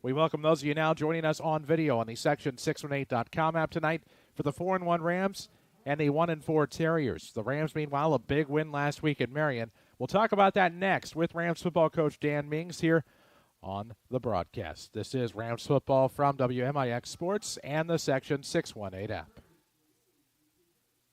We welcome those of you now joining us on video on the Section618.com app tonight for the 4-1 Rams and the 1-4 Terriers. The Rams, meanwhile, a big win last week at Marion. We'll talk about that next with Rams football coach Dan Mings here on the broadcast. This is Rams football from WMIX Sports and the Section 618 app.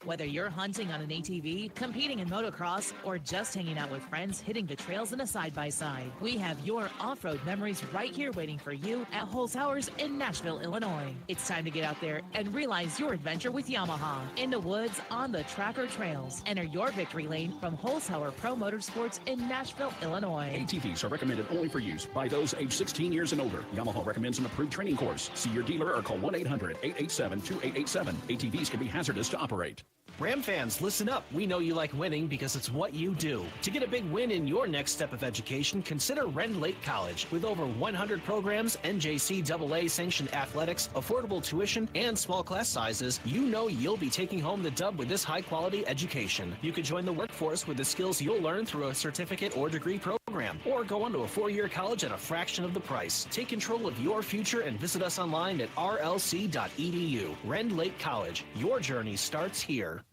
Whether you're hunting on an ATV, competing in motocross, or just hanging out with friends hitting the trails in a side-by-side, we have your off-road memories right here waiting for you at Holzhauer's in Nashville, Illinois. It's time to get out there and realize your adventure with Yamaha. In the woods, on the track or trails. Enter your victory lane from Holzhauer Pro Motorsports in Nashville, Illinois. ATVs are recommended only for use by those age 16 years and older. Yamaha recommends an approved training course. See your dealer or call 1-800-887-2887. ATVs can be hazardous to operate. Ram fans, listen up. We know you like winning because it's what you do. To get a big win in your next step of education, consider Rend Lake College. With over 100 programs, NJCAA sanctioned athletics, affordable tuition, and small class sizes, you know you'll be taking home the dub with this high-quality education. You could join the workforce with the skills you'll learn through a certificate or degree program, or go on to a 4-year college at a fraction of the price. Take control of your future and visit us online at rlc.edu. Rend Lake College. Your journey starts here.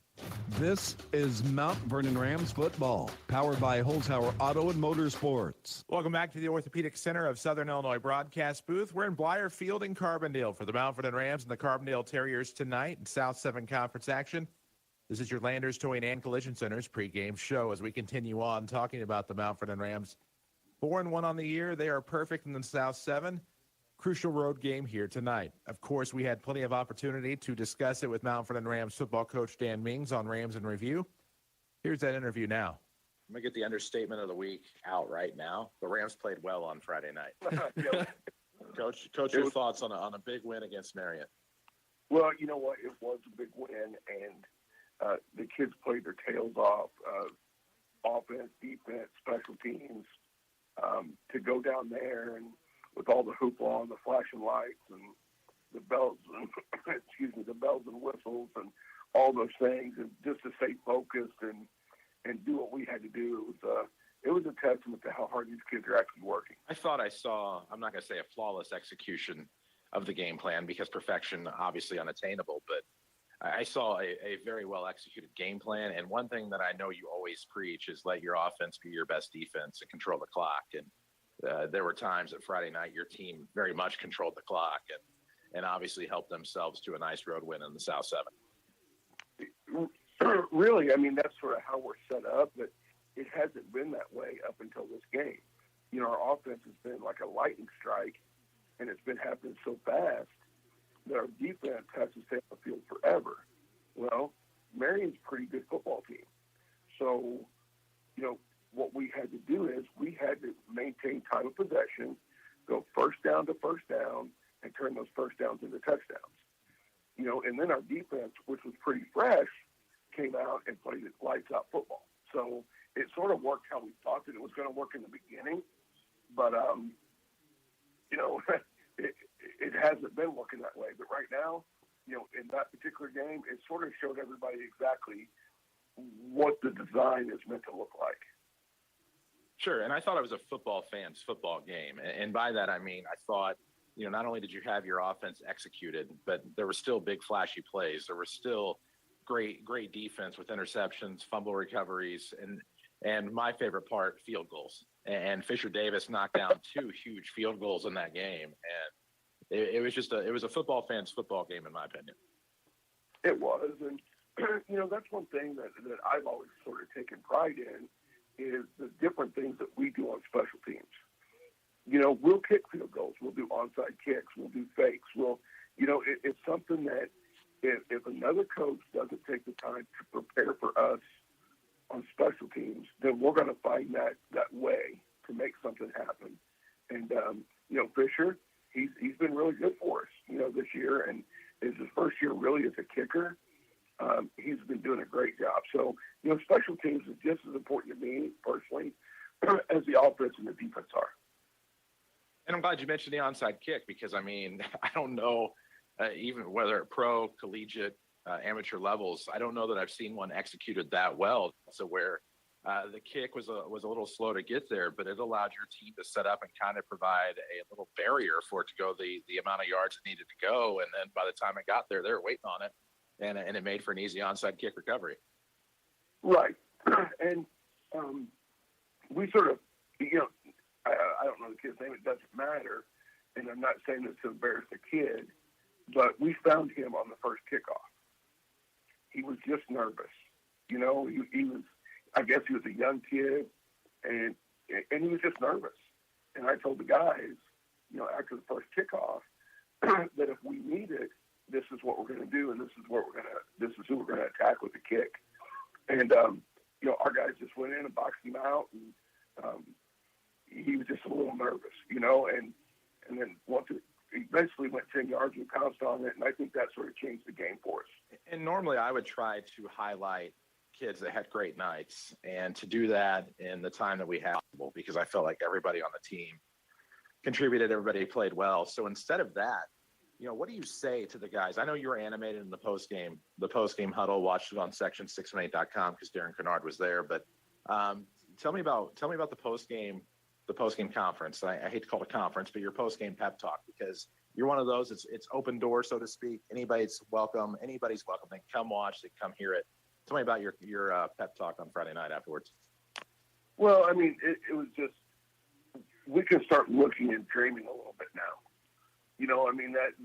This is Mount Vernon Rams football, powered by Holzhauer Auto and Motorsports. Welcome back to the Orthopedic Center of Southern Illinois broadcast booth. We're in Blyer Field in Carbondale for the Mount Vernon Rams and the Carbondale Terriers tonight in South 7 Conference action. This is your Landers Towing and Collision Center's pregame show as we continue on talking about the Mount Vernon Rams. 4-1 on the year. They are perfect in the South 7. Crucial road game here tonight. Of course, we had plenty of opportunity to discuss it with Mount Vernon Rams football coach Dan Mings on Rams in Review. Here's that interview now. I'm going to get the understatement of the week out right now. The Rams played well on Friday night. Coach, your thoughts on a big win against Marion? Well, you know what? It was a big win, and the kids played their tails off. Offense, defense, special teams. To go down there and with all the hoopla and the flashing lights and the bells and the bells and whistles and all those things, and just to stay focused and do what we had to do, it was a testament to how hard these kids are actually working. I thought I saw, I'm not going to say a flawless execution of the game plan because perfection obviously unattainable, but I saw a very well executed game plan. And one thing that I know you always preach is let your offense be your best defense and control the clock. And there were times that Friday night your team very much controlled the clock and obviously helped themselves to a nice road win in the South 7. Really, I mean, that's sort of how we're set up, but it hasn't been that way up until this game. You know, our offense has been like a lightning strike, and it's been happening so fast that our defense has to stay on the field forever. Well, Marion's a pretty good football team. So, you know, what we had to do is we had to maintain time of possession, go first down to first down, and turn those first downs into touchdowns. You know, and then our defense, which was pretty fresh, came out and played lights-out football. So it sort of worked how we thought that it was going to work in the beginning. But, you know, it hasn't been working that way. But right now, you know, in that particular game, it sort of showed everybody exactly what the design is meant to look like. Sure, and I thought it was a football fan's football game. And by that, I mean, I thought, you know, not only did you have your offense executed, but there were still big flashy plays. There were still great defense with interceptions, fumble recoveries, and my favorite part, field goals. And Fisher Davis knocked down 2 huge field goals in that game. And it was a football fan's football game, in my opinion. It was. And, you know, that's one thing that I've always sort of taken pride in is the different things that we do on special teams. You know, we'll kick field goals. We'll do onside kicks. We'll do fakes. It's something that if another coach doesn't take the time to prepare for us on special teams, then we're going to find that way to make something happen. And, you know, Fisher, he's been really good for us, you know, this year. And it's his first year really as a kicker. He's been doing a great job. So, you know, special teams is just as important to me personally as the offense and the defense are. And I'm glad you mentioned the onside kick because, I mean, I don't know, even whether at pro, collegiate, amateur levels, I don't know that I've seen one executed that well. So where The kick was a little slow to get there, but it allowed your team to set up and kind of provide a little barrier for it to go the amount of yards it needed to go. And then by the time it got there, they were waiting on it, and it made for an easy onside kick recovery. Right. And we sort of, I don't know the kid's name. It doesn't matter. And I'm not saying this to embarrass the kid, but we found him on the first kickoff. He was just nervous. He was, I guess he was a young kid, and he was just nervous. And I told the guys, after the first kickoff, that if we need it, this is what we're going to do, and this is who we're going to attack with the kick. And our guys just went in and boxed him out, and he was just a little nervous, and then once it eventually went 10 yards, we pounced on it, and I think that sort of changed the game for us. And normally I would try to highlight kids that had great nights, and to do that in the time that we had, because I felt like everybody on the team contributed, everybody played well. So instead of that, what do you say to the guys? I know you were animated in the post game huddle, watched it on section618.com because Darren Kennard was there, but tell me about the post game conference. I hate to call it a conference, but your post game pep talk, because you're one of those, it's open door, so to speak. Anybody's welcome. They can come watch, they can come hear it. Tell me about your pep talk on Friday night afterwards. Well, I mean, it was just, we can start looking and dreaming a little bit now.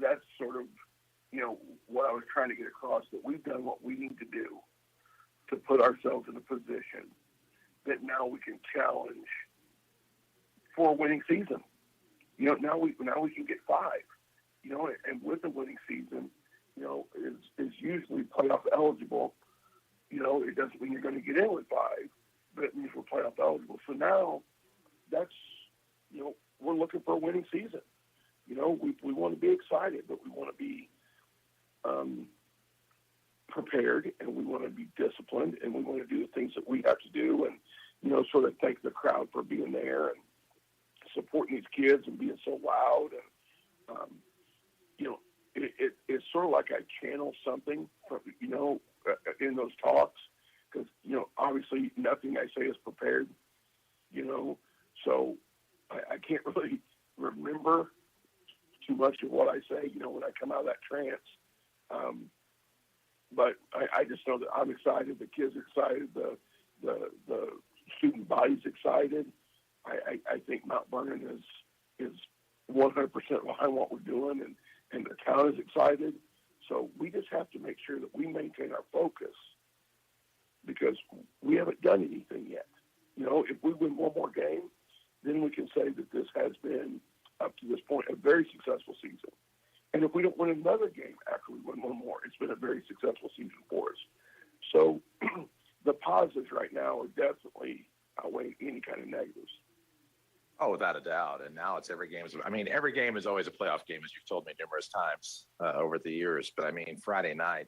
That's sort of, what I was trying to get across, that we've done what we need to do to put ourselves in a position that now we can challenge for a winning season. Now we can get 5, and with the winning season, is usually playoff eligible. It doesn't mean you're going to get in with 5, but it means we're playoff eligible. So now that's, we're looking for a winning season. We want to be excited, but we want to be prepared, and we want to be disciplined, and we want to do the things that we have to do, and, sort of thank the crowd for being there and supporting these kids and being so loud. And, it's sort of like I channel something from, in those talks, because, obviously nothing I say is prepared, so I can't really remember too much of what I say, when I come out of that trance. But I just know that I'm excited. The kids are excited. The student body's excited. I think Mount Vernon is 100% behind what we're doing, and the town is excited. So we just have to make sure that we maintain our focus, because we haven't done anything yet. If we win one more game, then we can say that this has been, up to this point, a very successful season. And if we don't win another game after we win one more, it's been a very successful season for us. So the positives right now are definitely outweighing any kind of negatives. Oh, without a doubt. And now it's every game is always a playoff game, as you've told me numerous times over the years. But Friday night,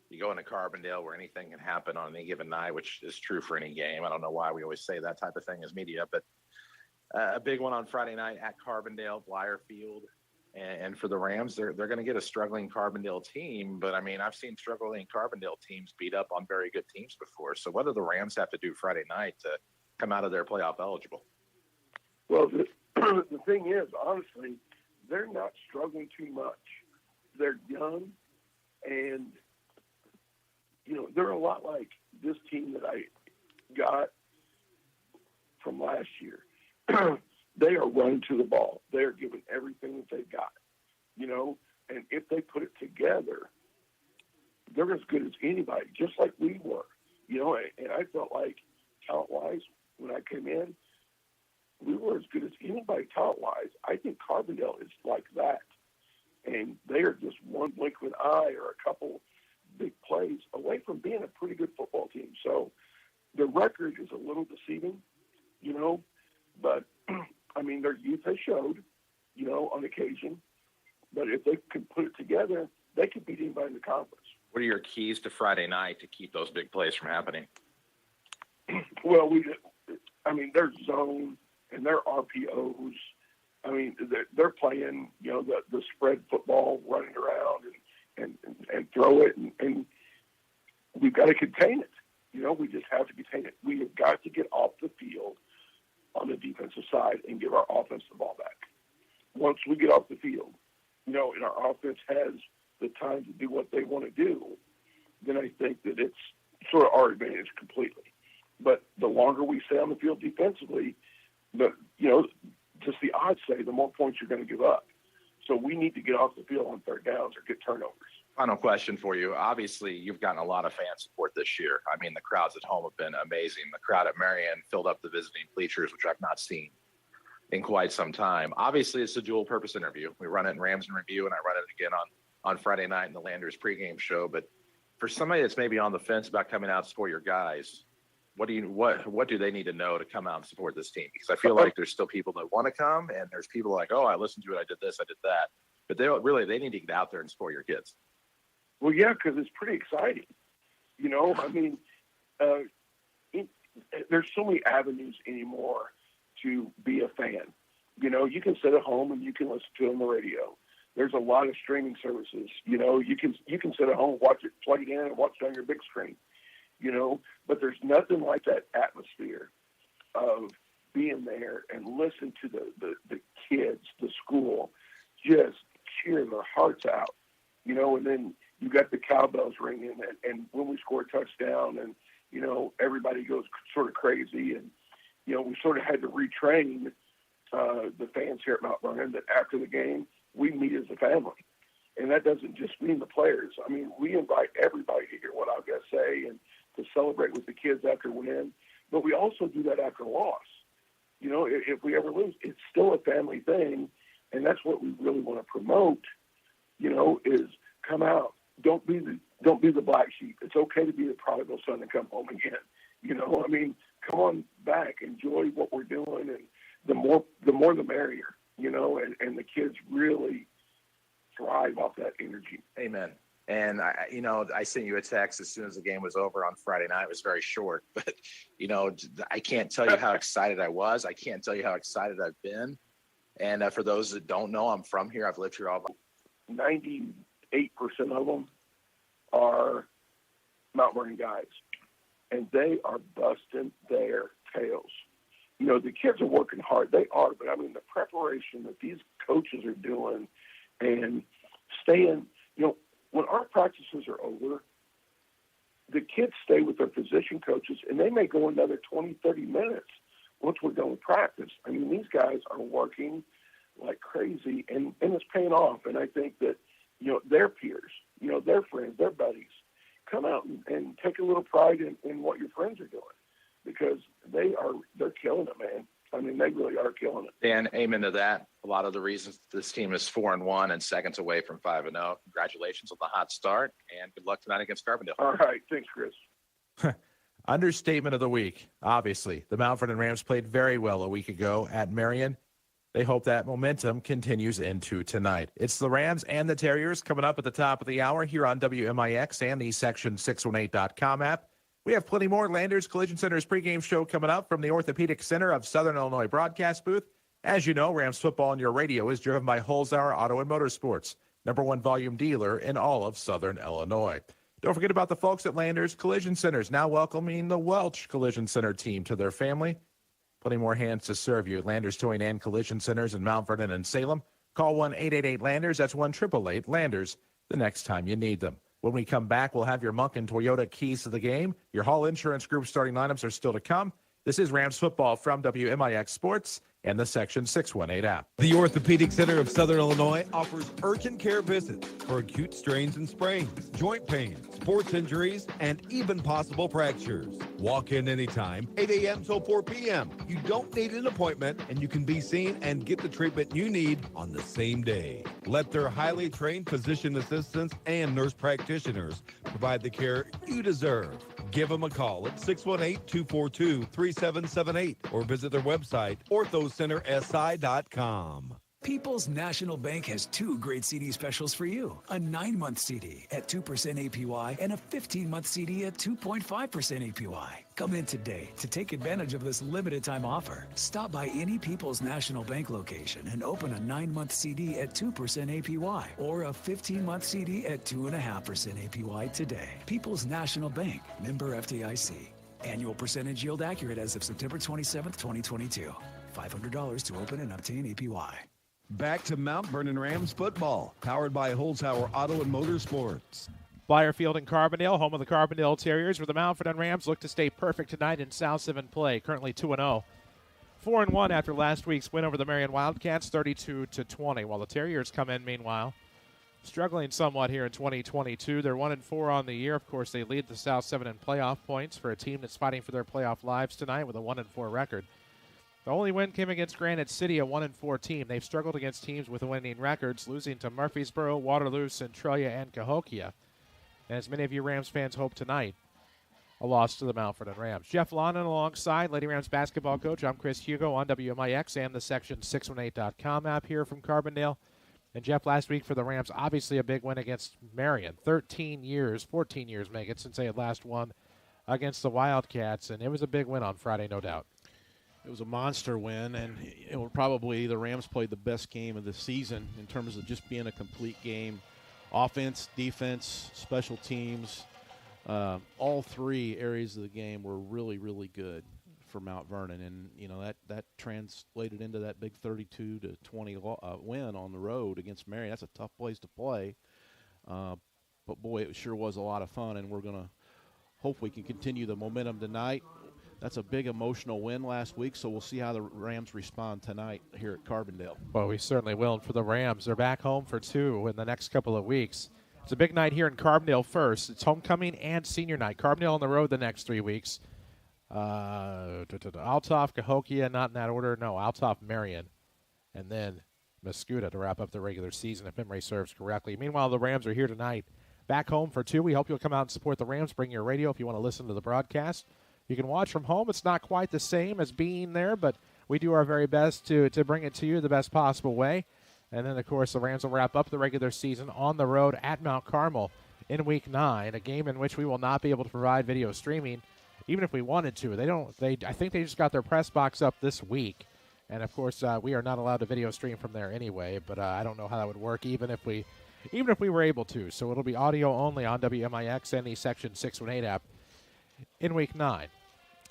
you go into Carbondale where anything can happen on any given night, which is true for any game. I don't know why we always say that type of thing as media, but a big one on Friday night at Carbondale, Blyer Field. And for the Rams, they're going to get a struggling Carbondale team. But, I've seen struggling Carbondale teams beat up on very good teams before. So what do the Rams have to do Friday night to come out of their playoff eligible? Well, the thing is, honestly, they're not struggling too much. They're young, and, they're a lot like this team that I got from last year. They are running to the ball. They are giving everything that they've got, and if they put it together, they're as good as anybody, just like we were, and I felt like talent-wise, when I came in, we were as good as anybody talent-wise. I think Carbondale is like that, and they are just one blink of an eye or a couple big plays away from being a pretty good football team. So the record is a little deceiving, but their youth has showed, on occasion. But if they can put it together, they could beat anybody in the conference. What are your keys to Friday night to keep those big plays from happening? Well, their zone and their RPOs. They're playing, the spread football, running around and throw it, and we've got to contain it. We just have to contain it. We have got to get off the field on the defensive side and give our offense the ball back. Once we get off the field, and our offense has the time to do what they want to do, then I think that it's sort of our advantage completely. But the longer we stay on the field defensively, just the odds say the more points you're going to give up. So we need to get off the field on third downs or get turnovers. Final question for you. Obviously, you've gotten a lot of fan support this year. I mean, the crowds at home have been amazing. The crowd at Marion filled up the visiting bleachers, which I've not seen in quite some time. Obviously, it's a dual-purpose interview. We run it in Rams in Review, and I run it again on Friday night in the Landers pregame show. But for somebody that's maybe on the fence about coming out to support your guys, what do they need to know to come out and support this team? Because I feel like there's still people that want to come, and there's people like, oh, I listened to it, I did this, I did that. But they need to get out there and support your kids. Well, yeah, because it's pretty exciting. There's so many avenues anymore to be a fan. You can sit at home and you can listen to it on the radio. There's a lot of streaming services. You can sit at home, watch it, plug it in, and watch it on your big screen. But there's nothing like that atmosphere of being there and listen to the kids, the school, just cheer their hearts out. And then you got the cowbells ringing, and when we score a touchdown, and everybody goes sort of crazy, and we sort of had to retrain the fans here at Mount Vernon that after the game we meet as a family, and that doesn't just mean the players. I mean, we invite everybody to hear what I've got to say and to celebrate with the kids after a win, but we also do that after a loss. If we ever lose, it's still a family thing, and that's what we really want to promote. Is come out. Don't be the black sheep. It's okay to be the prodigal son and come home again. Come on back, enjoy what we're doing, and the more the merrier. And the kids really thrive off that energy. Amen. And I sent you a text as soon as the game was over on Friday night. It was very short, but I can't tell you how excited I was. I can't tell you how excited I've been. And for those that don't know, I'm from here. I've lived here all my 98% of them are Mount Vernon guys, and they are busting their tails. The kids are working hard. They are, but I mean, the preparation that these coaches are doing and staying, when our practices are over, the kids stay with their position coaches, and they may go another 20, 30 minutes once we're done with practice. I mean, these guys are working like crazy, and it's paying off. And I think that, their peers, their friends, their buddies, come out and take a little pride in what your friends are doing, because they're killing it, man. I mean, they really are killing it. Dan, amen to that. A lot of the reasons this team is 4-1 and seconds away from 5-0. Congratulations on the hot start, and good luck tonight against Carbondale. All right. Thanks, Chris. Understatement of the week, obviously. The Mount Vernon Rams played very well a week ago at Marion. They hope that momentum continues into tonight. It's the Rams and the Terriers coming up at the top of the hour here on WMIX and the Section618.com app. We have plenty more Landers Collision Center's pregame show coming up from the Orthopedic Center of Southern Illinois broadcast booth. As you know, Rams football on your radio is driven by Holzhauer Auto and Motorsports, #1 volume dealer in all of Southern Illinois. Don't forget about the folks at Landers Collision Centers, now welcoming the Welch Collision Center team to their family. Plenty more hands to serve you. Landers Towing and Collision Centers in Mount Vernon and Salem. Call 1-888-LANDERS. That's 1-888-LANDERS the next time you need them. When we come back, we'll have your Munkin Toyota keys to the game. Your Hall Insurance Group starting lineups are still to come. This is Rams football from WMIX Sports and the Section 618 app. The Orthopedic Center of Southern Illinois offers urgent care visits for acute strains and sprains, joint pain, sports injuries, and even possible fractures. Walk in anytime, 8 a.m. till 4 p.m. You don't need an appointment, and you can be seen and get the treatment you need on the same day. Let their highly trained physician assistants and nurse practitioners provide the care you deserve. Give them a call at 618-242-3778 or visit their website, orthocentersi.com. People's National Bank has 2 great CD specials for you. A 9-month CD at 2% APY and a 15-month CD at 2.5% APY. Come in today to take advantage of this limited time offer. Stop by any People's National Bank location and open a 9-month CD at 2% APY or a 15-month CD at 2.5% APY today. People's National Bank, member FDIC. Annual percentage yield accurate as of September 27th, 2022. $500 to open and obtain APY. Back to Mount Vernon Rams football, powered by Holzhauer Auto and Motorsports. Blyer Field in Carbondale, home of the Carbondale Terriers, where the Mount Vernon Rams look to stay perfect tonight in South 7 play, currently 2-0. 4-1 after last week's win over the Marion Wildcats, 32-20, while the Terriers come in, meanwhile, struggling somewhat here in 2022. They're 1-4 on the year. Of course, they lead the South 7 in playoff points for a team that's fighting for their playoff lives tonight with a 1-4 record. The only win came against Granite City, a 1-4 team. They've struggled against teams with winning records, losing to Murfreesboro, Waterloo, Centralia, and Cahokia. And as many of you Rams fans hope tonight, a loss to the Mount Vernon Rams. Jeff London alongside Lady Rams basketball coach. I'm Chris Hugo on WMIX and the Section 618.com app here from Carbondale. And Jeff, last week for the Rams, obviously a big win against Marion. 14 years, make it, since they had last won against the Wildcats. And it was a big win on Friday, no doubt. It was a monster win, and it was probably the Rams played the best game of the season in terms of just being a complete game. Offense, defense, special teams, all 3 areas of the game were really, really good for Mount Vernon. And, you know, that translated into that big 32-20 win on the road against Marion. That's a tough place to play. But, boy, it sure was a lot of fun, and we're going to hope we can continue the momentum tonight. That's a big emotional win last week, so we'll see how the Rams respond tonight here at Carbondale. Well, we certainly will. And for the Rams, they're back home for 2 in the next couple of weeks. It's a big night here in Carbondale first. It's homecoming and senior night. Carbondale on the road the next 3 weeks. Althoff, Cahokia, not in that order. No, Althoff, Marion, and then Mascoutah to wrap up the regular season, if memory serves correctly. Meanwhile, the Rams are here tonight, back home for 2. We hope you'll come out and support the Rams. Bring your radio if you want to listen to the broadcast. You can watch from home. It's not quite the same as being there, but we do our very best to bring it to you the best possible way. And then, of course, the Rams will wrap up the regular season on the road at Mount Carmel in Week 9, a game in which we will not be able to provide video streaming, even if we wanted to. I think they just got their press box up this week. And, of course, we are not allowed to video stream from there anyway, but I don't know how that would work even if we were able to. So it'll be audio only on WMIX and the Section 618 app in Week 9.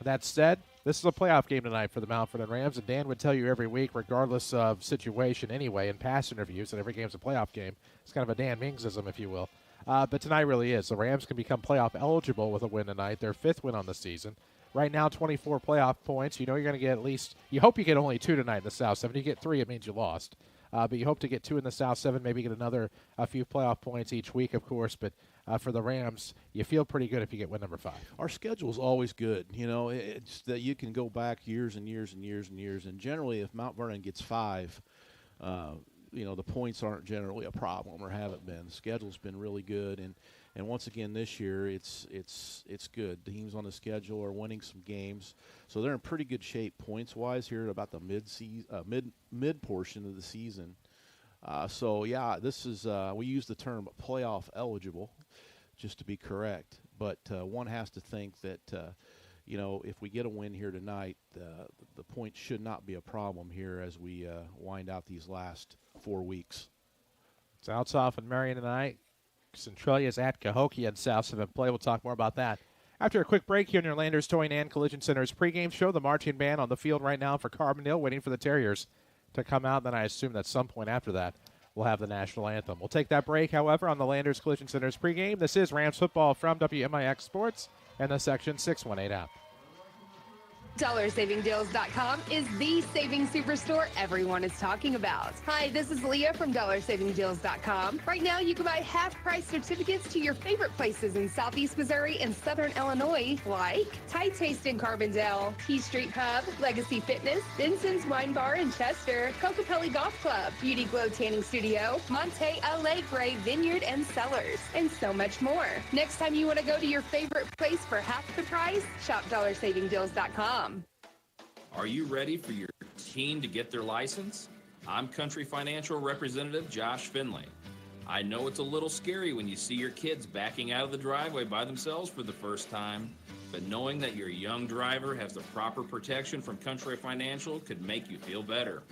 That said, this is a playoff game tonight for the Mount Vernon Rams, and Dan would tell you every week, regardless of situation anyway, in past interviews, that every game's a playoff game. It's kind of a Dan Mingsism, if you will. But tonight really is. The Rams can become playoff eligible with a win tonight, their 5th win on the season. Right now, 24 playoff points. You know you're going to get at least – you hope you get only 2 tonight in the South 7. You get 3, it means you lost. But you hope to get 2 in the South 7, maybe get a few playoff points each week, of course. But for the Rams, you feel pretty good if you get win number 5. Our schedule's always good. You know, it's that you can go back years and years and years and years. And generally, if Mount Vernon gets 5, you know, the points aren't generally a problem or haven't been. The schedule's been really good. And once again this year, it's good. Teams on the schedule are winning some games, so they're in pretty good shape points-wise here at about the mid portion of the season. So yeah, this is we use the term playoff eligible, just to be correct. But one has to think that you know, if we get a win here tonight, the points should not be a problem here as we wind out these last 4 weeks. It's Althoff and Marion tonight. Centralia is at Cahokia in South 7 play. We'll talk more about that after a quick break here in your Landers Towing and Collision Center's pregame show. The marching band on the field right now for Carbondale, waiting for the Terriers to come out. Then I assume at some point after that, we'll have the national anthem. We'll take that break, however, on the Landers Collision Center's pregame. This is Rams football from WMIX Sports and the Section 618 app. DollarSavingDeals.com is the saving superstore everyone is talking about. Hi, this is Leah from DollarSavingDeals.com. Right now, you can buy half-price certificates to your favorite places in Southeast Missouri and Southern Illinois, like Thai Taste in Carbondale, T Street Pub, Legacy Fitness, Benson's Wine Bar in Chester, Cocopelli Golf Club, Beauty Glow Tanning Studio, Monte Alegre Vineyard and Cellars, and so much more. Next time you want to go to your favorite place for half the price, shop DollarSavingDeals.com. Are you ready for your team to get their license? I'm Country Financial Representative Josh Finley. I know it's a little scary when you see your kids backing out of the driveway by themselves for the first time, but knowing that your young driver has the proper protection from Country Financial could make you feel better.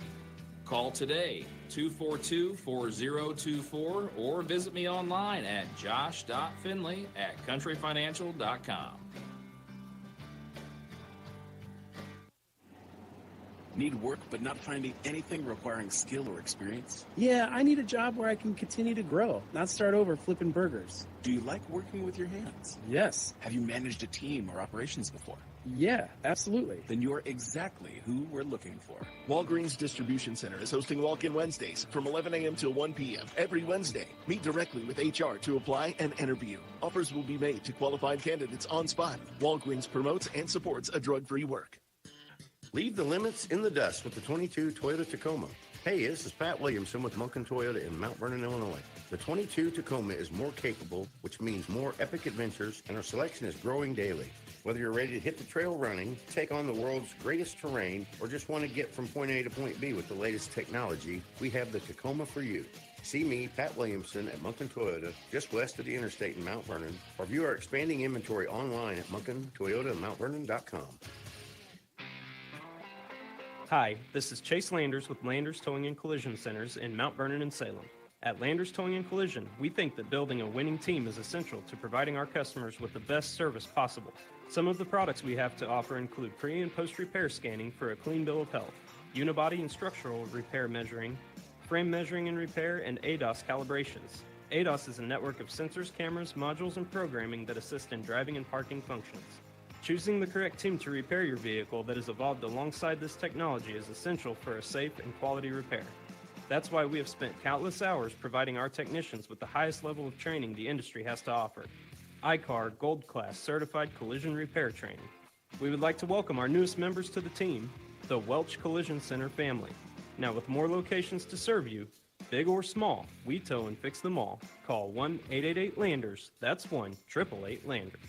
Call today, 242-4024, or visit me online at josh.finley@countryfinancial.com. Need work but not finding anything requiring skill or experience? Yeah, I need a job where I can continue to grow, not start over flipping burgers. Do you like working with your hands? Yes. Have you managed a team or operations before? Yeah, absolutely. Then you're exactly who we're looking for. Walgreens Distribution Center is hosting Walk-In Wednesdays from 11 a.m. till 1 p.m. every Wednesday. Meet directly with HR to apply and interview. Offers will be made to qualified candidates on spot. Walgreens promotes and supports a drug-free work. Leave the limits in the dust with the 22 Toyota Tacoma. Hey, this is Pat Williamson with Munkin Toyota in Mount Vernon, Illinois. The 22 Tacoma is more capable, which means more epic adventures, and our selection is growing daily. Whether you're ready to hit the trail running, take on the world's greatest terrain, or just want to get from point A to point B with the latest technology, we have the Tacoma for you. See me, Pat Williamson, at Munkin Toyota, just west of the interstate in Mount Vernon, or view our expanding inventory online at munkintoyotamountvernon.com. Hi, this is Chase Landers with Landers Towing and Collision Centers in Mount Vernon and Salem. At Landers Towing and Collision, we think that building a winning team is essential to providing our customers with the best service possible. Some of the products we have to offer include pre- and post-repair scanning for a clean bill of health, unibody and structural repair measuring, frame measuring and repair, and ADAS calibrations. ADAS is a network of sensors, cameras, modules, and programming that assist in driving and parking functions. Choosing the correct team to repair your vehicle that has evolved alongside this technology is essential for a safe and quality repair. That's why we have spent countless hours providing our technicians with the highest level of training the industry has to offer. ICAR Gold Class Certified Collision Repair Training. We would like to welcome our newest members to the team, the Welch Collision Center family. Now with more locations to serve you, big or small, we tow and fix them all. Call 1-888-LANDERS. That's 1-888-LANDERS.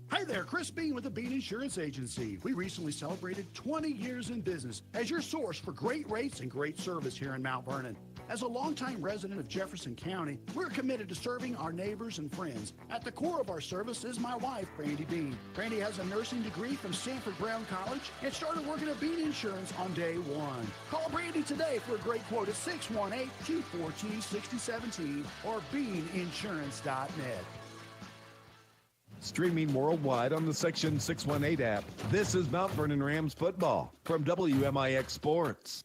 Hi there, Chris Bean with the Bean Insurance Agency. We recently celebrated 20 years in business as your source for great rates and great service here in Mount Vernon. As a longtime resident of Jefferson County, we're committed to serving our neighbors and friends. At the core of our service is my wife, Brandy Bean. Brandy has a nursing degree from Sanford Brown College and started working at Bean Insurance on day one. Call Brandy today for a great quote at 618-214-6017 or beaninsurance.net. Streaming worldwide on the Section 618 app, this is Mount Vernon Rams football from WMIX Sports.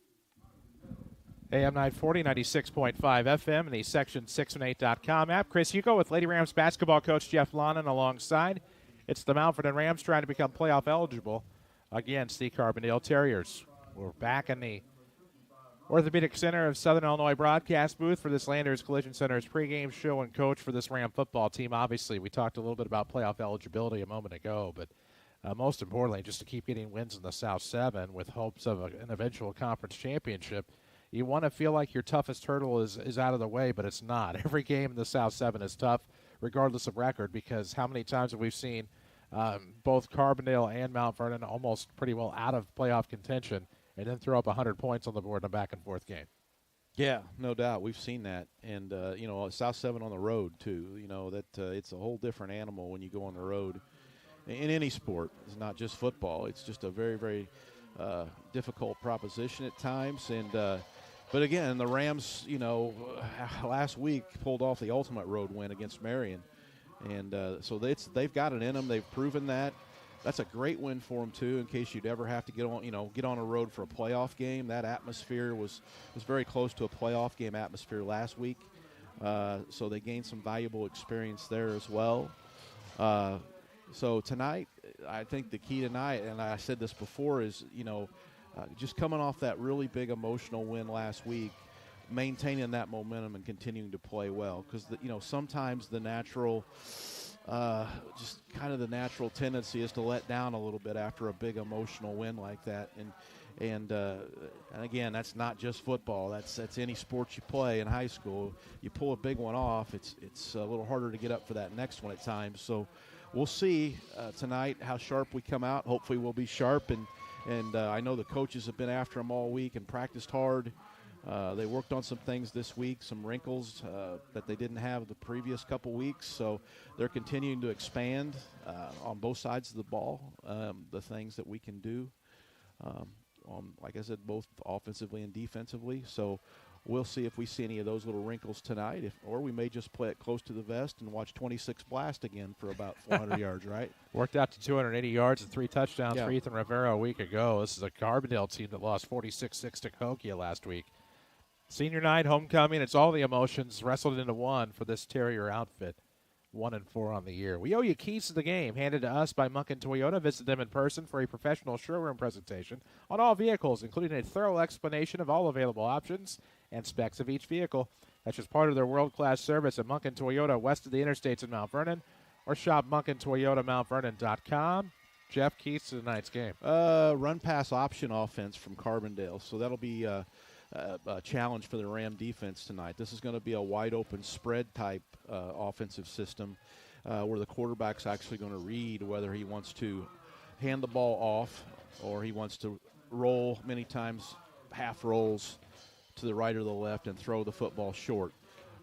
AM 940, 96.5 FM, and the Section618.com app. Chris, you go with Lady Rams basketball coach Jeff Lonnon alongside. It's the Mount Vernon Rams trying to become playoff eligible against the Carbondale Terriers. We're back in the Orthopedic Center of Southern Illinois broadcast booth for this Landers Collision Center's pregame show and coach for this Ram football team. Obviously, we talked a little bit about playoff eligibility a moment ago, but most importantly, just to keep getting wins in the South 7 with hopes of an eventual conference championship. You want to feel like your toughest hurdle is out of the way, but it's not. Every game in the South 7 is tough, regardless of record, because how many times have we seen both Carbondale and Mount Vernon almost pretty well out of playoff contention and then throw up 100 points on the board in a back-and-forth game? Yeah, no doubt. We've seen that. And, South 7 on the road, too. It's a whole different animal when you go on the road in any sport. It's not just football. It's just a very, very difficult proposition at times. But again, the Rams, last week pulled off the ultimate road win against Marion. And so they've got it in them. They've proven that. That's a great win for them, too, in case you'd ever have to get on a road for a playoff game. That atmosphere was very close to a playoff game atmosphere last week. So they gained some valuable experience there as well. So tonight, I think the key tonight, and I said this before, is, just coming off that really big emotional win last week, maintaining that momentum and continuing to play well. Because, sometimes the natural just kind of the natural tendency is to let down a little bit after a big emotional win like that. And again, that's not just football. That's any sport you play in high school. You pull a big one off, it's a little harder to get up for that next one at times. So we'll see tonight how sharp we come out. Hopefully we'll be sharp, and I know the coaches have been after them all week and practiced hard. They worked on some things this week, some wrinkles that they didn't have the previous couple weeks. So they're continuing to expand on both sides of the ball, the things that we can do, like I said, both offensively and defensively. So we'll see if we see any of those little wrinkles tonight, or we may just play it close to the vest and watch 26 blast again for about 400 yards, right? Worked out to 280 yards and 3 touchdowns Yeah. for Ethan Rivera a week ago. This is a Carbondale team that lost 46-6 to Cokia last week. Senior night, homecoming, it's all the emotions wrestled into one for this Terrier outfit. 1-4 on the year. We owe you keys to the game, handed to us by Munkin Toyota. Visit them in person for a professional showroom presentation on all vehicles, including a thorough explanation of all available options and specs of each vehicle. That's just part of their world-class service at Munkin Toyota, west of the interstates in Mount Vernon, or shop MunkinToyotaMountVernon.com. Jeff, keys to tonight's game. Run-pass option offense from Carbondale. So that'll be a challenge for the Ram defense tonight. This is going to be a wide-open spread-type offensive system where the quarterback's actually going to read whether he wants to hand the ball off or he wants to roll, many times half rolls to the right or the left and throw the football short.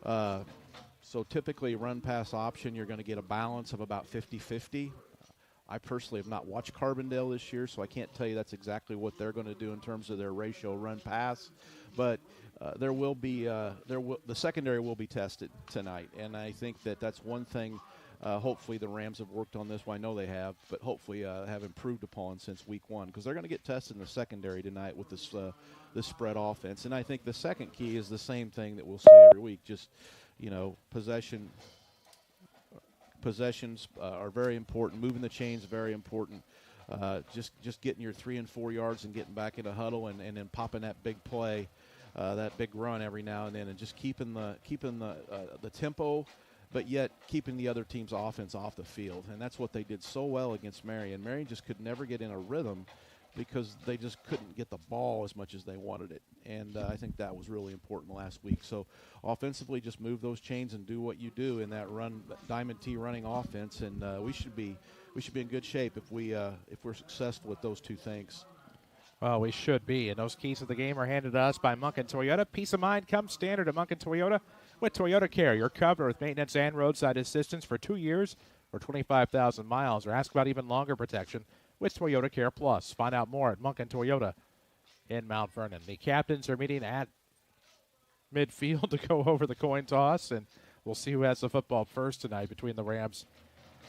So typically run-pass option, you're going to get a balance of about 50-50. I personally have not watched Carbondale this year, so I can't tell you that's exactly what they're going to do in terms of their ratio run-pass. But there will be the secondary will be tested tonight, and I think that's one thing. Hopefully the Rams have worked on this. Well, I know they have, but hopefully have improved upon since week one, because they're going to get tested in the secondary tonight with this spread offense. And I think the second key is the same thing that we'll say every week. Just possessions are very important. Moving the chains very important. Just getting your 3 and 4 yards and getting back in a huddle and then popping that big play, that big run every now and then, and just keeping the tempo, but yet keeping the other team's offense off the field. And that's what they did so well against Marion. Marion just could never get in a rhythm because they just couldn't get the ball as much as they wanted it. And I think that was really important last week. So offensively, just move those chains and do what you do in that run, Diamond T running offense, and we should be in good shape if we're successful with those two things. Well, we should be, and those keys to the game are handed to us by Munkin Toyota. Peace of mind comes standard at Munkin Toyota with Toyota Care. You're covered with maintenance and roadside assistance for 2 years or 25,000 miles, or ask about even longer protection with Toyota Care Plus. Find out more at Munkin Toyota in Mount Vernon. The captains are meeting at midfield to go over the coin toss, and we'll see who has the football first tonight between the Rams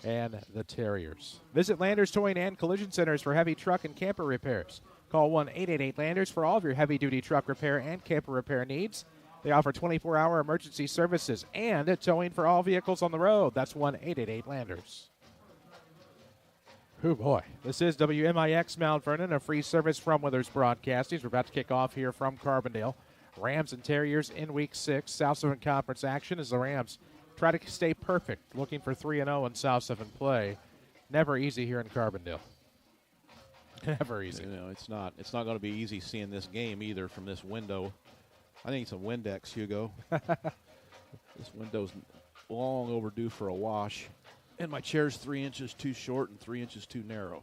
and the Terriers. Visit Landers Towing and Collision Centers for heavy truck and camper repairs. Call 1-888-LANDERS for all of your heavy-duty truck repair and camper repair needs. They offer 24-hour emergency services and towing for all vehicles on the road. That's 1-888-LANDERS. Oh, boy. This is WMIX Mount Vernon, a free service from Withers Broadcasting. We're about to kick off here from Carbondale. Rams and Terriers in Week 6. South 7 Conference action as the Rams try to stay perfect, looking for 3-0 in South 7 play. Never easy here in Carbondale. Never easy. It's not going to be easy seeing this game either from this window. I think it's a Windex, Hugo. This window's long overdue for a wash. And my chair's 3 inches too short and 3 inches too narrow.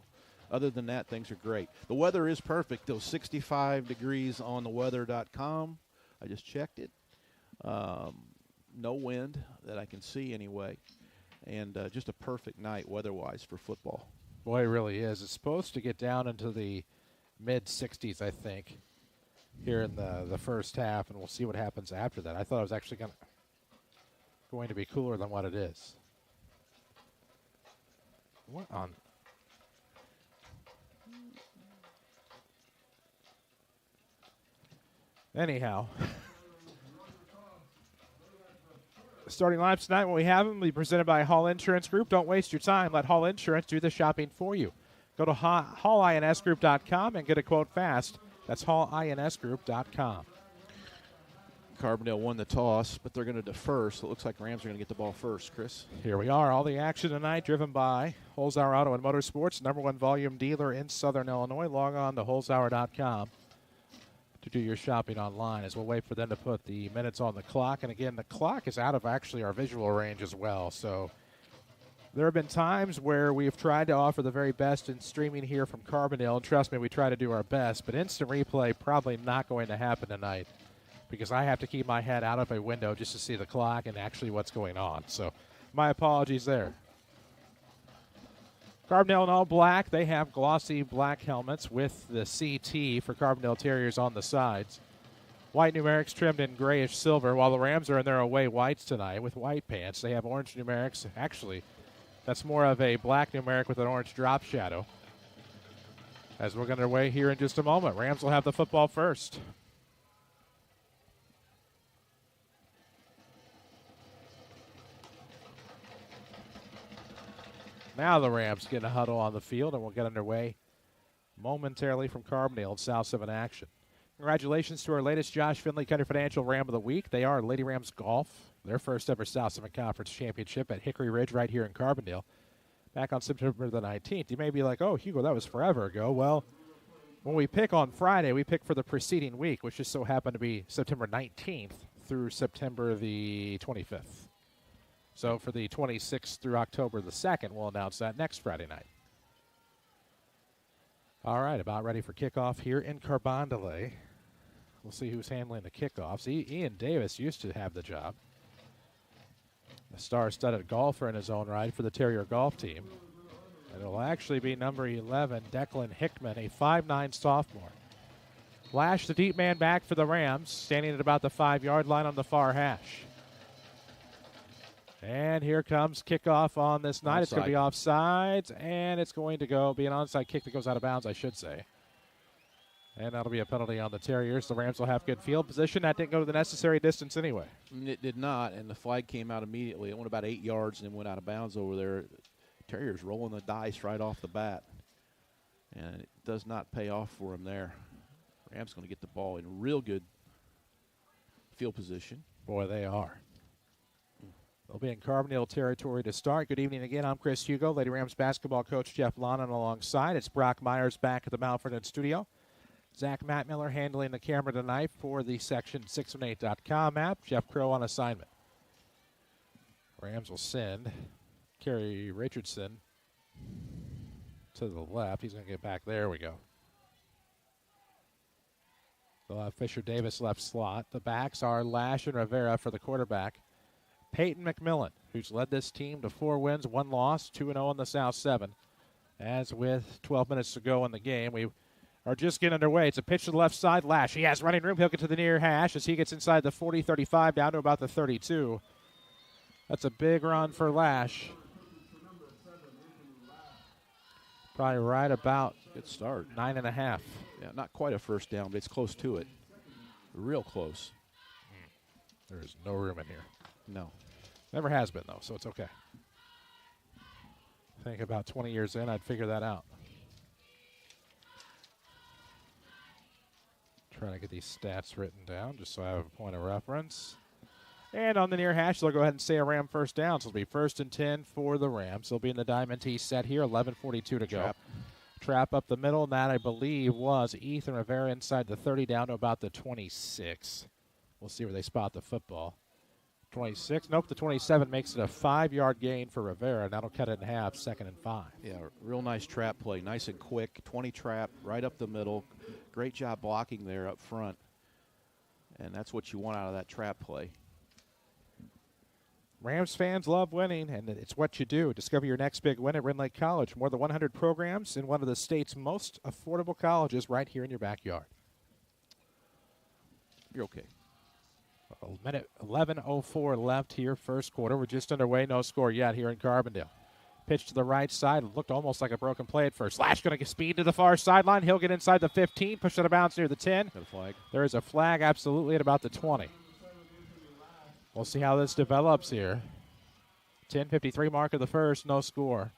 Other than that, things are great. The weather is perfect, though. 65 degrees on the weather.com. I just checked it. No wind that I can see anyway. And just a perfect night weather-wise for football. Boy, it really is. It's supposed to get down into the mid-60s, I think, here in the first half, and we'll see what happens after that. I thought it was actually going to be cooler than what it is. What on? Anyhow, starting lineups tonight when we have them will be presented by Hall Insurance Group. Don't waste your time. Let Hall Insurance do the shopping for you. Go to hallinsgroup.com and get a quote fast. That's hallinsgroup.com. Carbondale won the toss, but they're going to defer, so it looks like Rams are going to get the ball first, Chris. Here we are. All the action tonight driven by Holzhauer Auto and Motorsports, #1 volume dealer in Southern Illinois. Log on to holzhauer.com to do your shopping online as we'll wait for them to put the minutes on the clock. And again, the clock is out of actually our visual range as well, so There have been times where we've tried to offer the very best in streaming here from Carbondale, and trust me, we try to do our best, but instant replay probably not going to happen tonight because I have to keep my head out of a window just to see the clock and actually what's going on. So my apologies there. Carbondale in all black. They have glossy black helmets with the CT for Carbondale Terriers on the sides. White numerics trimmed in grayish silver, while the Rams are in their away whites tonight with white pants. They have orange numerics. Actually, that's more of a black numeric with an orange drop shadow. As we're going to away here in just a moment. Rams will have the football first. Now the Rams get a huddle on the field, and we'll get underway momentarily from Carbondale in South 7 action. Congratulations to our latest Josh Finley Country Financial Ram of the Week. They are Lady Rams Golf, their first ever South 7 Conference Championship at Hickory Ridge right here in Carbondale back on September the 19th. You may be like, oh, Hugo, that was forever ago. Well, when we pick on Friday, we pick for the preceding week, which just so happened to be September 19th through September the 25th. So for the 26th through October the 2nd, we'll announce that next Friday night. All right, about ready for kickoff here in Carbondale. We'll see who's handling the kickoffs. Ian Davis used to have the job. A star-studded golfer in his own right for the Terrier golf team. And it'll actually be number 11, Declan Hickman, a 5'9 sophomore. Lash, the deep man, back for the Rams, standing at about the 5-yard line on the far hash. And here comes kickoff on this night. It's going to be offsides, and it's going to be an onside kick that goes out of bounds, I should say. And that'll be a penalty on the Terriers. The Rams will have good field position. That didn't go to the necessary distance anyway. It did not, and the flag came out immediately. It went about 8 yards and then went out of bounds over there. Terriers rolling the dice right off the bat. And it does not pay off for him there. Rams going to get the ball in real good field position. Boy, they are. They'll be in Carbondale territory to start. Good evening again. I'm Chris Hugo, Lady Rams basketball coach Jeff Lonnon alongside. It's Brock Myers back at the Mount Vernon studio. Zach Mattmiller handling the camera tonight for the Section618.com app. Jeff Crow on assignment. Rams will send Kerry Richardson to the left. He's going to get back. There we go. They'll have Fisher Davis left slot. The backs are Lash and Rivera for the quarterback. Peyton McMillan, who's led this team to 4 wins, 1 loss, 2-0 in the South 7. As with 12 minutes to go in the game, we are just getting underway. It's a pitch to the left side. Lash, he has running room. He'll get to the near hash as he gets inside the 40-35 down to about the 32. That's a big run for Lash. Probably right about good start. 9.5. Yeah, not quite a first down, but it's close to it. Real close. There's no room in here. No. Never has been, though, so it's okay. I think about 20 years in, I'd figure that out. Trying to get these stats written down just so I have a point of reference. And on the near hash, they'll go ahead and say a Ram first down. So it'll be 1st and 10 for the Rams. They'll be in the diamond tee set here, 11:42 to go. Trap up the middle, and that, I believe, was Ethan Rivera inside the 30 down to about the 26. We'll see where they spot the football. 26. Nope, the 27 makes it a 5-yard gain for Rivera, and that'll cut it in half, 2nd and 5. Yeah, real nice trap play. Nice and quick. 20 trap right up the middle. Great job blocking there up front. And that's what you want out of that trap play. Rams fans love winning, and it's what you do. Discover your next big win at Rend Lake College. More than 100 programs in one of the state's most affordable colleges right here in your backyard. You're okay. A minute 11:04 left here, first quarter. We're just underway. No score yet here in Carbondale. Pitch to the right side. Looked almost like a broken play at first. Lash going to get speed to the far sideline. He'll get inside the 15. Push out of bounds near the 10. Got a flag. There is a flag absolutely at about the 20. We'll see how this develops here. 10:53 mark of the first. No score.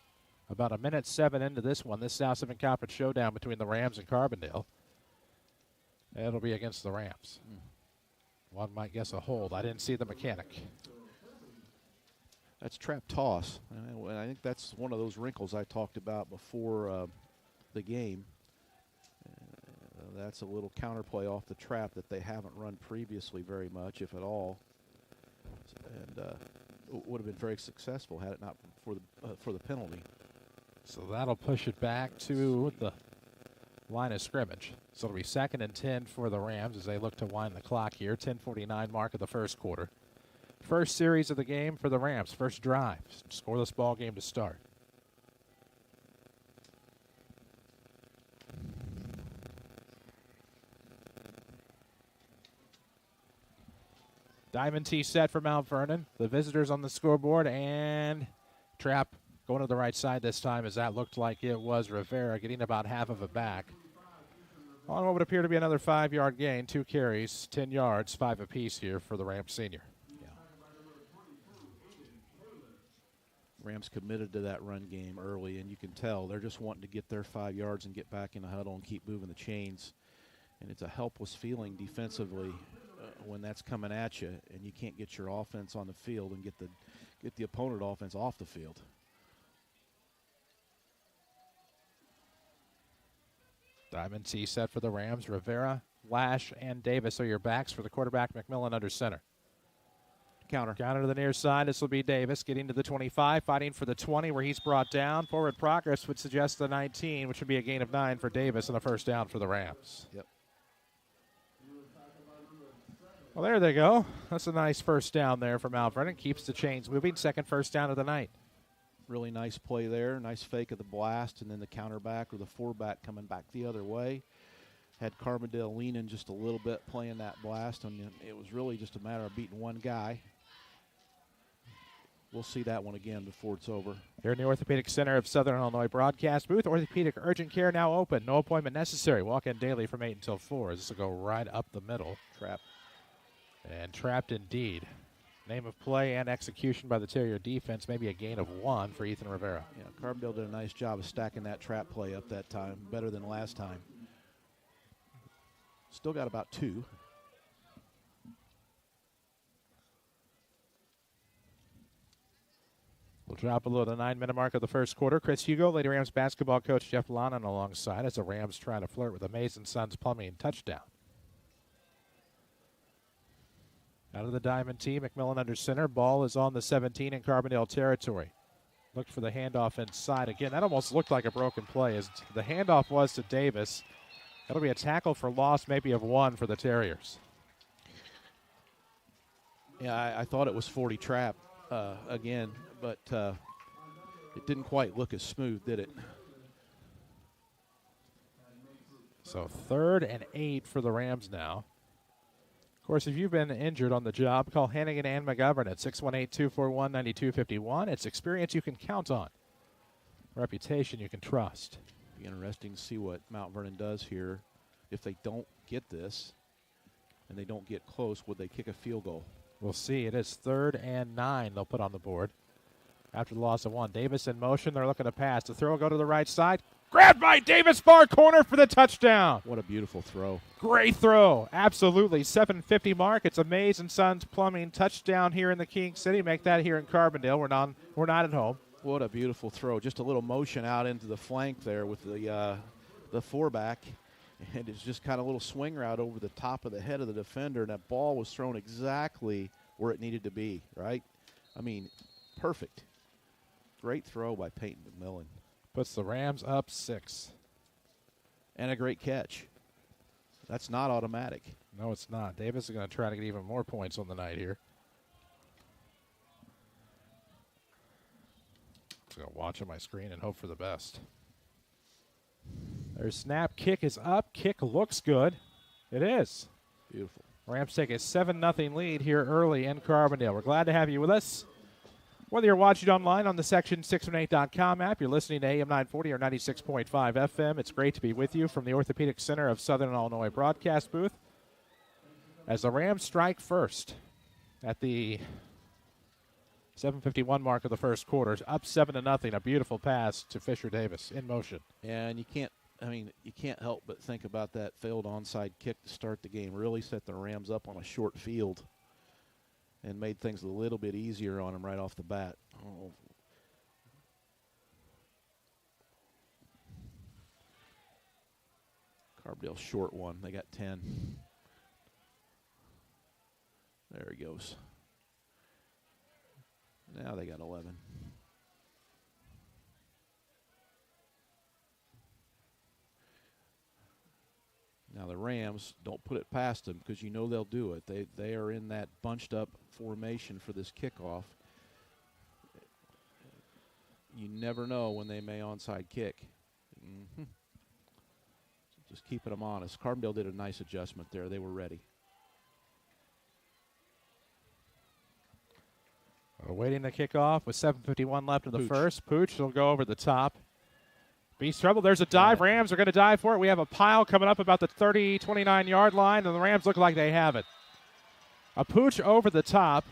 About a minute 7 into this one. This South 7 Conference showdown between the Rams and Carbondale. It'll be against the Rams. One might guess a hold. I didn't see the mechanic. That's trap toss. And I think that's one of those wrinkles I talked about before the game. That's a little counterplay off the trap that they haven't run previously very much, if at all. And would have been very successful had it not been for the penalty. So that'll push it back to the line of scrimmage. So it'll be 2nd and 10 for the Rams as they look to wind the clock here. 10:49 mark of the first quarter. First series of the game for the Rams. First drive. Scoreless ball game to start. Diamond T set for Mount Vernon. The visitors on the scoreboard, and trap going to the right side this time, as that looked like it was Rivera getting about half of it back. On what would appear to be another 5-yard gain, 2 carries, 10 yards, 5 apiece here for the Rams senior. Yeah. Rams committed to that run game early, and you can tell they're just wanting to get their 5 yards and get back in the huddle and keep moving the chains. And it's a helpless feeling defensively when that's coming at you, and you can't get your offense on the field and get the opponent offense off the field. Diamond T set for the Rams. Rivera, Lash, and Davis are your backs for the quarterback. McMillan under center. Counter to the near side. This will be Davis getting to the 25, fighting for the 20 where he's brought down. Forward progress would suggest the 19, which would be a gain of 9 for Davis and a first down for the Rams. Yep. Well, there they go. That's a nice first down there for Mount Vernon. Keeps the chains moving. Second first down of the night. Really nice play there. Nice fake of the blast, and then the counterback or the fullback coming back the other way. Had Carbondale leaning just a little bit playing that blast, and it was really just a matter of beating one guy. We'll see that one again before it's over. Here in the Orthopedic Center of Southern Illinois broadcast booth. Orthopedic urgent care now open. No appointment necessary. Walk in daily from 8 until 4. This will go right up the middle. Trap. And trapped indeed. Name of play and execution by the Terrier defense. Maybe a gain of 1 for Ethan Rivera. Yeah, Carbondale did a nice job of stacking that trap play up that time. Better than last time. Still got about 2. We'll drop below the 9-minute mark of the first quarter. Chris Hugo, Lady Rams basketball coach Jeff Lannon alongside as the Rams trying to flirt with a Mason Sons Plumbing touchdown. Out of the diamond team, McMillan under center. Ball is on the 17 in Carbondale territory. Looked for the handoff inside. Again, that almost looked like a broken play as the handoff was to Davis. That'll be a tackle for loss, maybe of 1 for the Terriers. Yeah, I thought it was 40 trap again, but it didn't quite look as smooth, did it? So 3rd and 8 for the Rams now. Of course, if you've been injured on the job, call Hannigan and McGovern at 618-241-9251. It's experience you can count on. Reputation you can trust. Be interesting to see what Mount Vernon does here. If they don't get this and they don't get close, would they kick a field goal? We'll see. It is 3rd and 9 they'll put on the board. After the loss of 1. Davis in motion. They're looking to pass. The throw will go to the right side. Grabbed by Davis, far corner for the touchdown. What a beautiful throw. Great throw. Absolutely. 7:50 mark. It's a Mays and Sons Plumbing touchdown here in the King City. Make that here in Carbondale. We're not at home. What a beautiful throw. Just a little motion out into the flank there with the four-back. And it's just kind of a little swing route over the top of the head of the defender, and that ball was thrown exactly where it needed to be, right? I mean, perfect. Great throw by Peyton McMillan. Puts the Rams up 6. And a great catch. That's not automatic. No, it's not. Davis is going to try to get even more points on the night here. Just going to watch on my screen and hope for the best. Their snap. Kick is up. Kick looks good. It is. Beautiful. Rams take a 7-0 lead here early in Carbondale. We're glad to have you with us. Whether you're watching online on the Section618.com app, you're listening to AM 940 or 96.5 FM, it's great to be with you from the Orthopedic Center of Southern Illinois broadcast booth as the Rams strike first at the 7:51 mark of the first quarter. Up 7-0, a beautiful pass to Fisher Davis in motion. And you can't help but think about that failed onside kick to start the game. Really set the Rams up on a short field and made things a little bit easier on them right off the bat. Oh. Carbondale short one. They got 10. There he goes. Now they got 11. Now the Rams, don't put it past them because you know they'll do it. They are in that bunched up formation for this kickoff. You never know when they may onside kick. Mm-hmm. Just keeping them honest. Carbondale did a nice adjustment there. They were ready. We're waiting to kick off with 7:51 left in the first. Pooch will go over the top. Beast trouble. There's a dive. Rams are going to dive for it. We have a pile coming up about the 30, 29-yard line, and the Rams look like they have it. A Pooch over the top.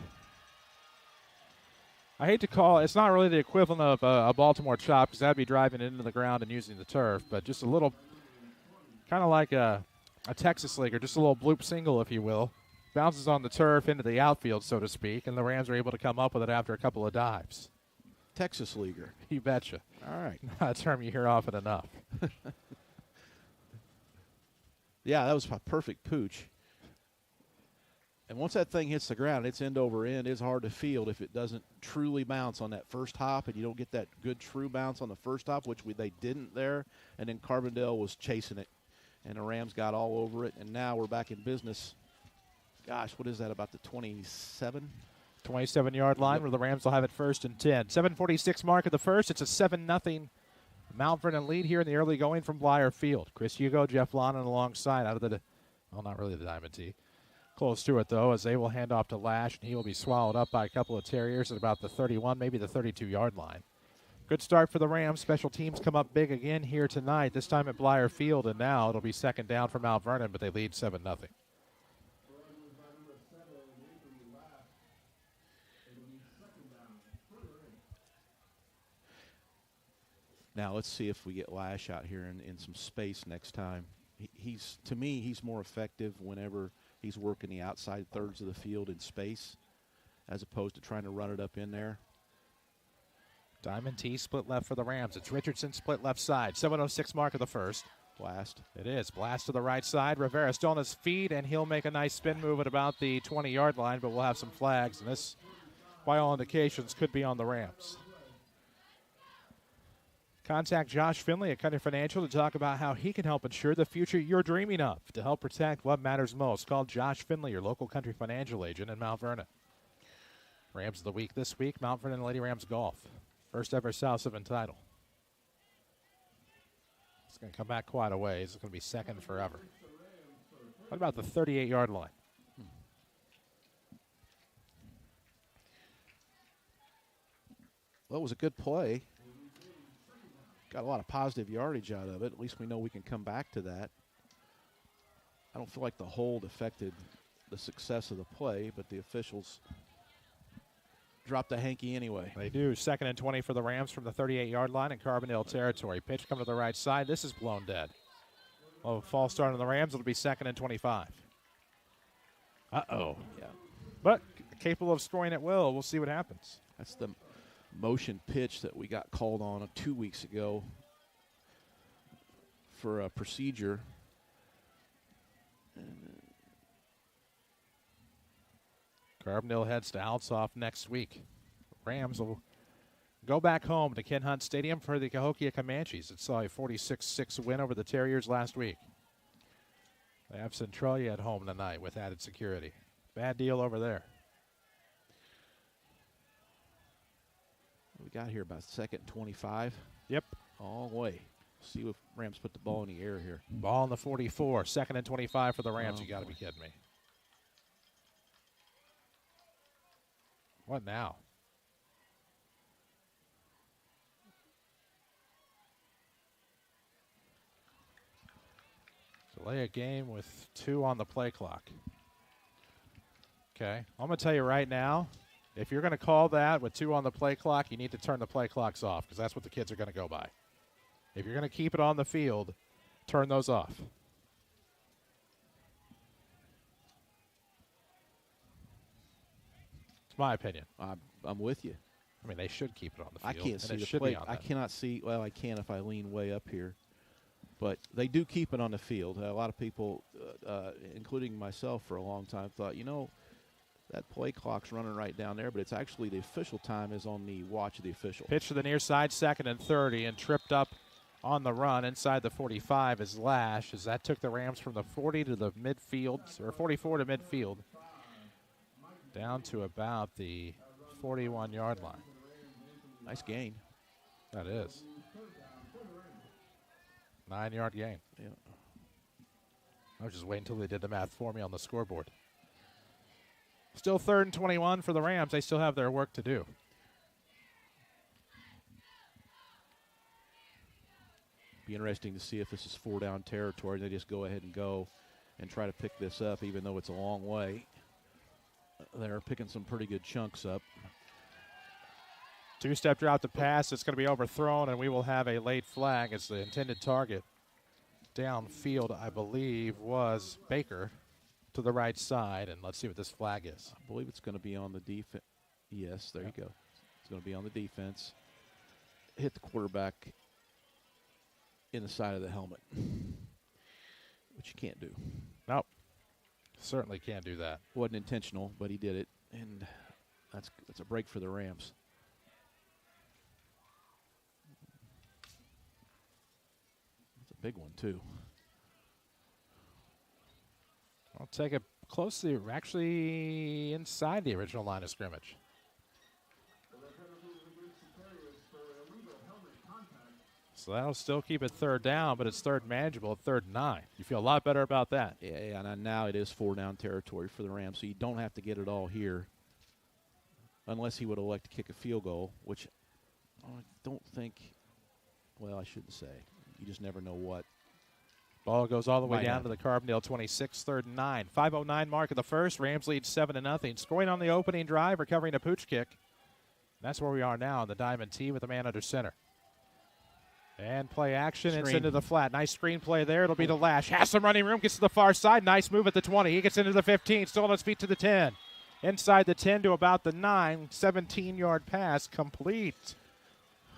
I hate to call it. It's not really the equivalent of a Baltimore chop because that'd be driving it into the ground and using the turf, but just a little, kind of like a Texas leaguer, just a little bloop single, if you will. Bounces on the turf into the outfield, so to speak, and the Rams are able to come up with it after a couple of dives. Texas leaguer. You betcha. All right. Not a term you hear often enough. Yeah, that was a perfect Pooch. And once that thing hits the ground, it's end over end. It's hard to field if it doesn't truly bounce on that first hop, and you don't get that good true bounce on the first hop, which they didn't there. And then Carbondale was chasing it, and the Rams got all over it. And now we're back in business. Gosh, what is that, about the 27? 27-yard line where the Rams will have it first and 10. 7:46 mark of the first. It's a 7-0 Mount Vernon lead here in the early going from Blyer Field. Chris Hugo, Jeff Lonan alongside out of the, well, not really the Diamond T. Close to it, though, as they will hand off to Lash, and he will be swallowed up by a couple of Terriers at about the 31, maybe the 32-yard line. Good start for the Rams. Special teams come up big again here tonight, this time at Blyer Field, and now it'll be second down for Mount Vernon, but they lead 7-0. Now let's see if we get Lash out here in some space next time. He's, to me, he's more effective whenever he's working the outside thirds of the field in space as opposed to trying to run it up in there. Diamond T split left for the Rams. It's Richardson split left side. 7:06 mark of the first. Blast. It is. Blast to the right side. Rivera still on his feet, and he'll make a nice spin move at about the 20-yard line, but we'll have some flags, and this, by all indications, could be on the Rams. Contact Josh Finley at Country Financial to talk about how he can help ensure the future you're dreaming of. To help protect what matters most, call Josh Finley, your local Country Financial agent in Mount Vernon. Rams of the week this week, Mount Vernon Lady Rams golf. First ever South 7 title. It's going to come back quite a ways. It's going to be second forever. What about the 38-yard line? Well, it was a good play. Got a lot of positive yardage out of it. At least we know we can come back to that. I don't feel like the hold affected the success of the play, but the officials dropped the hanky anyway. They do. Second and 20 for the Rams from the 38-yard line in Carbondale territory. Pitch coming to the right side. This is blown dead. Oh, false start on the Rams. It'll be second and 25. Uh-oh. Yeah. But capable of scoring at will. We'll see what happens. That's the motion pitch that we got called on 2 weeks ago for a procedure. Carbondale heads to Altsoff next week. Rams will go back home to Ken Hunt Stadium for the Cahokia Comanches. It saw a 46-6 win over the Terriers last week. They have Centralia at home tonight with added security. Bad deal over there. We got here about second and 25. Yep. All the way. See if Rams put the ball in the air here. Ball in the 44. Second and 25 for the Rams. You got to be kidding me. What now? Delay a game with 2 on the play clock. Okay. I'm going to tell you right now, if you're going to call that with 2 on the play clock, you need to turn the play clocks off because that's what the kids are going to go by. If you're going to keep it on the field, turn those off. It's my opinion. I'm with you. I mean, they should keep it on the field. I can't see the play. I cannot see. Well, I can if I lean way up here. But they do keep it on the field. A lot of people, including myself for a long time, thought, That play clock's running right down there, but it's actually the official time is on the watch of the official. Pitch to the near side, 2nd and 30, and tripped up on the run inside the 45 is Lash, as that took the Rams from the 40 to the midfield, or 44 to midfield, down to about the 41-yard line. Nice gain. That is. 9-yard gain. Yeah. I was just waiting until they did the math for me on the scoreboard. Still 3rd and 21 for the Rams. They still have their work to do. Be interesting to see if this is 4-down territory. They just go ahead and go and try to pick this up, even though it's a long way. They're picking some pretty good chunks up. 2-step drop to pass. It's going to be overthrown, and we will have a late flag as the intended target downfield, I believe, was Baker to the right side. And let's see what this flag is. I believe it's going to be on the defense. Yes, there you go. It's going to be on the defense. Hit the quarterback in the side of the helmet, which you can't do. Nope. Certainly can't do that. Wasn't intentional, but he did it, and that's a break for the Rams. It's a big one, too. I'll take it closely, actually inside the original line of scrimmage. So that'll still keep it 3rd down, but it's 3rd manageable, 3rd and 9. You feel a lot better about that. Yeah, and now it is 4-down territory for the Rams, so you don't have to get it all here unless he would elect to kick a field goal, which I don't think, well, I shouldn't say. You just never know what. Ball goes all the way down to the Carbondale 26, 3rd and 9. 5:09 mark of the first. Rams lead 7-0. Scoring on the opening drive, recovering a pooch kick. That's where we are now on the Diamond T with the man under center. And play action. It's into the flat. Nice screen play there. It'll be to Lash. Has some running room. Gets to the far side. Nice move at the 20. He gets into the 15. Still on his feet to the 10. Inside the 10 to about the 9. 17-yard pass complete.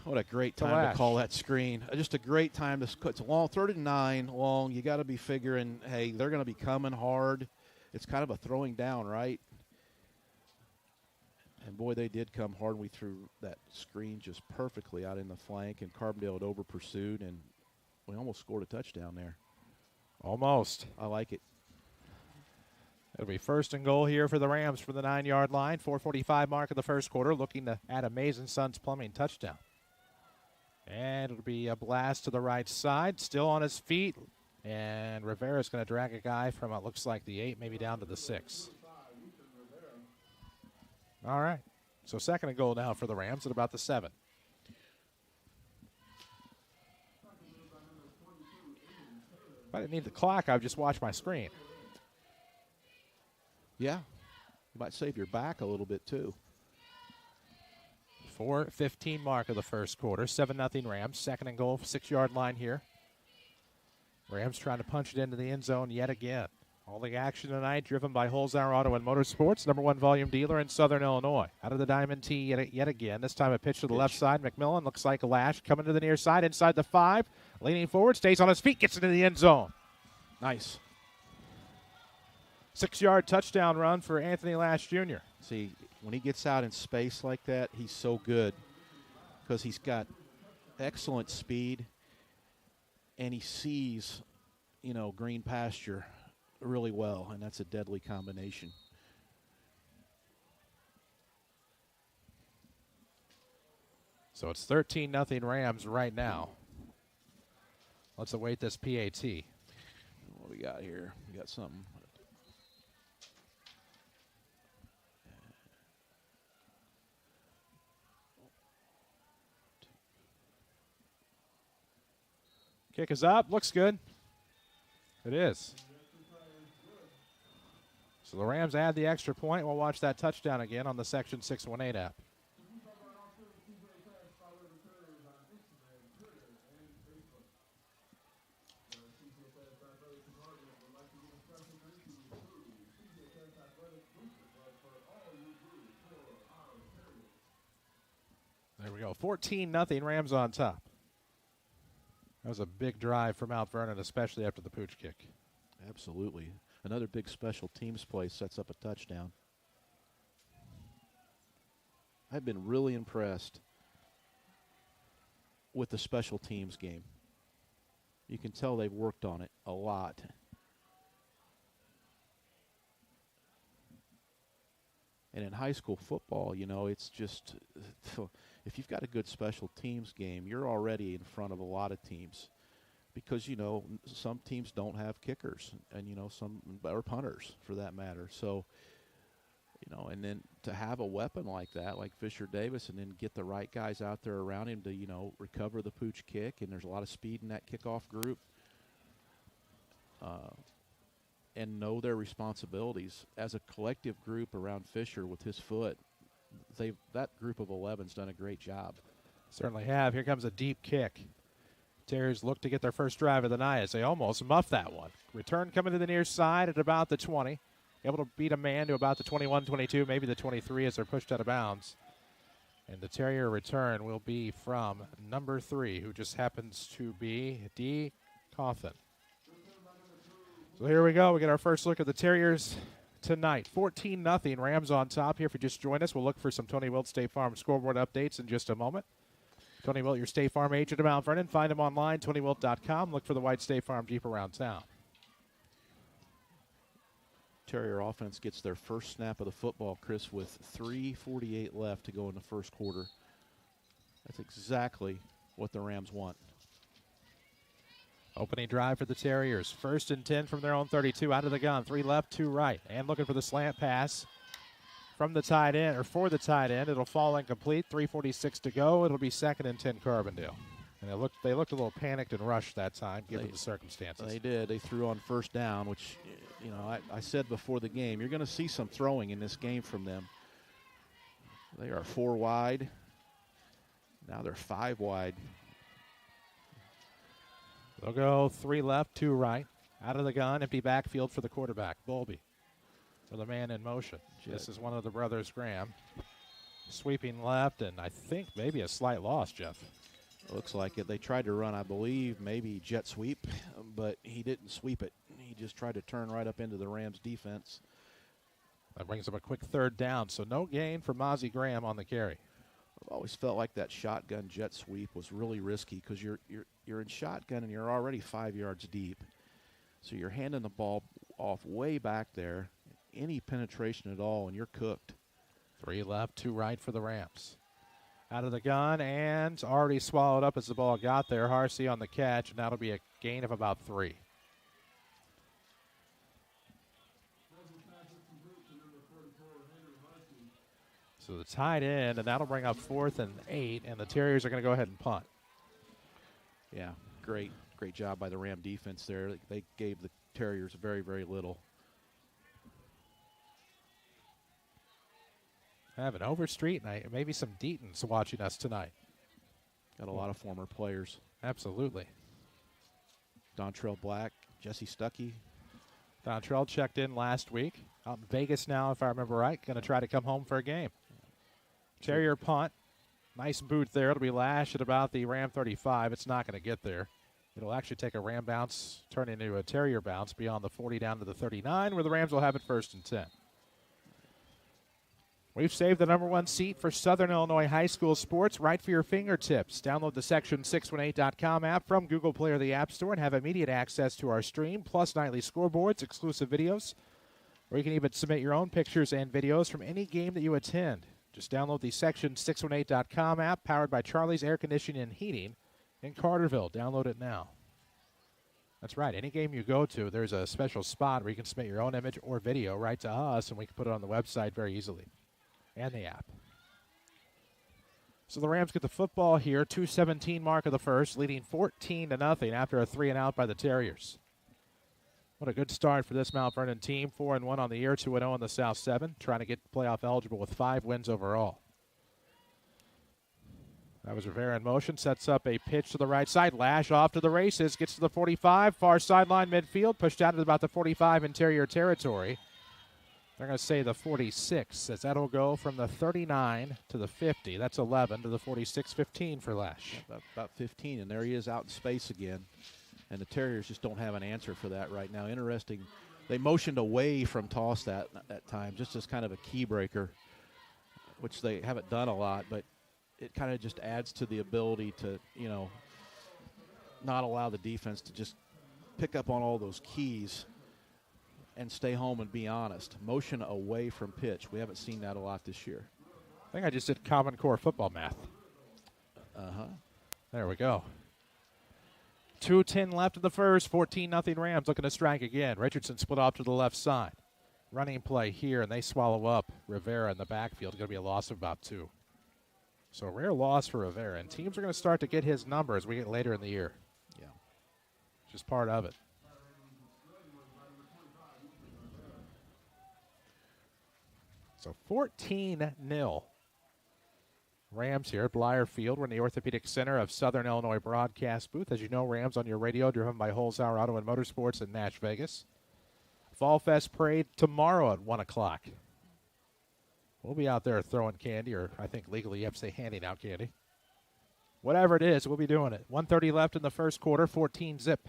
What a great time to call that screen. Just a great time to. It's a long, 3rd and 9 long. You got to be figuring, hey, they're going to be coming hard. It's kind of a throwing down, right? And, boy, they did come hard. We threw that screen just perfectly out in the flank, and Carbondale had over-pursued, and we almost scored a touchdown there. Almost. I like it. It'll be 1st and goal here for the Rams from the 9-yard line. 4:45 mark of the first quarter, looking to add a Mason Sons Plumbing touchdown. And it'll be a blast to the right side, still on his feet. And Rivera's going to drag a guy from, it looks like, the 8, maybe down to the 6. All right. So 2nd and goal now for the Rams at about the 7. If I didn't need the clock, I would just watch my screen. Yeah. You might save your back a little bit, too. 4:15 mark of the first quarter. 7-0 Rams. 2nd and goal, 6-yard line here. Rams trying to punch it into the end zone yet again. All the action tonight driven by Holzhauer Auto and Motorsports, #1 volume dealer in Southern Illinois. Out of the Diamond T yet again. This time a pitch to the left side. McMillan looks like a Lash coming to the near side inside the 5. Leaning forward, stays on his feet, gets into the end zone. Nice. 6-yard touchdown run for Anthony Lash Jr. See, when he gets out in space like that, he's so good because he's got excellent speed and he sees, green pasture really well, and that's a deadly combination. So it's 13-0 Rams right now. Let's await this PAT. What we got here? We got something. Kick is up. Looks good. It is. So the Rams add the extra point. We'll watch that touchdown again on the Section 618 app. There we go. 14-0 Rams on top. That was a big drive for Mount Vernon, especially after the pooch kick. Absolutely. Another big special teams play sets up a touchdown. I've been really impressed with the special teams game. You can tell they've worked on it a lot. And in high school football, you know, it's just, if you've got a good special teams game, you're already in front of a lot of teams. Because, you know, some teams don't have kickers and, you know, some, or punters for that matter. So, you know, and then to have a weapon like that, like Fisher Davis, and then get the right guys out there around him to, you know, recover the pooch kick, and there's a lot of speed in that kickoff group, and know their responsibilities as a collective group around Fisher with his foot. That group of 11's done a great job. Certainly have. Here comes a deep kick. Terriers look to get their first drive of the night as they almost muff that one. Return coming to the near side at about the 20. Able to beat a man to about the 21, 22, maybe the 23 as they're pushed out of bounds. And the Terrier return will be from number 3, who just happens to be D. Coffin. So here we go. We get our first look at the Terriers tonight. 14-0. Rams on top here. If you just joined us, we'll look for some Tony Wilt State Farm scoreboard updates in just a moment. Tony Wilt, your State Farm agent of Mount Vernon. Find him online, TonyWilt.com. Look for the white State Farm Jeep around town. Terrier offense gets their first snap of the football, Chris, with 3:48 left to go in the first quarter. That's exactly what the Rams want. Opening drive for the Terriers. 1st and 10 from their own 32. Out of the gun. 3 left, 2 right. And looking for the slant pass from the tight end, or for the tight end. It'll fall incomplete. 3:46 to go. It'll be 2nd and 10 Carbondale. And they looked a little panicked and rushed that time, given the circumstances. They did. They threw on 1st down, which, you know, I said before the game, you're going to see some throwing in this game from them. They are 4 wide. Now they're 5 wide. They'll go 3 left, 2 right. Out of the gun, empty backfield for the quarterback, Bowlby. For the man in motion. This is one of the brothers, Graham. Sweeping left, and I think maybe a slight loss, Jeff. Looks like it. They tried to run, I believe, maybe jet sweep, but he didn't sweep it. He just tried to turn right up into the Rams' defense. That brings up a quick 3rd down, so no gain for Mozzie Graham on the carry. I've always felt like that shotgun jet sweep was really risky because you're in shotgun and you're already 5 yards deep. So you're handing the ball off way back there, any penetration at all, and you're cooked. 3 left, 2 right for the Rams. Out of the gun and already swallowed up as the ball got there. Harsey on the catch, and that'll be a gain of about 3. So the tight end, and that'll bring up 4th and 8, and the Terriers are going to go ahead and punt. Yeah, great job by the Ram defense there. They gave the Terriers very, very little. I have an Overstreet and maybe some Deatons watching us tonight. Got a lot of former players. Absolutely. Dontrell Black, Jesse Stuckey. Dontrell checked in last week. Out in Vegas now, if I remember right. Going to try to come home for a game. Terrier punt. Nice boot there. It'll be lashed at about the Ram 35. It's not going to get there. It'll actually take a Ram bounce, turn into a Terrier bounce beyond the 40 down to the 39, where the Rams will have it 1st and 10. We've saved the number 1 seat for Southern Illinois high school sports right for your fingertips. Download the Section618.com app from Google Play or the App Store and have immediate access to our stream, plus nightly scoreboards, exclusive videos, or you can even submit your own pictures and videos from any game that you attend. Just download the Section618.com app, powered by Charlie's Air Conditioning and Heating in Carterville. Download it now. That's right. Any game you go to, there's a special spot where you can submit your own image or video right to us, and we can put it on the website very easily. And the app. So the Rams get the football here, 2:17 mark of the first, leading 14-0 after a 3-and-out by the Terriers. What a good start for this Mount Vernon team, 4-1 on the year, 2-0 in the South 7, trying to get playoff eligible with 5 wins overall. That was Rivera in motion, sets up a pitch to the right side, lash off to the races, gets to the 45, far sideline midfield, pushed out at about the 45 interior territory. They're going to say the 46, as that'll go from the 39 to the 50. That's 11 to the 46, 15 for Lash. About 15, and there he is out in space again. And the Terriers just don't have an answer for that right now. Interesting. They motioned away from toss that time, just as kind of a key breaker. which they haven't done a lot, but it kind of just adds to the ability to, not allow the defense to just pick up on all those keys and stay home and be honest. Motion away from pitch. We haven't seen that a lot this year. I think I just did Common Core football math. There we go. 2:10 left in the first. 14-0 Rams looking to strike again. Richardson split off to the left side. Running play here, and they swallow up Rivera in the backfield. Going to be a loss of about 2. So a rare loss for Rivera. And teams are going to start to get his number as we get later in the year. Yeah. Just part of it. So 14-0. Rams here at Blyer Field. We're in the Orthopedic Center of Southern Illinois broadcast booth. As you know, Rams on your radio, driven by Holzhauer Auto and Motorsports in Nash Vegas. Fall Fest Parade tomorrow at 1 o'clock. We'll be out there throwing candy, or I think legally you have to say handing out candy. Whatever it is, we'll be doing it. 1:30 left in the first quarter, 14-zip.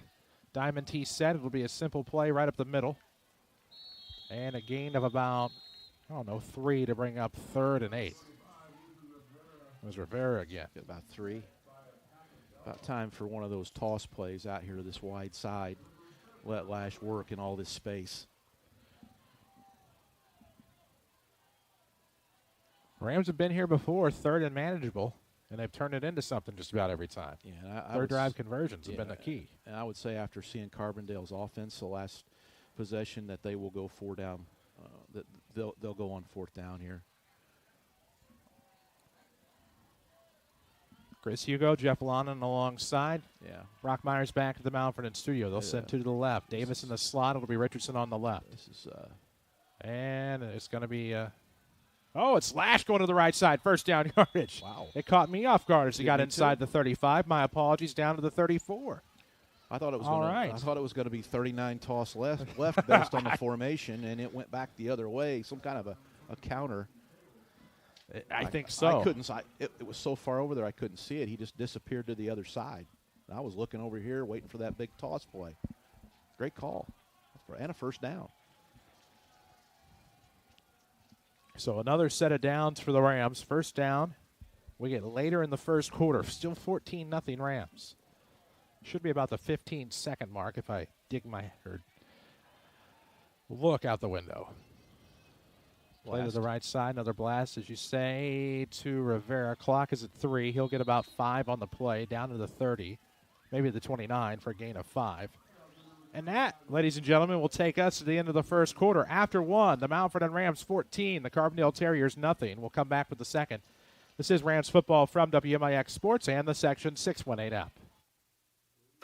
Diamond T set. It'll be a simple play right up the middle. And a gain of about, 3 to bring up 3rd and 8. It was Rivera again. About 3. About time for one of those toss plays out here to this wide side. Let Lash work in all this space. Rams have been here before, 3rd and manageable, and they've turned it into something just about every time. Yeah, third drive conversions have been the key. And I would say after seeing Carbondale's offense the last possession that they will go 4 down. They'll go on 4th down here. Chris Hugo, Jeff Lonan alongside. Yeah. Brock Myers back to the Mount Vernon studio. They'll send 2 to the left. Davis in the slot. It'll be Richardson on the left. This is and it's going to be it's Lash going to the right side. First down yardage. Wow. It caught me off guard as he got inside the 35. My apologies, down to the 34. I thought it was I thought it was going to be 39 toss left based on the formation, and it went back the other way. Some kind of a counter. I think so. I couldn't. It was so far over there I couldn't see it. He just disappeared to the other side. I was looking over here waiting for that big toss play. Great call. And a first down. So another set of downs for the Rams. First down. We get later in the first quarter. Still 14-0 Rams. Should be about the 15-second mark if I dig my or look out the window. Play to the right side. Another blast, as you say, to Rivera. Clock is at 3. He'll get about 5 on the play, down to the 30, maybe the 29 for a gain of 5. And that, ladies and gentlemen, will take us to the end of the first quarter. After 1, the Mount Vernon Rams 14, the Carbondale Terriers nothing. We'll come back with the second. This is Rams football from WMIX Sports and the Section 618 app.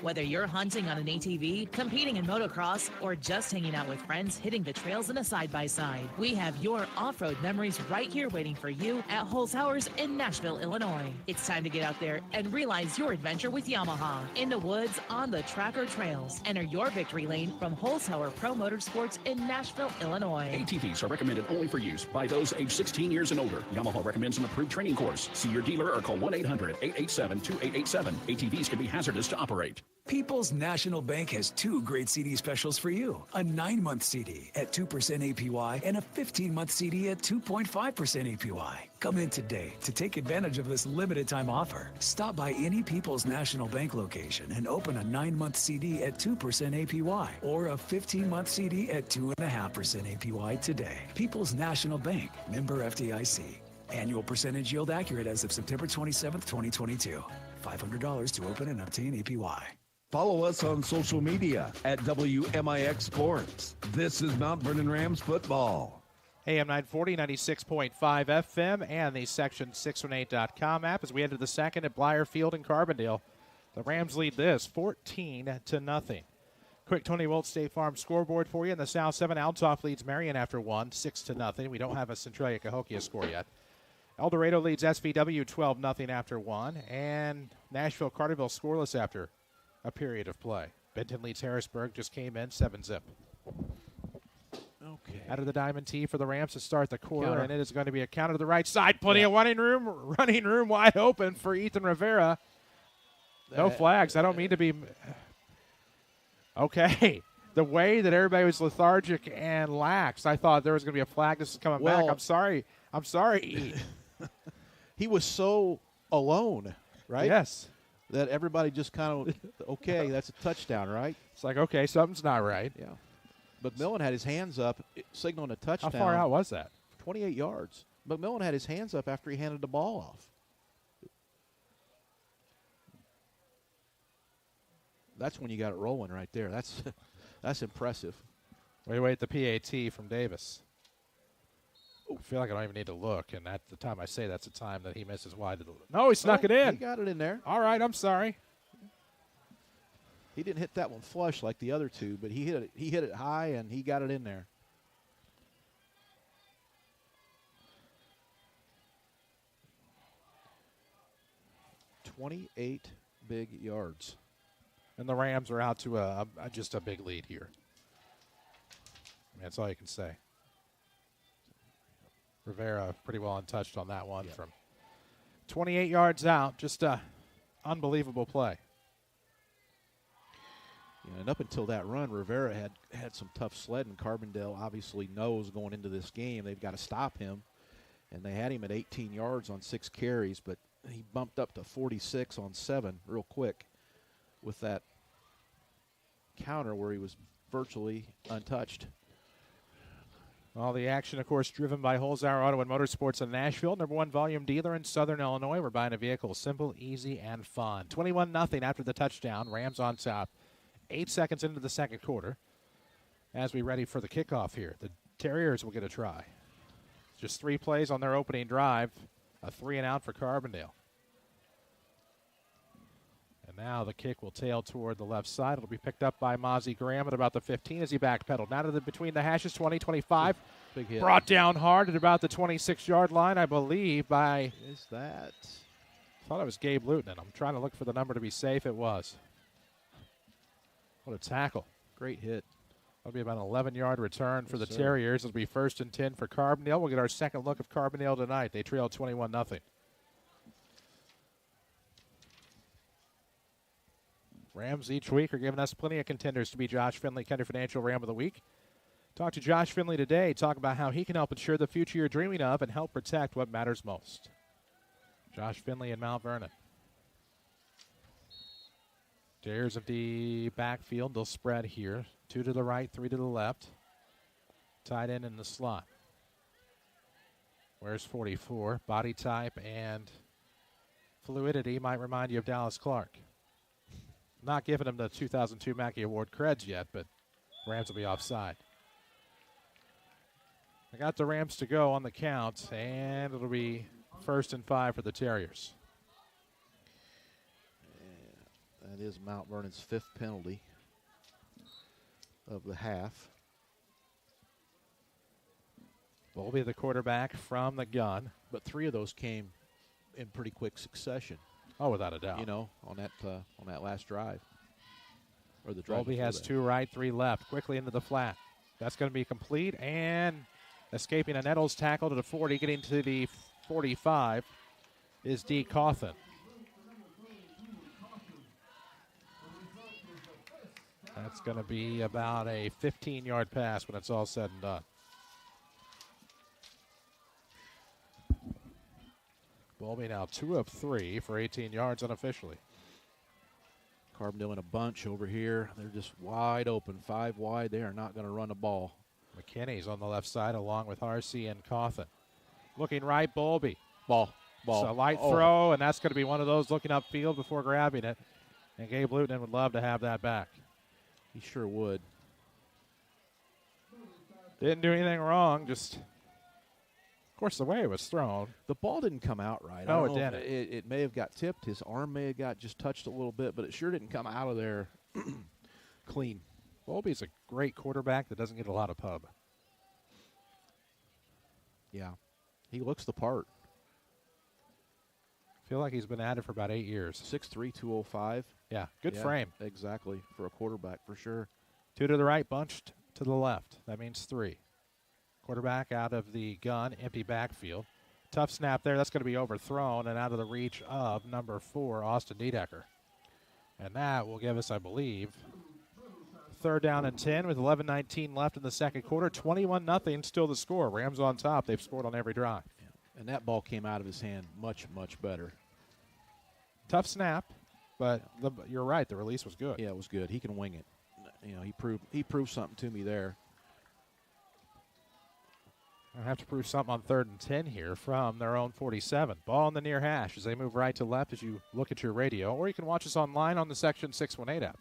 Whether you're hunting on an ATV, competing in motocross, or just hanging out with friends hitting the trails in a side-by-side, we have your off-road memories right here waiting for you at Holzhauer's in Nashville, Illinois. It's time to get out there and realize your adventure with Yamaha. In the woods, on the track or trails. Enter your victory lane from Holzhauer Pro Motorsports in Nashville, Illinois. ATVs are recommended only for use by those age 16 years and older. Yamaha recommends an approved training course. See your dealer or call 1-800-887-2887. ATVs can be hazardous to operate. People's National Bank has 2 great CD specials for you. A 9-month CD at 2% APY and a 15-month CD at 2.5% APY. Come in today to take advantage of this limited time offer. Stop by any People's National Bank location and open a 9-month CD at 2% APY or a 15-month CD at 2.5% APY today. People's National Bank, member FDIC. Annual percentage yield accurate as of September 27th, 2022. $500 to open and obtain APY. Follow us on social media at WMIX Sports. This is Mount Vernon Rams football. AM 940, 96.5 FM, and the Section618.com app as we enter the second at Blyer Field in Carbondale. The Rams lead this 14-0. Quick Tony Wilt State Farm scoreboard for you. In the South 7, Altoff leads Marion after 1, 6-0. We don't have a Centralia Cahokia score yet. El Dorado leads SVW 12-0 after 1, and Nashville Carterville scoreless after a period of play. Benton leads Harrisburg, just came in 7-zip. Okay. Out of the Diamond T for the Rams to start the quarter, and it is going to be a counter to the right side. Plenty of running room wide open for Ethan Rivera. No flags. I don't mean to be. Okay. The way that everybody was lethargic and lax, I thought there was going to be a flag. This is coming back. I'm sorry. I'm sorry. He was so alone, right? Yes. That everybody just kind of, okay, that's a touchdown, right? It's like, okay, something's not right. Yeah. McMillan had his hands up, signaling a touchdown. How far out was that? 28 yards. McMillan had his hands up after he handed the ball off. That's when you got it rolling right there. That's impressive. Wait, the PAT from Davis. I feel like I don't even need to look, and at the time I say that's the time that he misses wide. No, he snuck it in. He got it in there. All right, I'm sorry. He didn't hit that one flush like the other two, but he hit it high, and he got it in there. $28 big yards. And the Rams are out to just a big lead here. I mean, that's all you can say. Rivera pretty well untouched on that one from 28 yards out. Just a unbelievable play. Yeah, and up until that run, Rivera had some tough sledding. Carbondale obviously knows going into this game they've got to stop him. And they had him at 18 yards on 6 carries, but he bumped up to 46 on 7 real quick with that counter where he was virtually untouched. All the action, of course, driven by Holzhauer Auto and Motorsports in Nashville, #1 volume dealer in Southern Illinois. We're buying a vehicle simple, easy, and fun. 21-0 after the touchdown. Rams on top. 8 seconds into the second quarter. As we ready for the kickoff here, the Terriers will get a try. Just 3 plays on their opening drive. A 3-and-out for Carbondale. And now the kick will tail toward the left side. It'll be picked up by Mozzie Graham at about the 15 as he backpedaled. Now to the between the hashes, 20, 25. Big hit. Brought down hard at about the 26-yard line, I believe, by... Is that? Thought it was Gabe Luton. I'm trying to look for the number to be safe. It was. What a tackle. Great hit. That'll be about an 11-yard return for the sir. Terriers. It'll be 1st and 10 for Carbondale. We'll get our second look of Carbondale tonight. They trail 21-0. Rams each week are giving us plenty of contenders to be Josh Finley, Kinder Financial Ram of the Week. Talk to Josh Finley today. Talk about how he can help ensure the future you're dreaming of and help protect what matters most. Josh Finley in Mount Vernon. Terriers of the backfield. They'll spread here. 2 to the right, 3 to the left. Tight end in the slot. Where's 44? Body type and fluidity might remind you of Dallas Clark. Not giving him the 2002 Mackey Award creds yet, but Rams will be offside. I got the Rams to go on the count, and it'll be 1st and 5 for the Terriers. That is Mount Vernon's 5th penalty of the half. Bowlby, the quarterback from the gun. But 3 of those came in pretty quick succession. Oh, without a doubt. You know, on that last drive. Or the drive. Bowlby has that. 2 right, 3 left. Quickly into the flat. That's going to be complete, and escaping a Nettles tackle to the 40, getting to the 45 is D. Cawthon. That's going to be about a 15-yard pass when it's all said and done. Bowlby now 2 of 3 for 18 yards unofficially. Carbondale in a bunch over here. They're just wide open, 5 wide. They are not going to run the ball. McKinney's on the left side along with Harsey and Cawthon. Looking right, Bowlby. Ball. It's a light throw, and that's going to be one of those looking upfield before grabbing it. And Gabe Luton would love to have that back. He sure would. Didn't do anything wrong, just, of course, the way it was thrown. The ball didn't come out right. No, I don't it know didn't. It may have got tipped. His arm may have got just touched a little bit, but it sure didn't come out of there clean. Bowlby's a great quarterback that doesn't get a lot of pub. Yeah. He looks the part. Feel like he's been at it for about 8 years. 6'3", 205. Yeah, good frame. Exactly, for a quarterback for sure. 2 to the right, bunched to the left. That means 3. Quarterback out of the gun, empty backfield. Tough snap there. That's going to be overthrown and out of the reach of number 4, Austin Niedecker. And that will give us, I believe, 3rd down and 10 with 11:19 left in the second quarter. 21-0 still the score. Rams on top. They've scored on every drive. Yeah. And that ball came out of his hand much, much better. Tough snap, but you're right. The release was good. Yeah, it was good. He can wing it. You know, he proved something to me there. I have to prove something on 3rd and 10 here from their own 47. Ball in the near hash as they move right to left as you look at your radio, or you can watch us online on the Section 618 app.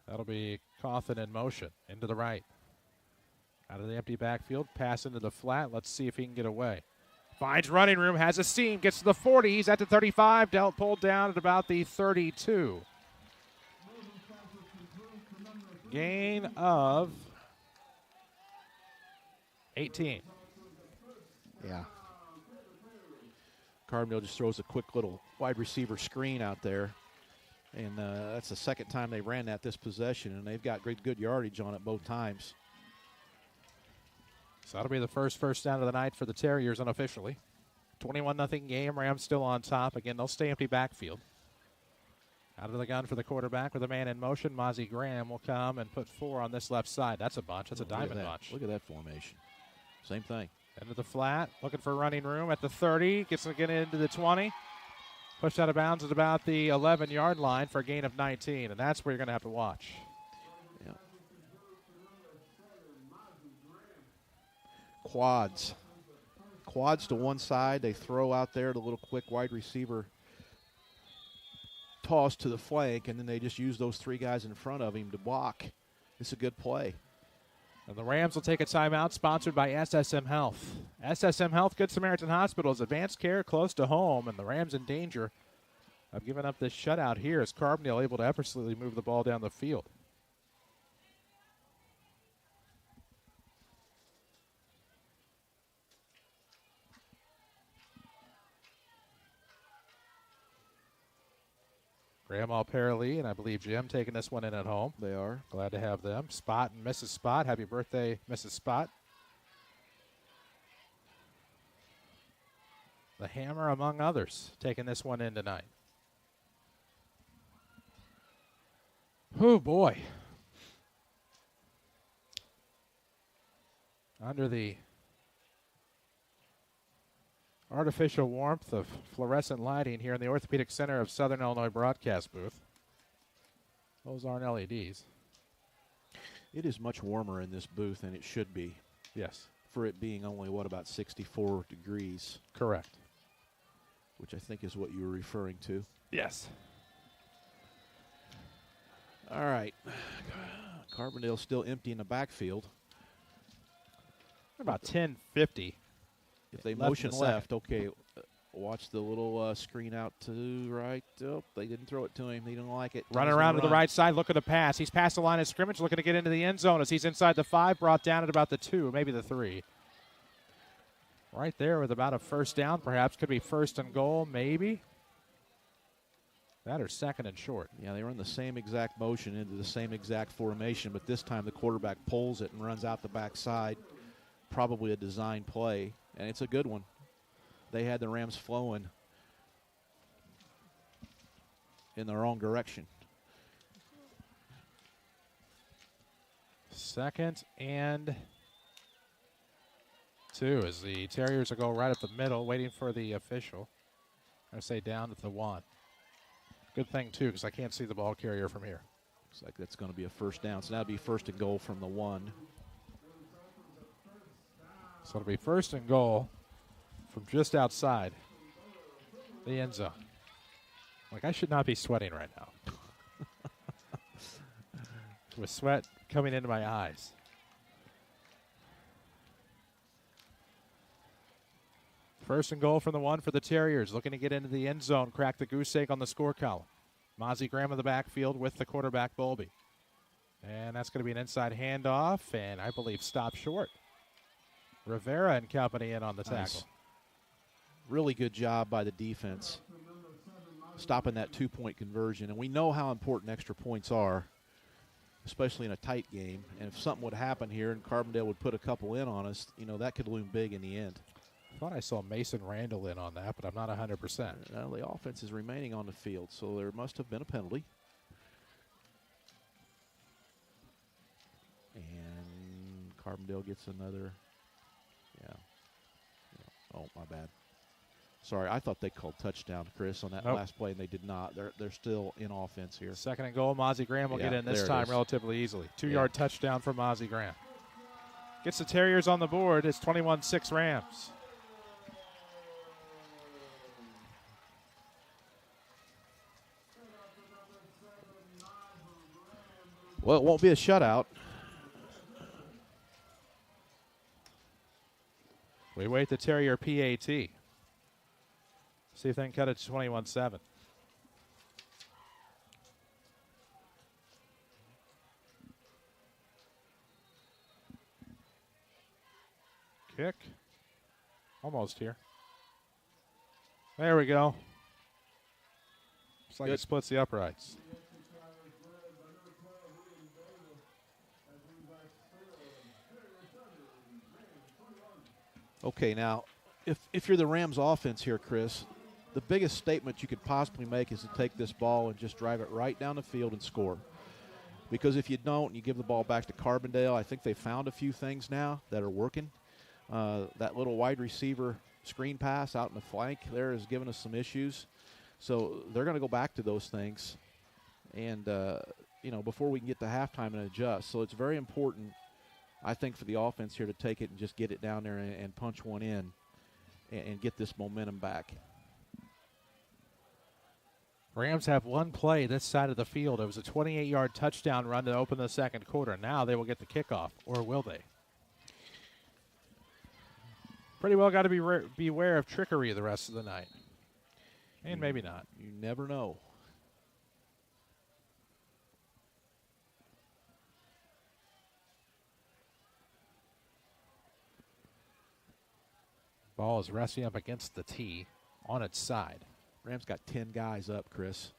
That'll be Cawthon in motion into the right. Out of the empty backfield, pass into the flat. Let's see if he can get away. Finds running room, has a seam, gets to the 40. He's at the 35, pulled down at about the 32. Gain of 18. Yeah. Carbondale just throws a quick little wide receiver screen out there. And that's the second time they ran that this possession, and they've got good yardage on it both times. So that'll be the first down of the night for the Terriers unofficially. 21-0 game. Rams still on top. Again, they'll stay empty backfield. Out of the gun for the quarterback with a man in motion. Mozzie Graham will come and put 4 on this left side. That's a bunch. That's a diamond bunch. Look at that formation. Same thing. Into the flat. Looking for running room at the 30. Gets to get into the 20. Pushed out of bounds at about the 11-yard line for a gain of 19. And that's where you're going to have to watch. Yeah. Quads to one side. They throw out there the little quick wide receiver toss to the flank, and then they just use those 3 guys in front of him to block. It's a good play. And the Rams will take a timeout, sponsored by SSM Health. SSM Health, Good Samaritan Hospital, is advanced care close to home, and the Rams in danger of giving up this shutout here as Carbondale able to effortlessly move the ball down the field. Grandma Paralee and I believe Jim taking this one in at home. They are. Glad to have them. Spot and Mrs. Spot. Happy birthday, Mrs. Spot. The Hammer, among others, taking this one in tonight. Oh, boy. Under the artificial warmth of fluorescent lighting here in the Orthopedic Center of Southern Illinois broadcast booth. Those aren't LEDs. It is much warmer in this booth than it should be. Yes. For it being only, about 64 degrees. Correct. Which I think is what you were referring to. Yes. All right. Carbondale still empty in the backfield. About 10:50. If they motion left, okay, watch the little screen out to right. Oh, they didn't throw it to him. They didn't like it. Running around to the right side, looking to pass. He's past the line of scrimmage, looking to get into the end zone as he's inside the 5, brought down at about the 2, maybe the 3. Right there with about a first down, perhaps. Could be 1st and goal, maybe. That or 2nd and short. Yeah, they run the same exact motion into the same exact formation, but this time the quarterback pulls it and runs out the backside. Probably a design play, and it's a good one. They had the Rams flowing in the wrong direction. 2nd and 2 as the Terriers will go right up the middle, waiting for the official. I say down at the 1. Good thing, too, because I can't see the ball carrier from here. Looks like that's going to be a first down, so that'll be 1st and goal from the 1. So it'll be 1st and goal from just outside the end zone. Like, I should not be sweating right now. With sweat coming into my eyes. First and goal from the 1 for the Terriers. Looking to get into the end zone. Crack the goose egg on the score column. Mozzie Graham in the backfield with the quarterback, Bowlby. And that's going to be an inside handoff, and I believe stop short. Rivera and company in on the tackle. Nice. Really good job by the defense stopping that 2-point conversion. And we know how important extra points are, especially in a tight game. And if something would happen here and Carbondale would put a couple in on us, you know, that could loom big in the end. I thought I saw Mason Randall in on that, but I'm not 100%. Well, the offense is remaining on the field, so there must have been a penalty. And Carbondale gets another. Yeah. Oh, my bad. Sorry, I thought they called touchdown, Chris, on that last play, and they did not. They're still in offense here. Second and goal. Mozzie Graham will get in this time relatively easily. 2-yard touchdown for Mozzie Graham. Gets the Terriers on the board. It's 21-6 Rams. Well, it won't be a shutout. We wait the Terrier PAT. See if they can cut it to 21-7. Kick. Almost here. There we go. Looks like it splits the uprights. Okay, now, if you're the Rams offense here, Chris, the biggest statement you could possibly make is to take this ball and just drive it right down the field and score. Because if you don't and you give the ball back to Carbondale, I think they found a few things now that are working. That little wide receiver screen pass out in the flank there has given us some issues. So they're going to go back to those things and, before we can get to halftime and adjust. So it's very important, I think, for the offense here to take it and just get it down there and punch one in and get this momentum back. Rams have one play this side of the field. It was a 28-yard touchdown run to open the second quarter. Now they will get the kickoff, or will they? Pretty well got to beware of trickery the rest of the night. And maybe not. You never know. Ball is resting up against the tee on its side. Rams got 10 guys up, Chris.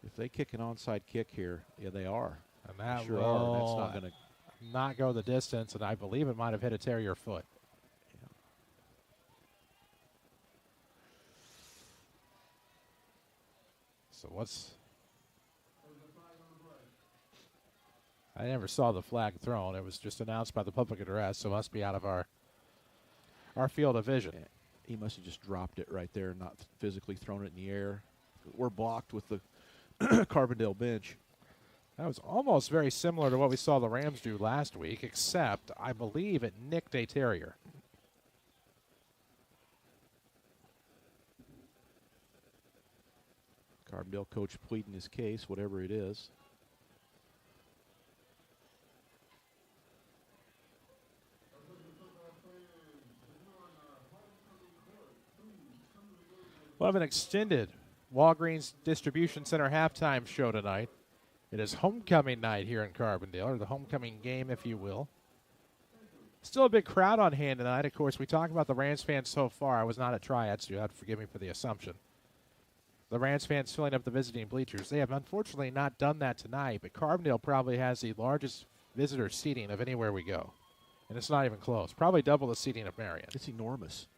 If they kick an onside kick here, yeah, they are. And that sure will are. That's not going to not go the distance, and I believe it might have hit a Terrier foot. Yeah. So I never saw the flag thrown. It was just announced by the public address, so it must be out of our field of vision. Yeah. He must have just dropped it right there and not physically thrown it in the air. We're blocked with the Carbondale bench. That was almost very similar to what we saw the Rams do last week, except I believe it nicked a Terrier. Carbondale coach pleading his case, whatever it is. We'll have an extended Walgreens Distribution Center halftime show tonight. It is homecoming night here in Carbondale, or the homecoming game, if you will. Still a big crowd on hand tonight. Of course, we talk about the Rams fans so far. I was not at Triad, so you have to forgive me for the assumption. The Rams fans filling up the visiting bleachers. They have unfortunately not done that tonight, but Carbondale probably has the largest visitor seating of anywhere we go. And it's not even close. Probably double the seating of Marion. It's enormous.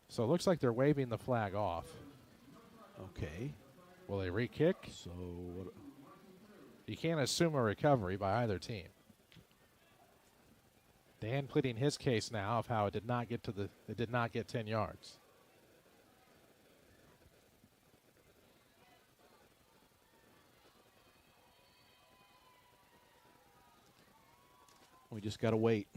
So it looks like they're waving the flag off. Okay. Will they re-kick? So you can't assume a recovery by either team. Dan pleading his case now of how it did not get 10 yards. We just got to wait.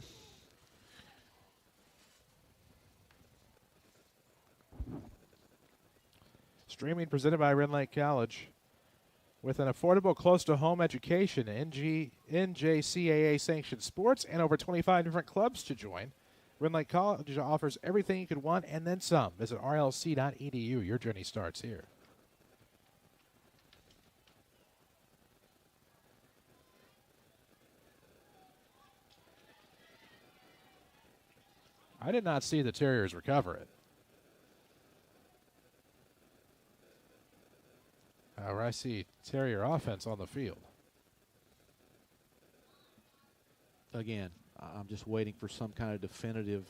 Streaming presented by Ren Lake College. With an affordable, close-to-home education, NJCAA sanctioned sports, and over 25 different clubs to join, Ren Lake College offers everything you could want and then some. Visit rlc.edu. Your journey starts here. I did not see the Terriers recover it. However, I see Terrier offense on the field. Again, I'm just waiting for some kind of definitive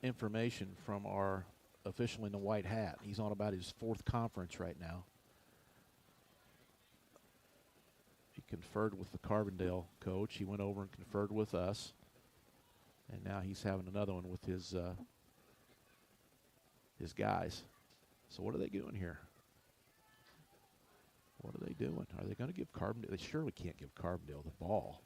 information from our official in the white hat. He's on about his 4th conference right now. He conferred with the Carbondale coach. He went over and conferred with us. And now he's having another one with his guys. So what are they doing here? What are they doing? Are they going to give Carbondale? They surely can't give Carbondale the ball.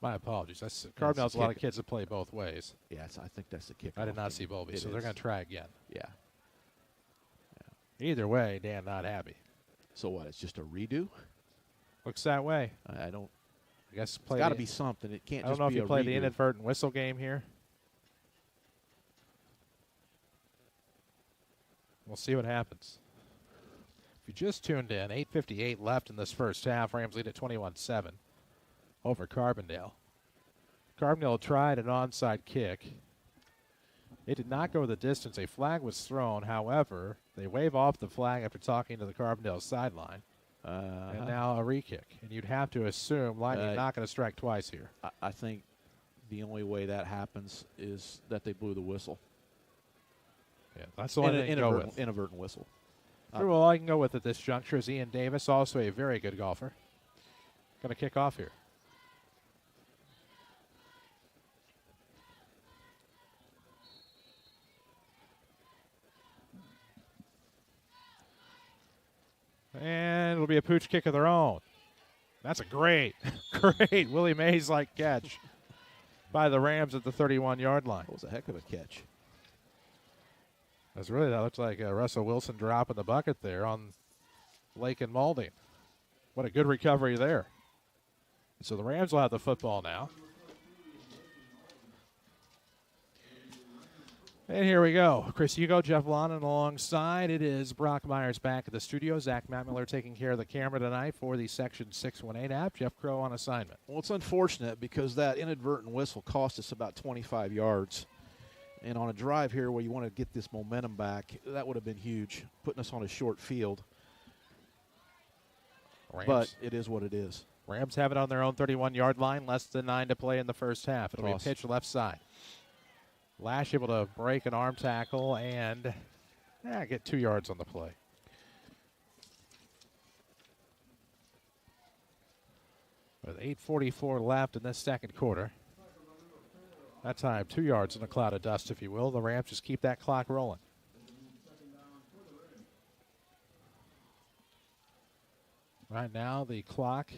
My apologies. Carbondale's a lot of kids that play both ways. Yes, I think that's the kick. I did not see Bowlby, so they're going to try again. Yeah. Either way, Dan not happy. So what? It's just a redo? Looks that way. I don't. I guess it's got to be something. It can't just be a redo. I don't know if you play the inadvertent whistle game here. We'll see what happens. If you just tuned in, 8:58 left in this first half. Rams lead at 21-7 over Carbondale. Carbondale tried an onside kick. It did not go the distance. A flag was thrown. However, they wave off the flag after talking to the Carbondale sideline. And now a re-kick. And you'd have to assume Lightning not going to strike twice here. I think the only way that happens is that they blew the whistle. Yeah, that's the only thing to go with. Inadvertent whistle. Sure, well, I can go with at this juncture is Ian Davis, also a very good golfer. Going to kick off here. And it'll be a pooch kick of their own. That's a great Willie Mays-like catch by the Rams at the 31-yard line. That was a heck of a catch. That looks like Russell Wilson dropping the bucket there on Lake and Maulding. What a good recovery there. So the Rams will have the football now. And here we go. Chris Hugo, Jeff Lonan alongside. It is Brock Myers back at the studio. Zach Mattmiller taking care of the camera tonight for the Section 618 app. Jeff Crow on assignment. Well, it's unfortunate because that inadvertent whistle cost us about 25 yards. And on a drive here where you want to get this momentum back, that would have been huge, putting us on a short field. Rams. But it is what it is. Rams have it on their own 31-yard line, less than 9 to play in the first half. It'll be a pitch left side. Lash able to break an arm tackle and get 2 yards on the play. With 8:44 left in this second quarter. That time 2 yards in a cloud of dust, if you will. The Rams just keep that clock rolling. Right now, the clock,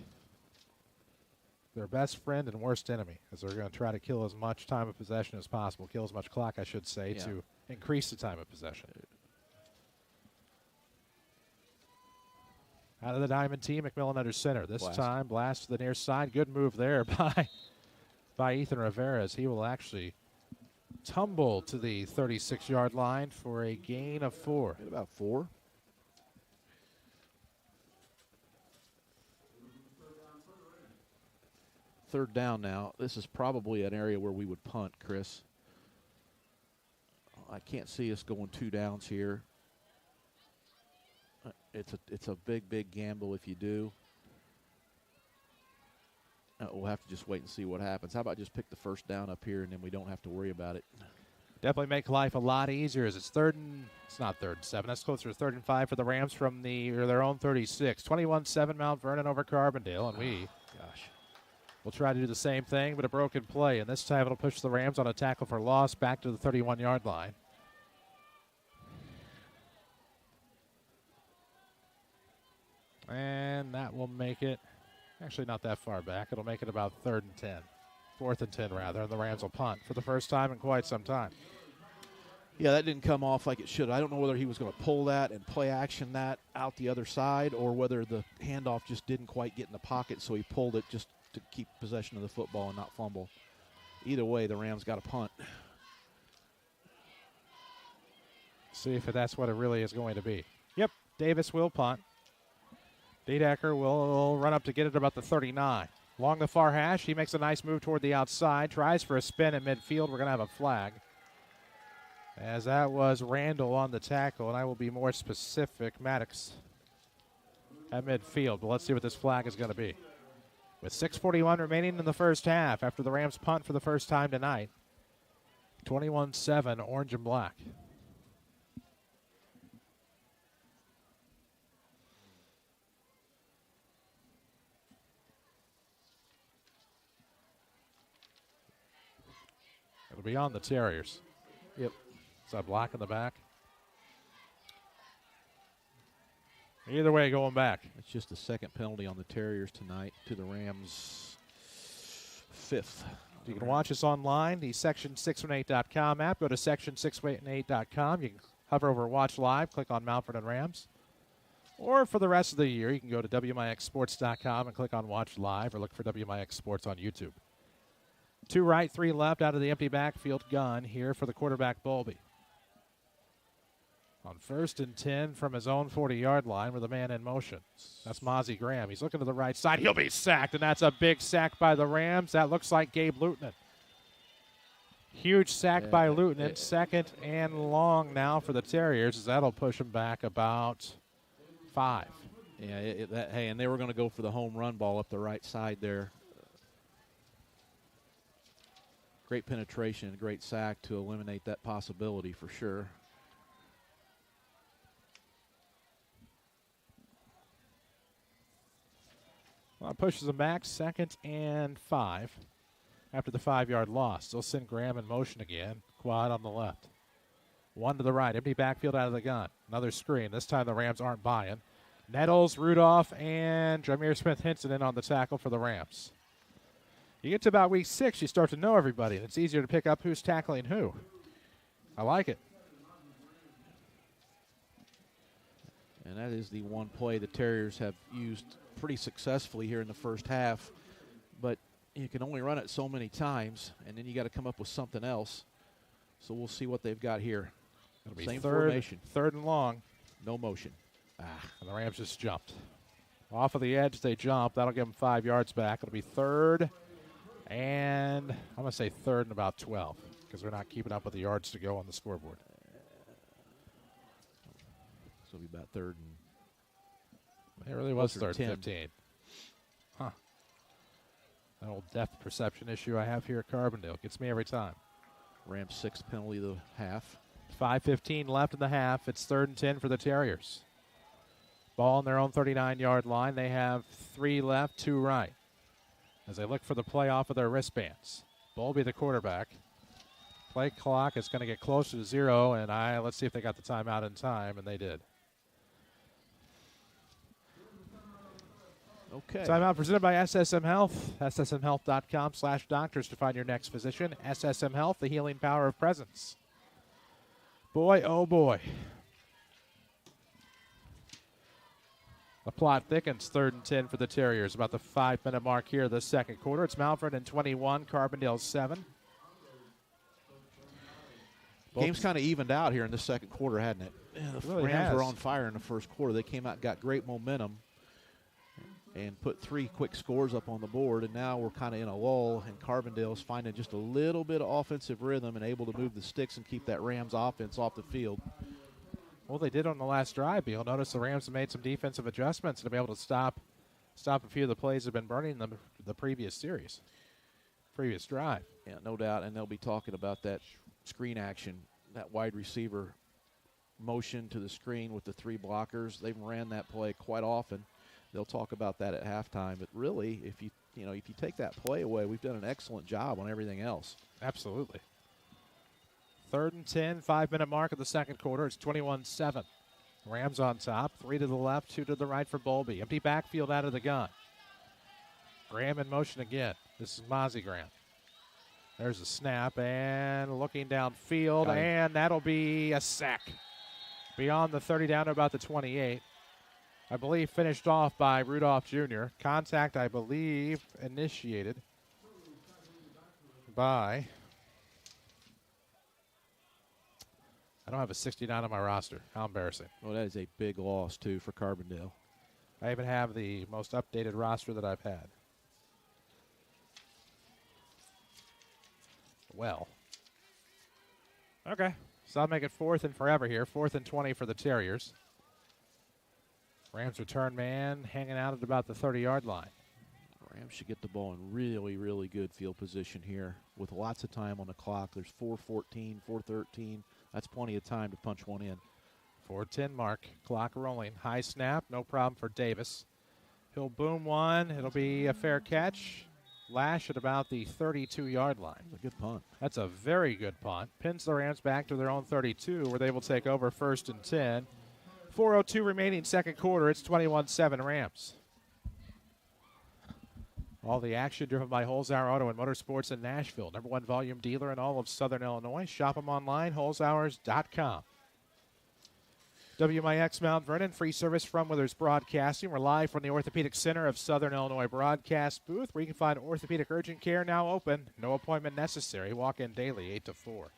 their best friend and worst enemy, as they're going to try to kill as much time of possession as possible. Kill as much clock, I should say, to increase the time of possession. Out of the diamond team, McMillan under center. This time, blast to the near side. Good move there by Ethan Rivera, as he will actually tumble to the 36-yard line for a gain of 4. About 4. Third down now. This is probably an area where we would punt, Chris. I can't see us going 2 downs here. It's a big gamble if you do. We'll have to just wait and see what happens. How about just pick the first down up here, and then we don't have to worry about it. Definitely make life a lot easier as it's not third and 7. That's closer to 3rd and 5 for the Rams from their own 36. 21-7 Mount Vernon over Carbondale, and we'll try to do the same thing, but a broken play. And this time it'll push the Rams on a tackle for loss back to the 31-yard line. And that will make it, actually not that far back. It'll make it about 3rd and 10. 4th and 10, rather. And the Rams will punt for the first time in quite some time. Yeah, that didn't come off like it should. I don't know whether he was going to pull that and play action that out the other side, or whether the handoff just didn't quite get in the pocket, so he pulled it just to keep possession of the football and not fumble. Either way, the Rams got a punt. See if that's what it really is going to be. Yep, Davis will punt. Dedecker will run up to get it about the 39. Along the far hash, he makes a nice move toward the outside, tries for a spin at midfield. We're going to have a flag, as that was Randall on the tackle, and I will be more specific, Maddox at midfield. But let's see what this flag is going to be. With 6:41 remaining in the first half after the Rams punt for the first time tonight. 21-7, orange and black. be on the Terriers. Yep. Is that block in the back? Either way, going back. It's just the second penalty on the Terriers tonight to the Rams' 5th. You can watch us online, the Section618.com app. Go to Section618.com. You can hover over Watch Live, click on Mount Vernon Rams. Or for the rest of the year, you can go to WMIXSports.com and click on Watch Live or look for WMIX Sports on YouTube. 2 right, 3 left out of the empty backfield gun here for the quarterback, Bowlby. On 1st and 10 from his own 40-yard line with a man in motion. That's Mozzie Graham. He's looking to the right side. He'll be sacked, and that's a big sack by the Rams. That looks like Gabe Luton. Huge sack by Luton. 2nd and long now for the Terriers, as that'll push him back about 5. Yeah, hey, and they were going to go for the home run ball up the right side there. Great penetration and great sack to eliminate that possibility for sure. Well, it pushes them back, 2nd and 5 after the 5-yard loss. They'll send Graham in motion again. Quad on the left. 1 to the right. Empty backfield out of the gun. Another screen. This time the Rams aren't buying. Nettles, Rudolph, and Jameer Smith-Henson in on the tackle for the Rams. You get to about week 6, you start to know everybody, and it's easier to pick up who's tackling who. I like it. And that is the one play the Terriers have used pretty successfully here in the first half. But you can only run it so many times, and then you got to come up with something else. So we'll see what they've got here. It'll be Same third, formation. 3rd and long. No motion. And the Rams just jumped. Off of the edge, they jump. That'll give them 5 yards back. It'll be 3rd, and I'm going to say 3rd and about 12 because they're not keeping up with the yards to go on the scoreboard. So it'll be about 3rd and... It really was 3rd 10. and 15. Huh. That old depth perception issue I have here at Carbondale gets me every time. Rams' 6th penalty of the half. 5:15 left in the half. It's 3rd and 10 for the Terriers. Ball on their own 39-yard line. They have 3 left, 2 right. As they look for the play off of their wristbands. Bowlby, the quarterback. Play clock is going to get closer to 0, and let's see if they got the timeout in time, and they did. Okay. Timeout presented by SSM Health. SSMHealth.com/doctors to find your next physician. SSM Health, the healing power of presence. Boy, oh boy. The plot thickens. 3rd and 10 for the Terriers. About the 5-minute mark here of the second quarter. It's Mount Vernon 21, Carbondale 7. Game's kind of evened out here in the second quarter, hadn't it? Yeah, the Rams were on fire in the first quarter. They came out and got great momentum and put 3 quick scores up on the board, and now we're kind of in a lull, and Carbondale's finding just a little bit of offensive rhythm and able to move the sticks and keep that Rams offense off the field. Well, they did on the last drive. You'll notice the Rams have made some defensive adjustments to be able to stop a few of the plays that have been burning them the previous drive. Yeah, no doubt, and they'll be talking about that screen action, that wide receiver motion to the screen with the 3 blockers. They've ran that play quite often. They'll talk about that at halftime. But really, if you take that play away, we've done an excellent job on everything else. Absolutely. 3rd and 10, 5-minute mark of the second quarter. It's 21-7. Rams on top. 3 to the left, 2 to the right for Bowlby. Empty backfield out of the gun. Graham in motion again. This is Mozzie Graham. There's a snap and looking downfield, and that'll be a sack. Beyond the 30 down to about the 28. I believe finished off by Rudolph Jr. Contact, I believe, initiated by... I don't have a 69 on my roster. How embarrassing. Well, that is a big loss, too, for Carbondale. I even have the most updated roster that I've had. Well. Okay. So I'll make it 4th and forever here. 4th and 20 for the Terriers. Rams return man hanging out at about the 30-yard line. Rams should get the ball in really, really good field position here with lots of time on the clock. There's 4:14, 4:13. That's plenty of time to punch one in. 4:10 mark. Clock rolling. High snap. No problem for Davis. He'll boom one. It'll be a fair catch. Lash at about the 32-yard line. That's a good punt. That's a very good punt. Pins the Rams back to their own 32, where they will take over 1st and 10. 4:02 remaining second quarter. It's 21-7 Rams. All the action driven by Holzhauer Auto and Motorsports in Nashville. #1 volume dealer in all of Southern Illinois. Shop them online, holzhauers.com. WMIX Mount Vernon, free service from Withers Broadcasting. We're live from the Orthopedic Center of Southern Illinois broadcast booth, where you can find orthopedic urgent care now open. No appointment necessary. Walk in daily, 8 to 4.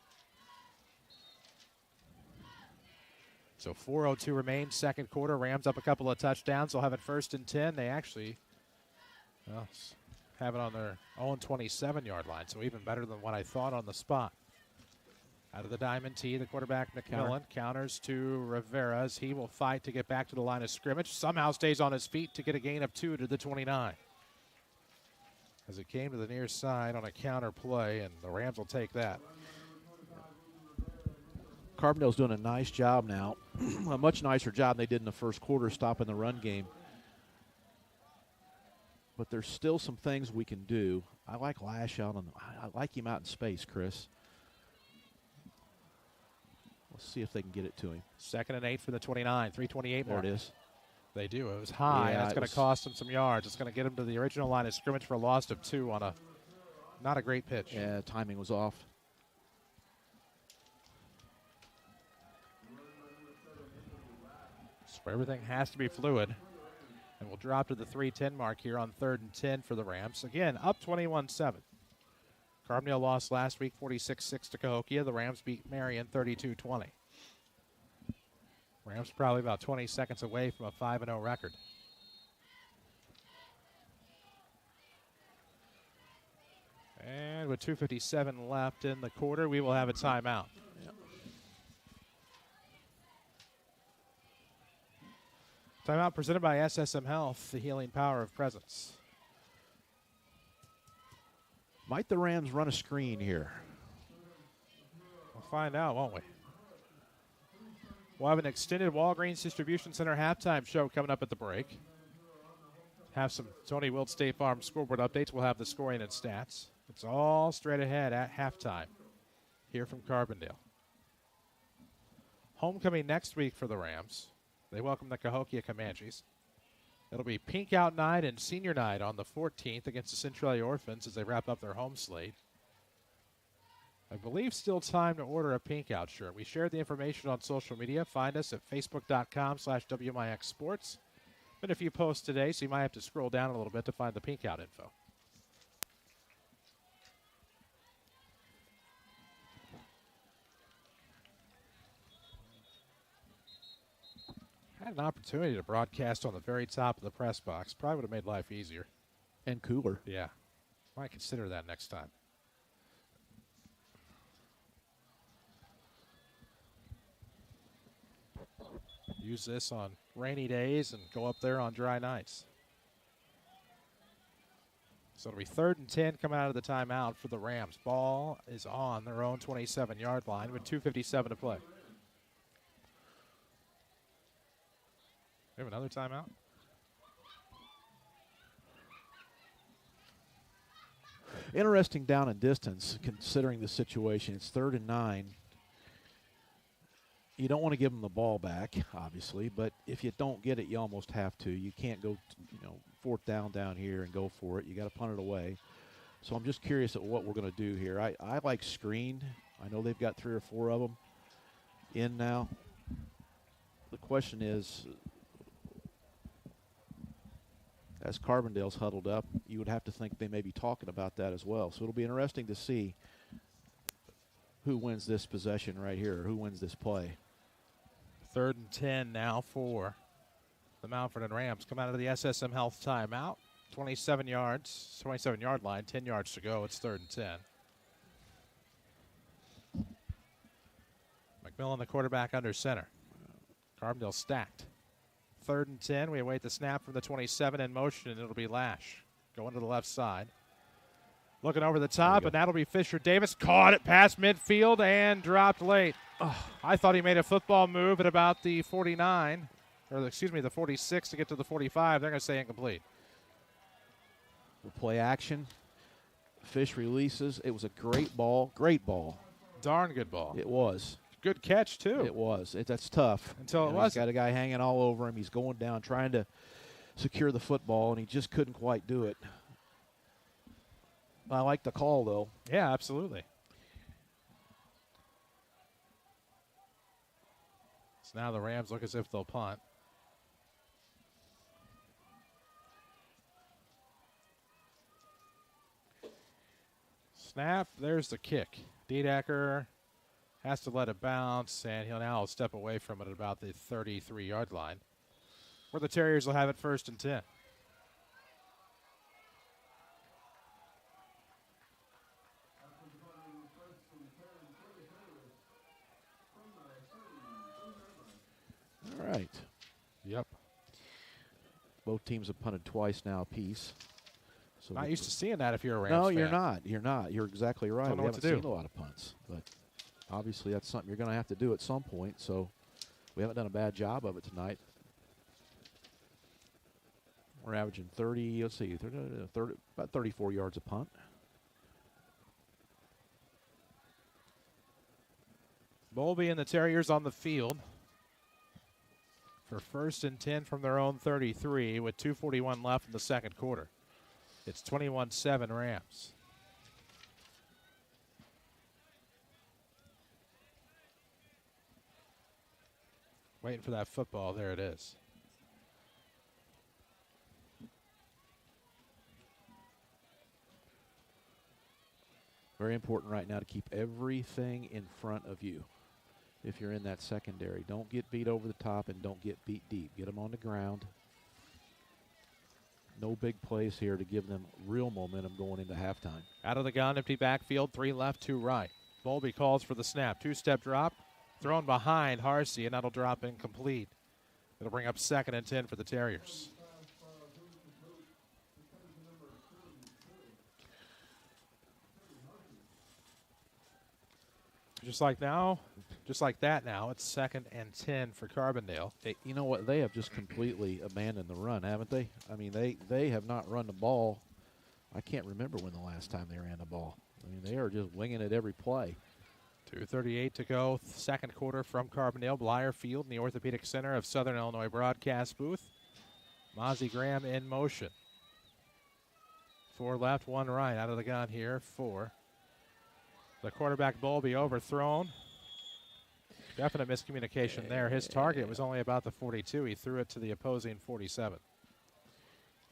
So 4:02 remains, second quarter. Rams up a couple of touchdowns. They'll have it 1st and 10. They actually have it on their own 27-yard line, so even better than what I thought on the spot. Out of the diamond tee, the quarterback, McMillan, counters to Rivera as he will fight to get back to the line of scrimmage. Somehow stays on his feet to get a gain of 2 to the 29. As it came to the near side on a counter play, and the Rams will take that. Carbondale's doing a nice job now, a much nicer job than they did in the first quarter, stopping the run game. But there's still some things we can do. I like Lash out I like him out in space, Chris. Let's see if they can get it to him. 2nd and 8 for the 29, 3:28 There mark. it is. They do. It was high. Yeah, That's going to cost them some yards. It's going to get them to the original line of scrimmage for a loss of 2 on not a great pitch. Yeah, timing was off. So everything has to be fluid. And we'll drop to the 3:10 mark here on 3rd and 10 for the Rams. Again, up 21-7. Carbondale lost last week 46-6 to Cahokia. The Rams beat Marion 32-20. Rams probably about 20 seconds away from a 5-0 record. And with 2:57 left in the quarter, we will have a timeout. Yep. Timeout presented by SSM Health, the healing power of presence. Might the Rams run a screen here? We'll find out, won't we? We'll have an extended Walgreens Distribution Center halftime show coming up at the break. Have some Tony Wilt State Farm scoreboard updates. We'll have the scoring and stats. It's all straight ahead at halftime here from Carbondale. Homecoming next week for the Rams. They welcome the Cahokia Comanches. It'll be Pink Out Night and Senior Night on the 14th against the Centralia Orphans as they wrap up their home slate. I believe still time to order a Pink Out shirt. We shared the information on social media. Find us at facebook.com/WMIX Sports. Been a few posts today, so you might have to scroll down a little bit to find the Pink Out info. Had an opportunity to broadcast on the very top of the press box. Probably would have made life easier. And cooler. Yeah. Might consider that next time. Use this on rainy days and go up there on dry nights. So it'll be 3rd and 10 coming out of the timeout for the Rams. Ball is on their own 27-yard line with 2:57 to play. We have another timeout? Interesting down and distance, considering the situation. It's 3rd and 9. You don't want to give them the ball back, obviously, but if you don't get it, you almost have to. You can't go, 4th down here and go for it. You got to punt it away. So I'm just curious at what we're going to do here. I like screen. I know they've got 3 or 4 of them in now. The question is, as Carbondale's huddled up, you would have to think they may be talking about that as well. So it'll be interesting to see who wins this possession right here, or who wins this play. 3rd and 10 now for the Mount Vernon Rams. Come out of the SSM Health timeout. 27 yards, 27-yard line, 10 yards to go. It's 3rd and 10. McMillan, the quarterback, under center. Carbondale stacked. 3rd and 10. We await the snap from the 27 in motion, and it'll be Lash going to the left side. Looking over the top, and that'll be Fisher Davis. Caught it past midfield and dropped late. Oh, I thought he made a football move at about the 49, or the 46 to get to the 45. They're going to say incomplete. We'll play action. Fish releases. It was a great ball. Great ball. Darn good ball. It was. Good catch, too. It was. That's tough. Until it He's wasn't. got a guy hanging all over him. He's going down trying to secure the football, and he just couldn't quite do it. I like the call, though. Yeah, absolutely. So now the Rams look as if they'll punt. Snap, there's the kick. Diedecker has to let it bounce, and he'll now step away from it at about the 33-yard line, where the Terriers will have it 1st and 10. All right. Yep. Both teams have punted twice now apiece. So Not used to seeing that if you're a Rams No, fan. you're not. You're not. You're exactly right. Don't know We what haven't to do. seen a lot of punts, but obviously that's something you're going to have to do at some point. So we haven't done a bad job of it tonight. We're averaging 30, let's see, 30, about 34 yards a punt. Bowlby and the Terriers on the field for 1st and 10 from their own 33 with 2:41 left in the second quarter. It's 21-7 Rams. Waiting for that football. There it is. Very important right now to keep everything in front of you. If you're in that secondary, don't get beat over the top and don't get beat deep. Get them on the ground. No big plays here to give them real momentum going into halftime. Out of the gun, empty backfield, 3 left, 2 right. Bowlby calls for the snap. 2-step drop, thrown behind Harsey, and that'll drop incomplete. It'll bring up 2nd and 10 for the Terriers. Just like that now, it's 2nd and 10 for Carbondale. Hey, you know what? They have just completely abandoned the run, haven't they? I mean, they have not run the ball. I can't remember when the last time they ran the ball. I mean, they are just winging it every play. 2:38 to go, second quarter from Carbondale. Blyer Field in the Orthopedic Center of Southern Illinois broadcast booth. Mozzie Graham in motion. 4 left, 1 right. Out of the gun here for the quarterback. Bowlby overthrown. Definite miscommunication there. His target was only about the 42. He threw it to the opposing 47.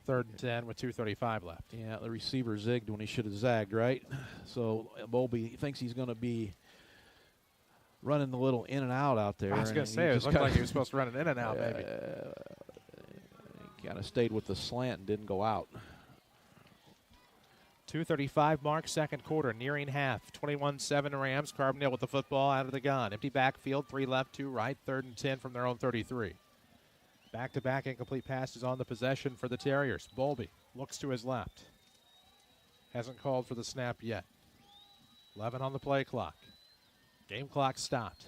3rd and 10 with 2:35 left. Yeah, the receiver zigged when he should have zagged, right? So Bowlby thinks he's going to be running the little in and out there. I was going to say, it looked like he was supposed to run it in and out, maybe. Kind of stayed with the slant and didn't go out. 2:35 mark, second quarter, nearing half. 21-7 Rams. Carbondale with the football out of the gun. Empty backfield, 3 left, 2 right. 3rd and 10 from their own 33. Back-to-back incomplete passes on the possession for the Terriers. Bowlby looks to his left. Hasn't called for the snap yet. 11 on the play clock. Game clock stopped.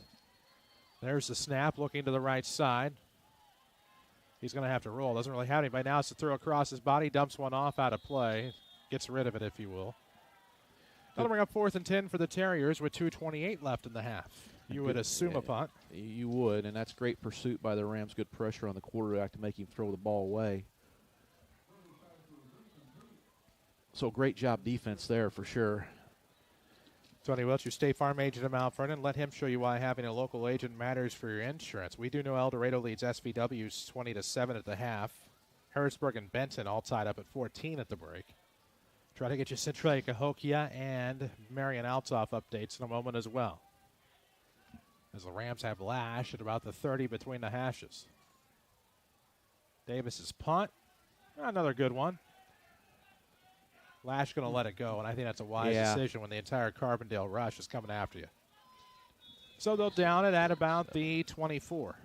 There's the snap, looking to the right side. He's going to have to roll. Doesn't really have anybody now. It's to throw across his body. Dumps one off out of play. Gets rid of it, if you will. That'll bring up 4th and 10 for the Terriers with 2:28 left in the half. You would assume a punt. You would, and that's great pursuit by the Rams. Good pressure on the quarterback to make him throw the ball away. So great job defense there for sure. Tony Welch, your State Farm agent at Mount Vernon. Let him show you why having a local agent matters for your insurance. We do know El Dorado leads SVW's 20-7 at the half. Harrisburg and Benton all tied up at 14 at the break. Try to get you Centralia, Cahokia, and Marion Altoff updates in a moment as well, as the Rams have Lash at about the 30 between the hashes. Davis's punt, another good one. Lash going to let it go, and I think that's a wise decision when the entire Carbondale rush is coming after you. So they'll down it at about the 24.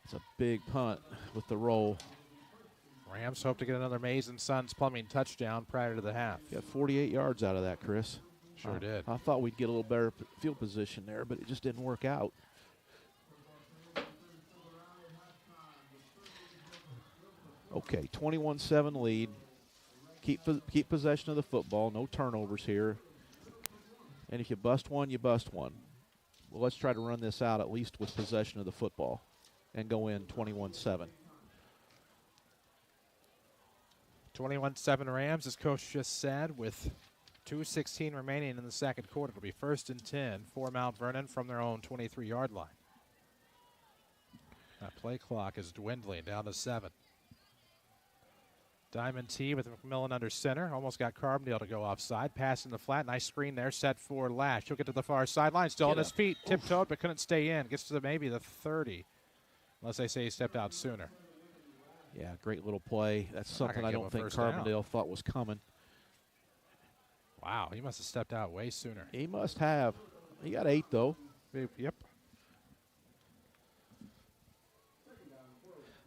It's a big punt with the roll. Rams hope to get another Mays & Sons plumbing touchdown prior to the half. Got 48 yards out of that, Chris. Sure did. I thought we'd get a little better field position there, but it just didn't work out. Okay, 21-7 lead. Keep possession of the football. No turnovers here. And if you bust one, you bust one. Well, let's try to run this out at least with possession of the football and go in 21-7. 21-7 Rams, as Coach just said, with 2:16 remaining in the second quarter. It'll be 1st and 10 for Mount Vernon from their own 23-yard line. That play clock is dwindling down to 7. Diamond T with McMillan under center. Almost got Carbondale to go offside. Pass in the flat. Nice screen there. Set for Lash. He'll get to the far sideline. Still on his feet. Tiptoed, but couldn't stay in. Gets to maybe the 30. Unless they say he stepped out sooner. Yeah, great little play. That's something I don't think Carbondale thought was coming. Wow, he must have stepped out way sooner. He must have. He got 8, though. Yep.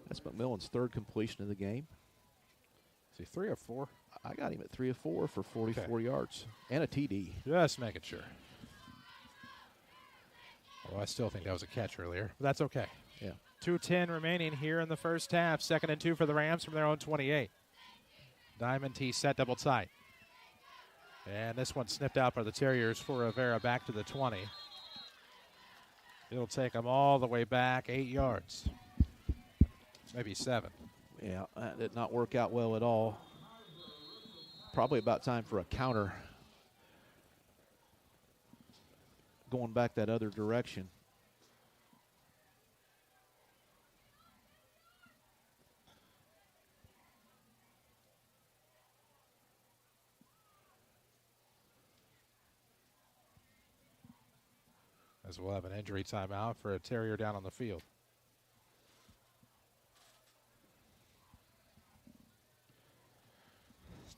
That's McMillan's 3rd completion of the game. Is he 3 or 4? I got him at 3 of 4 for 44 yards and a TD. Just making sure. Although I still think that was a catch earlier, but that's okay. Yeah. 2:10 remaining here in the first half. 2nd and 2 for the Rams from their own 28. Diamond T set double tight. And this one snipped out by the Terriers for Rivera back to the 20. It'll take them all the way back 8 yards. Maybe 7. Yeah, that did not work out well at all. Probably about time for a counter. Going back that other direction. As we'll have an injury timeout for a Terrier down on the field.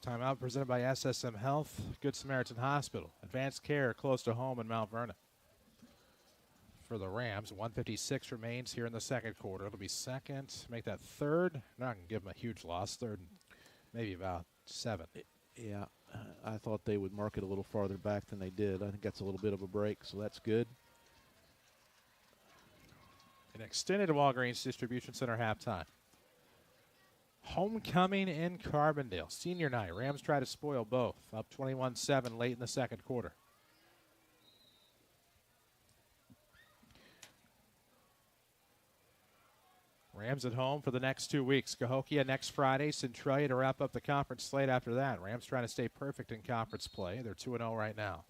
Timeout presented by SSM Health, Good Samaritan Hospital. Advanced care close to home in Mount Vernon. For the Rams, 1:56 remains here in the second quarter. It'll be 2nd, make that 3rd. Not going to give them a huge loss. 3rd, maybe about 7. Yeah, I thought they would mark it a little farther back than they did. I think that's a little bit of a break, so that's good. An extended Walgreens Distribution Center halftime. Homecoming in Carbondale. Senior night. Rams try to spoil both. Up 21-7 late in the second quarter. Rams at home for the next 2 weeks. Cahokia next Friday. Centralia to wrap up the conference slate after that. Rams trying to stay perfect in conference play. They're 2-0 right now.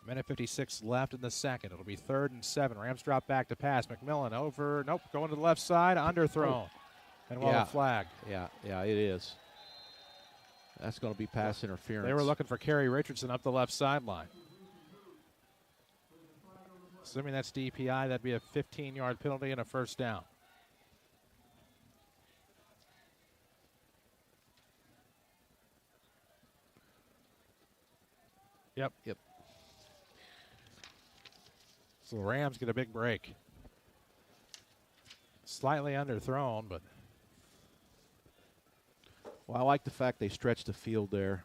Minute 56 left in the second. It'll be 3rd and 7. Rams drop back to pass. McMillan over. Nope. Going to the left side. Underthrown. And a flag. Yeah, it is. That's going to be pass interference. They were looking for Kerry Richardson up the left sideline. Assuming that's DPI, that'd be a 15-yard penalty and a 1st down. Yep. So the Rams get a big break. Slightly underthrown, but. Well, I like the fact they stretched the field there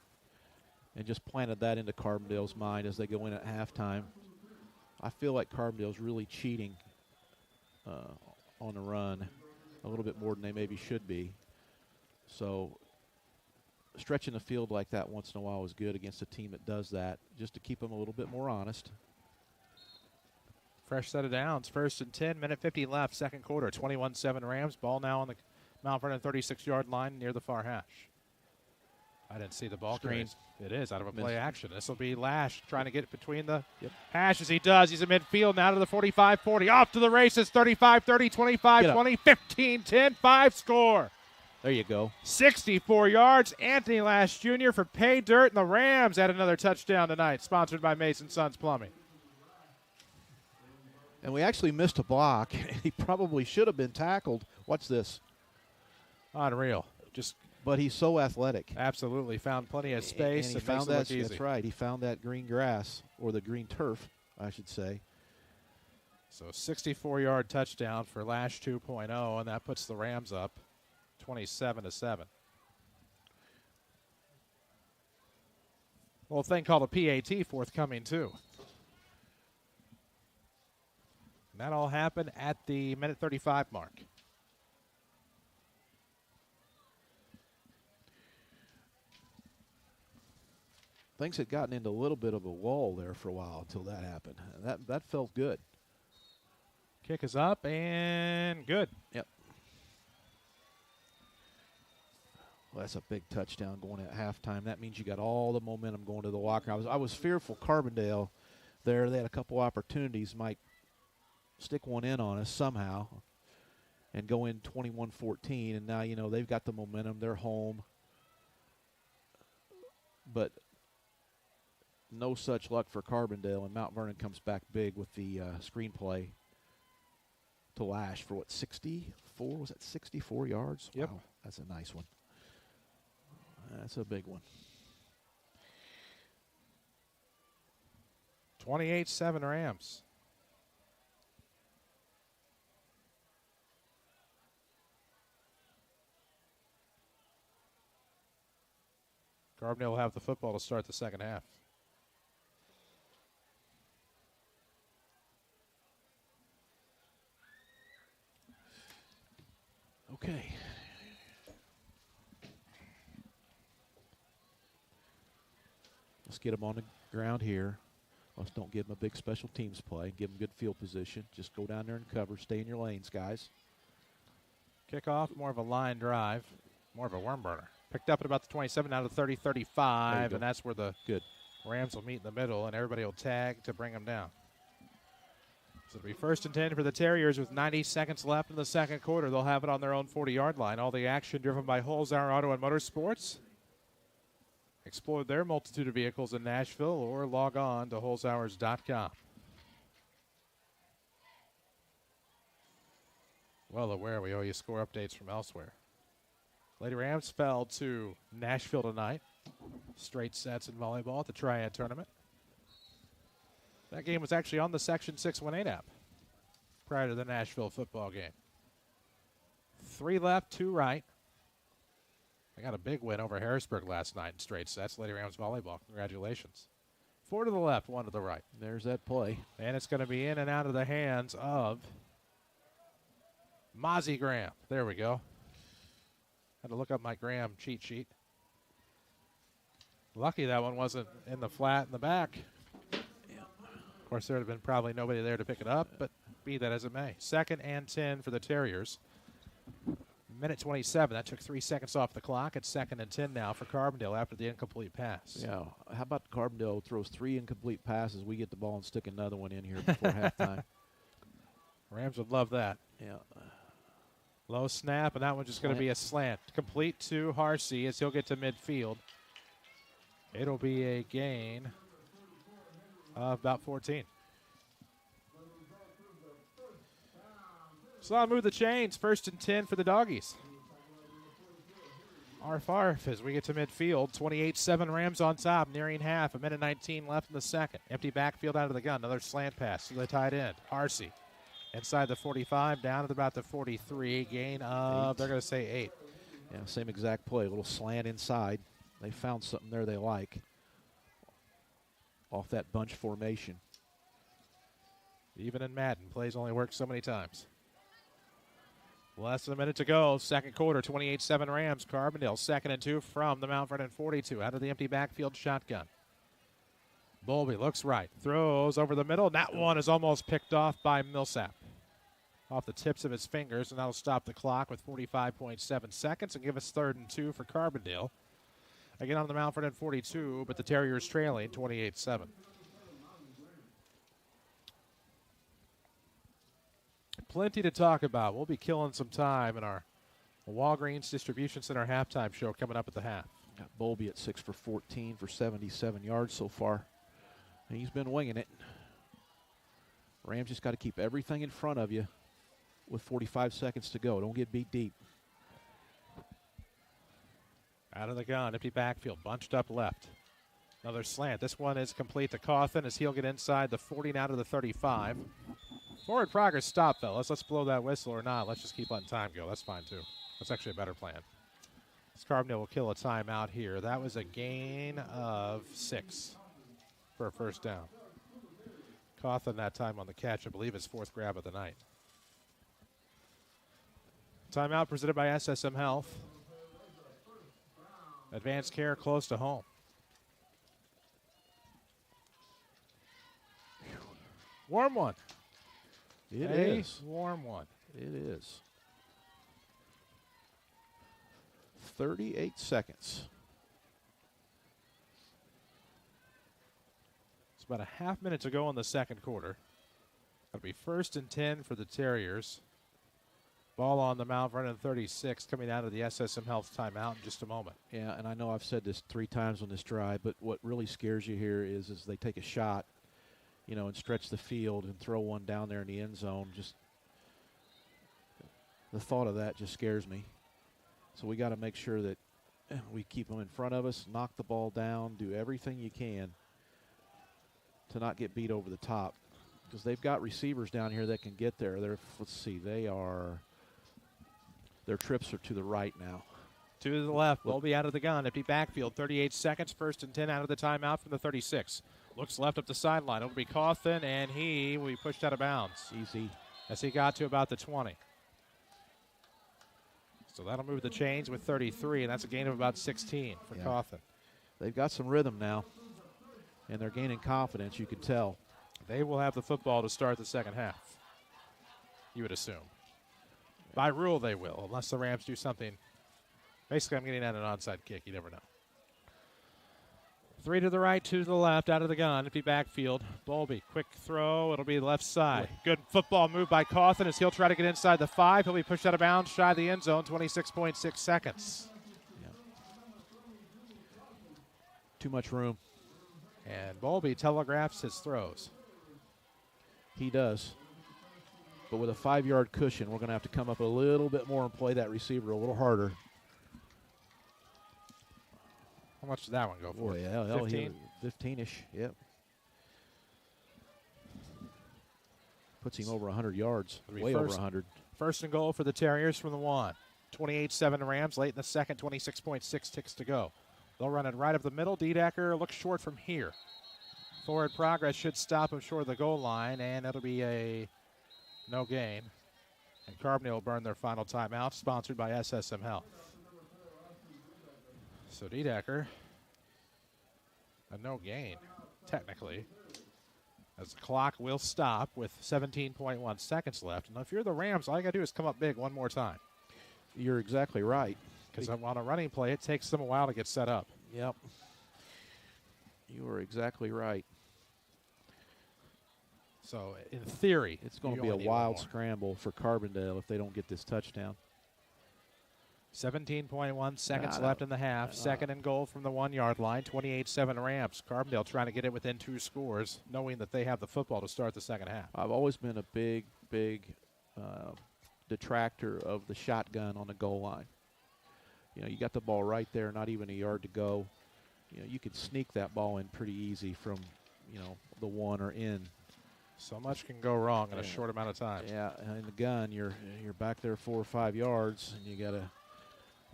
and just planted that into Carbondale's mind as they go in at halftime. I feel like Carbondale's really cheating on the run a little bit more than they maybe should be. So stretching the field like that once in a while is good against a team that does that, just to keep them a little bit more honest. Fresh set of downs. 1st and 10. Minute 50 left. Second quarter. 21-7 Rams. Ball now on the Mount Vernon 36-yard line near the far hash. I didn't see the ball screen. It is out of a play action. This will be Lash trying to get it between the hashes. He does. He's in midfield now to the 45-40. Off to the races. 35-30, 25-20, 15-10, 5 score. There you go. 64 yards. Anthony Lash Jr. for pay dirt, and the Rams had another touchdown tonight. Sponsored by Mason Sons Plumbing. And we actually missed a block. He probably should have been tackled. What's this? Unreal. But he's so athletic. Absolutely. Found plenty of space. And he found that. That's right. He found that green grass, or the green turf, I should say. So 64-yard touchdown for Lash 2.0, and that puts the Rams up 27-7. Little thing called a PAT forthcoming, too. And that all happened at the minute 35 mark. things had gotten into a little bit of a lull there for a while until that happened. That felt good. Kick is up and good. Yep. Well, that's a big touchdown going at halftime. That means you got all the momentum going to the locker. I was fearful Carbondale there. They had a couple opportunities, might stick one in on us somehow and go in 21-14. And now, they've got the momentum. They're home. But no such luck for Carbondale, and Mount Vernon comes back big with the screenplay to Lash for, 64? Was that 64 yards? Yep. Wow, that's a nice one. That's a big one. 28-7 Rams. Carbondale will have the football to start the second half. Okay. Let's get them on the ground here. Let's don't give them a big special teams play. Give them good field position. Just go down there and cover. Stay in your lanes, guys. Kickoff, more of a line drive, more of a worm burner. Picked up at about the 27 out of 30, 35, and that's where the Rams will meet in the middle, and everybody will tag to bring them down. So it'll be 1st and 10 for the Terriers with 90 seconds left in the second quarter. They'll have it on their own 40-yard line. All the action driven by Holzhauer Auto and Motorsports. Explore their multitude of vehicles in Nashville or log on to holzhauers.com. Well aware we owe you score updates from elsewhere. Lady Rams fell to Nashville tonight. Straight sets in volleyball at the Triad Tournament. That game was actually on the Section 618 app prior to the Nashville football game. 3 left, 2 right. They got a big win over Harrisburg last night in straight sets. Lady Rams volleyball, congratulations. 4 to the left, 1 to the right. There's that play. And it's going to be in and out of the hands of Mozzie Graham. There we go. Had to look up my Graham cheat sheet. Lucky that one wasn't in the flat in the back. Yeah. Of course, there would have been probably nobody there to pick it up, but be that as it may. 2nd and 10 for the Terriers. Minute 27. That took 3 seconds off the clock. It's 2nd and 10 now for Carbondale after the incomplete pass. Yeah. How about Carbondale throws 3 incomplete passes? We get the ball and stick another one in here before halftime. Rams would love that. Yeah. Low snap, and that one's just going to be a slant. Complete to Harsey as he'll get to midfield. It'll be a gain of about 14. So I'll move the chains. 1st and 10 for the Doggies. Arf as we get to midfield. 28-7 Rams on top, nearing half. 1:19 left in the second. Empty backfield out of the gun. Another slant pass to the tight end. Harsey inside the 45, down at about the 43. Gain of, they're going to say 8. Yeah, same exact play. A little slant inside. They found something there they like off that bunch formation. Even in Madden, plays only work so many times. Less than a minute to go. Second quarter, 28-7 Rams. Carbondale, 2nd and 2 from the Mount Vernon 42. Out of the empty backfield shotgun. Bowlby looks right. Throws over the middle. That one is almost picked off by Millsap. Off the tips of his fingers, and that'll stop the clock with 45.7 seconds and give us 3rd and 2 for Carbondale. Again on the Mount Vernon 42, but the Terriers trailing 28-7. Plenty to talk about. We'll be killing some time in our Walgreens Distribution Center halftime show coming up at the half. Got Bowlby at 6 for 14 for 77 yards so far. He's been winging it. Rams just got to keep everything in front of you with 45 seconds to go. Don't get beat deep. Out of the gun, empty backfield, bunched up left. Another slant. This one is complete to Cawthon as he'll get inside the 40 now to the 35. Forward progress stop, fellas. Let's blow that whistle or not. Let's just keep letting time go. That's fine, too. That's actually a better plan. Carbondale will kill a timeout here. That was a gain of 6 for a 1st down. Cawthon that time on the catch, I believe his 4th grab of the night. Timeout presented by SSM Health. Advanced care close to home. Warm one. It is. Warm one. It is. 38 seconds. It's about a half minute to go in the second quarter. It'll be 1st and 10 for the Terriers. Ball on the Mount Vernon 36 coming out of the SSM Health timeout in just a moment. Yeah, and I know I've said this 3 times on this drive, but what really scares you here is they take a shot, you know, and stretch the field and throw one down there in the end zone. Just the thought of that just scares me. So we got to make sure that we keep them in front of us, knock the ball down, do everything you can to not get beat over the top, because they've got receivers down here that can get there. Let's see, their trips are to the right now. To the left, Bowlby out of the gun, empty backfield, 38 seconds, 1st and 10 out of the timeout from the 36. Looks left up the sideline. It'll be Cawthon, and he will be pushed out of bounds. Easy. As he got to about the 20. So that'll move the chains with 33, and that's a gain of about 16 for Cawthon. They've got some rhythm now, and they're gaining confidence, you can tell. They will have the football to start the second half, you would assume. By rule, they will, unless the Rams do something. Basically, I'm getting at an onside kick. You never know. 3 to the right, 2 to the left, out of the gun, empty backfield. Bowlby, quick throw. It'll be left side. Good football move by Cawthon as he'll try to get inside the 5. He'll be pushed out of bounds, shy of the end zone, 26.6 seconds. Yeah. Too much room. And Bowlby telegraphs his throws. He does. But with a 5-yard cushion, we're going to have to come up a little bit more and play that receiver a little harder. How much did that one go for? Boy, yeah, 15? 15-ish, yep. Puts him over 100 yards, way over 100. 1st and goal for the Terriers from the 1. 28-7 Rams, late in the second, 26.6 ticks to go. They'll run it right up the middle. Diedecker looks short from here. Forward progress should stop him short of the goal line, and it'll be a no gain. And Carbondale will burn their final timeout, sponsored by SSM Health. So Diedecker, a no gain, technically, as the clock will stop with 17.1 seconds left. And if you're the Rams, all you got to do is come up big one more time. You're exactly right. Because on a running play, it takes them a while to get set up. Yep. You are exactly right. So, in theory, it's going to be a wild scramble for Carbondale if they don't get this touchdown. 17.1 seconds left in the half. 2nd and goal from the 1-yard line. 28-7 Rams. Carbondale trying to get it within 2 scores, knowing that they have the football to start the second half. I've always been a big detractor of the shotgun on the goal line. You know, you got the ball right there, not even a yard to go. You know, you could sneak that ball in pretty easy from, you know, the 1 or in. So much can go wrong in a short amount of time. Yeah, in the gun, you're back there 4 or 5 yards, and you got to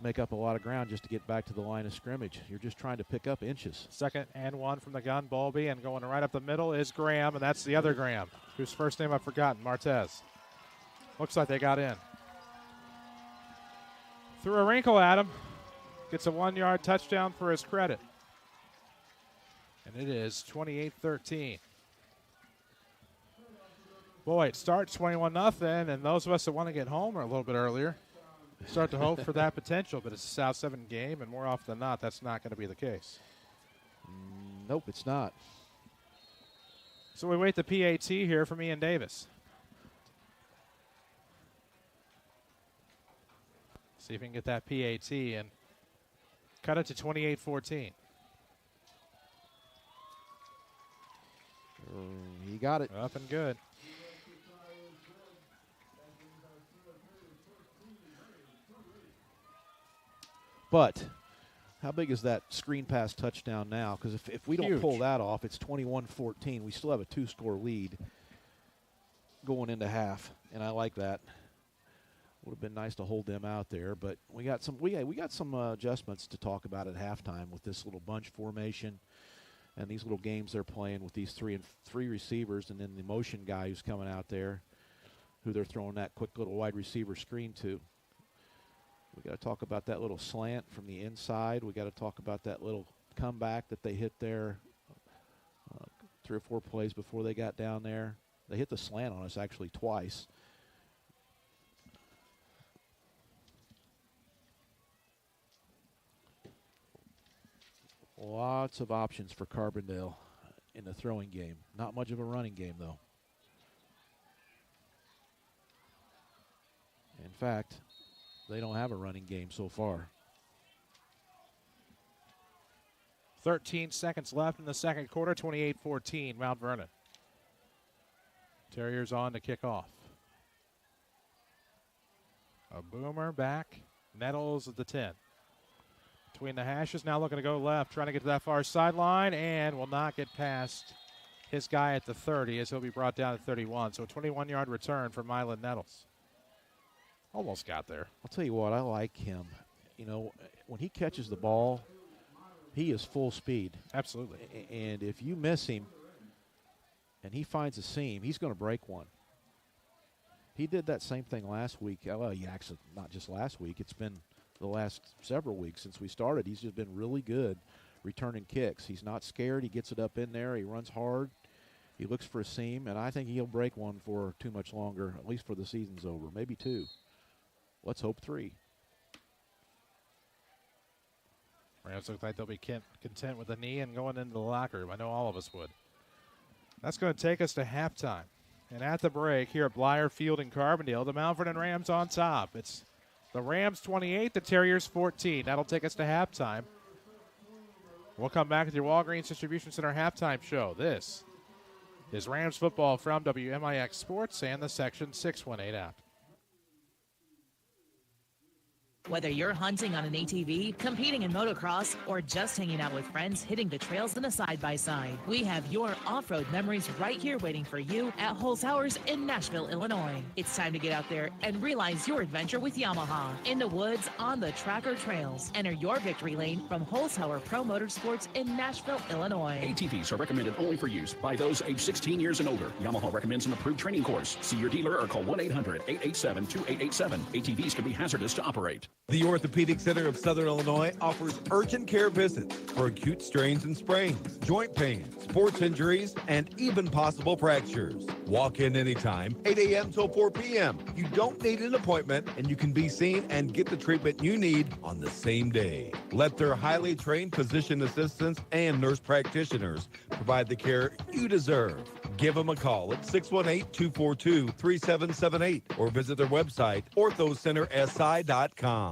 make up a lot of ground just to get back to the line of scrimmage. You're just trying to pick up inches. 2nd and 1 from the gun, Bowlby, and going right up the middle is Graham, and that's the other Graham, whose first name I've forgotten, Martez. Looks like they got in. Threw a wrinkle at him. Gets a 1-yard touchdown for his credit. And it is 28-13. Boy, it starts 21-0, and those of us that want to get home are a little bit earlier. Start to hope for that potential, but it's a South 7 game, and more often than not, that's not going to be the case. Nope, it's not. So we wait the PAT here from Ian Davis. See if we can get that PAT and cut it to 28-14. He got it. Up and good. But how big is that screen pass touchdown now? Because if we don't pull that off, it's 21-14. We still have a 2-score lead going into half, and I like that. Would have been nice to hold them out there, but we got some adjustments to talk about at halftime with this little bunch formation and these little games they're playing with these three receivers, and then the motion guy who's coming out there, who they're throwing that quick little wide receiver screen to. We got to talk about that little slant from the inside. We got to talk about that little comeback that they hit there 3 or 4 plays before they got down there. They hit the slant on us actually twice. Lots of options for Carbondale in the throwing game. Not much of a running game, though. In fact, they don't have a running game so far. 13 seconds left in the second quarter, 28-14, Mount Vernon. Terriers on to kick off. A boomer back. Nettles at the 10. Between the hashes, now looking to go left, trying to get to that far sideline, and will not get past his guy at the 30 as he'll be brought down at 31. So a 21-yard return for Mylan Nettles. Almost got there. I'll tell you what, I like him. You know, when he catches the ball, he is full speed. Absolutely. And if you miss him and he finds a seam, he's going to break one. He did that same thing last week. Well, he actually, not just last week. It's been the last several weeks since we started. He's just been really good returning kicks. He's not scared. He gets it up in there. He runs hard. He looks for a seam, and I think he'll break one for too much longer, at least for the season's over. Maybe 2. Let's hope 3. Rams look like they'll be content with the knee and going into the locker room. I know all of us would. That's going to take us to halftime. And at the break here at Blyer Field in Carbondale, the Mount Vernon Rams on top. It's the Rams 28, the Terriers 14. That'll take us to halftime. We'll come back with your Walgreens Distribution Center halftime show. This is Rams football from WMIX Sports and the Section 618 app. Whether you're hunting on an ATV, competing in motocross, or just hanging out with friends hitting the trails in a side-by-side, we have your off-road memories right here waiting for you at Holzhauer's in Nashville, Illinois. It's time to get out there and realize your adventure with Yamaha. In the woods, on the track or trails. Enter your victory lane from Holzhauer Pro Motorsports in Nashville, Illinois. ATVs are recommended only for use by those age 16 years and older. Yamaha recommends an approved training course. See your dealer or call 1-800-887-2887. ATVs can be hazardous to operate. The Orthopedic Center of Southern Illinois offers urgent care visits for acute strains and sprains, joint pain, sports injuries, and even possible fractures. Walk in anytime, 8 a.m. till 4 p.m. You don't need an appointment, and you can be seen and get the treatment you need on the same day. Let their highly trained physician assistants and nurse practitioners provide the care you deserve. Give them a call at 618-242-3778 or visit their website, orthocentersi.com.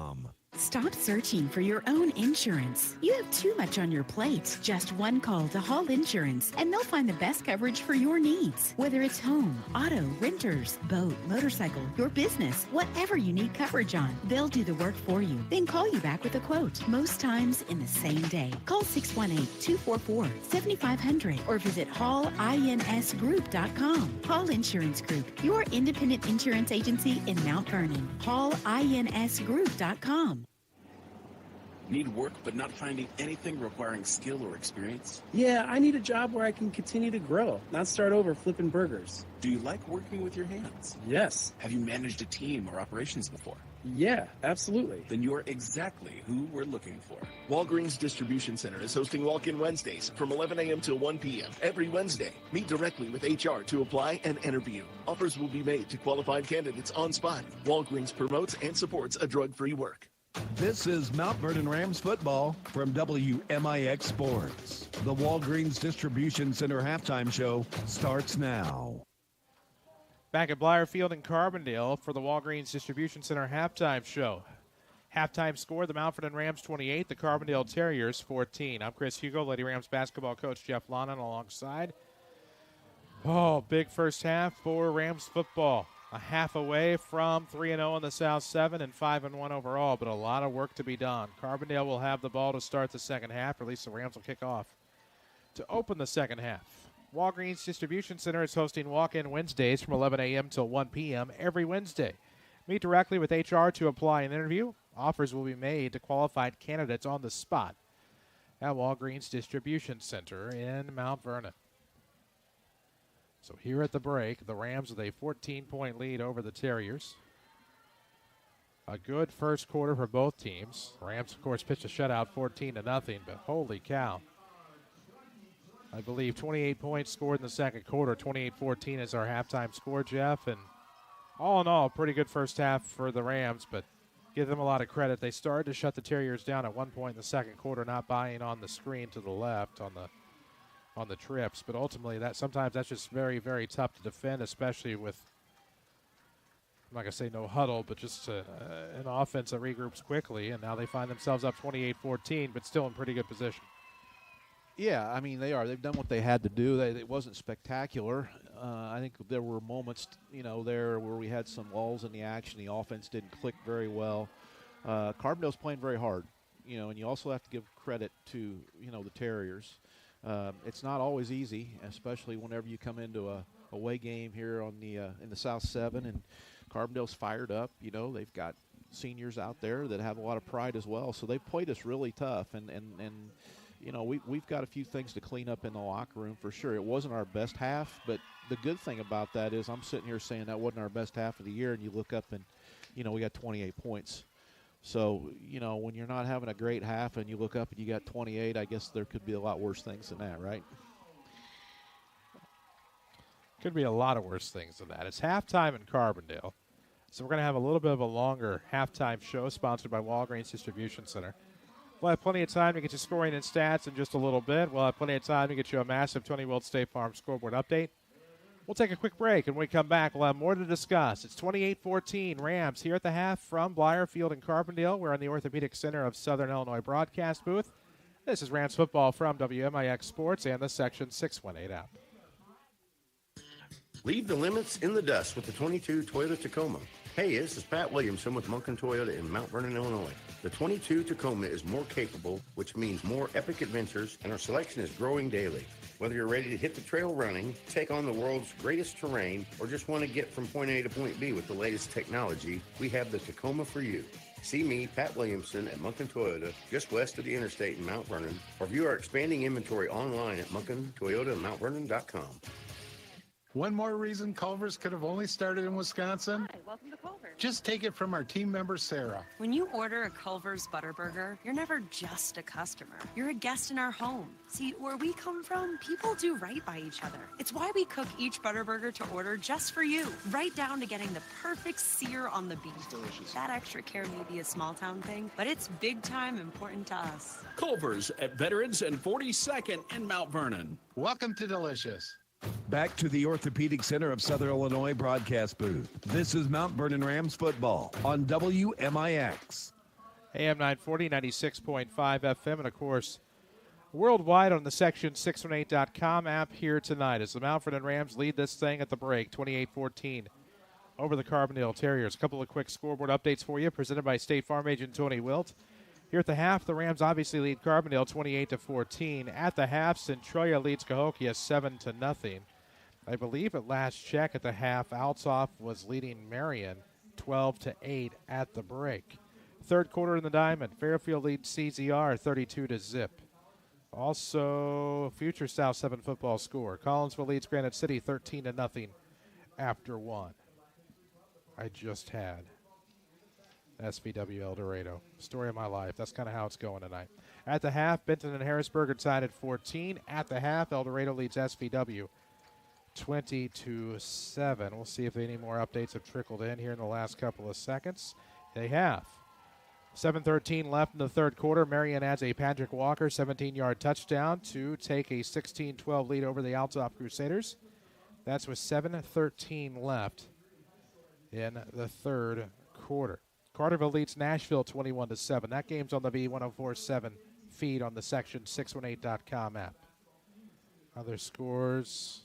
Stop searching for your own insurance. You have too much on your plate. Just one call to Hall Insurance, and they'll find the best coverage for your needs. Whether it's home, auto, renters, boat, motorcycle, your business, whatever you need coverage on, they'll do the work for you. Then call you back with a quote, most times in the same day. Call 618-244-7500 or visit hallinsgroup.com. Hall Insurance Group, your independent insurance agency in Mount Vernon. hallinsgroup.com. Need work but not finding anything requiring skill or experience? Yeah, I need a job where I can continue to grow, not start over flipping burgers. Do you like working with your hands? Yes. Have you managed a team or operations before? Yeah, absolutely. Then you're exactly who we're looking for. Walgreens Distribution Center is hosting walk-in Wednesdays from 11 a.m. till 1 p.m. every Wednesday. Meet directly with HR to apply and interview. Offers will be made to qualified candidates on spot. Walgreens promotes and supports a drug-free work. This is Mount Vernon Rams football from WMIX Sports. The Walgreens Distribution Center halftime show starts now. Back at Blyer Field in Carbondale for the Walgreens Distribution Center halftime show. Halftime score, the Mount Vernon Rams 28, the Carbondale Terriers 14. I'm Chris Hugo, Lady Rams basketball coach Jeff Lonnon alongside. Oh, big first half for Rams football. A half away from 3-0 in the South 7 and 5-1 overall, but a lot of work to be done. Carbondale will have the ball to start the second half, or at least the Rams will kick off to open the second half. Walgreens Distribution Center is hosting walk-in Wednesdays from 11 a.m. till 1 p.m. every Wednesday. Meet directly with HR to apply an interview. Offers will be made to qualified candidates on the spot at Walgreens Distribution Center in Mount Vernon. So here at the break, the Rams with a 14-point lead over the Terriers. A good first quarter for both teams. The Rams, of course, pitched a shutout 14-0, but holy cow. I believe 28 points scored in the second quarter. 28-14 is our halftime score, Jeff. And all in all, pretty good first half for the Rams, but give them a lot of credit. They started to shut the Terriers down at one point in the second quarter, not buying on the screen to the left on the trips. But ultimately, sometimes that's just very, very tough to defend, especially with, I'm not going to say no huddle, but just an offense that regroups quickly. And now they find themselves up 28-14, but still in pretty good position. Yeah, I mean, they are. They've done what they had to do. It wasn't spectacular. I think there were moments, there where we had some lulls in the action. The offense didn't click very well. Carbondale's playing very hard, and you also have to give credit to, the Terriers. It's not always easy, especially whenever you come into a away game here on in the South 7, and Carbondale's fired up. They've got seniors out there that have a lot of pride as well, so they've played us really tough, and we've got a few things to clean up in the locker room for sure. It wasn't our best half, but the good thing about that is I'm sitting here saying that wasn't our best half of the year, and you look up and, we got 28 points. So, when you're not having a great half and you look up and you got 28, I guess there could be a lot worse things than that, right? Could be a lot of worse things than that. It's halftime in Carbondale, so we're going to have a little bit of a longer halftime show sponsored by Walgreens Distribution Center. We'll have plenty of time to get you scoring and stats in just a little bit. We'll have plenty of time to get you a massive Tony Wilt State Farm scoreboard update. We'll take a quick break, and when we come back, we'll have more to discuss. It's 28-14 Rams here at the half from Blyer Field in Carbondale. We're in the Orthopedic Center of Southern Illinois broadcast booth. This is Rams football from WMIX Sports and the Section 618 app. Leave the limits in the dust with the 22 Toyota Tacoma. Hey, this is Pat Williamson with Munkin Toyota in Mount Vernon, Illinois. The 22 Tacoma is more capable, which means more epic adventures, and our selection is growing daily. Whether you're ready to hit the trail running, take on the world's greatest terrain, or just want to get from point A to point B with the latest technology, we have the Tacoma for you. See me, Pat Williamson, at Munkin Toyota, just west of the interstate in Mount Vernon, or view our expanding inventory online at munkintoyotamountvernon.com. One more reason Culver's could have only started in Wisconsin? Hi, welcome to Culver's. Just take it from our team member, Sarah. When you order a Culver's Butterburger, you're never just a customer. You're a guest in our home. See, where we come from, people do right by each other. It's why we cook each Butterburger to order just for you, right down to getting the perfect sear on the beef. Delicious. That extra care may be a small town thing, but it's big time important to us. Culver's at Veterans and 42nd in Mount Vernon. Welcome to Delicious. Back to the Orthopedic Center of Southern Illinois broadcast booth. This is Mount Vernon Rams football on WMIX. AM 940, 96.5 FM, and of course, worldwide on the Section618.com app here tonight as the Mount Vernon Rams lead this thing at the break, 28-14 over the Carbondale Terriers. A couple of quick scoreboard updates for you, presented by State Farm agent Tony Wilt. Here at the half, the Rams obviously lead Carbondale 28-14. At the half, Centralia leads Cahokia 7-0. I believe at last check at the half, Althoff was leading Marion 12-8 at the break. Third quarter in the Diamond, Fairfield leads CZR 32-0. Also, future South 7 football score. Collinsville leads Granite City 13-0 after one. I just had SVW El Dorado. Story of my life. That's kind of how it's going tonight. At the half, Benton and Harrisburg are tied at 14. At the half, El Dorado leads SVW 20-7. We'll see if any more updates have trickled in here in the last couple of seconds. They have. 7:13 left in the third quarter. Marion adds a Patrick Walker 17-yard touchdown to take a 16-12 lead over the Althoff Crusaders. That's with 7:13 left in the third quarter. Carterville leads Nashville 21-7. That game's on the V1047 feed on the Section618.com app. Other scores.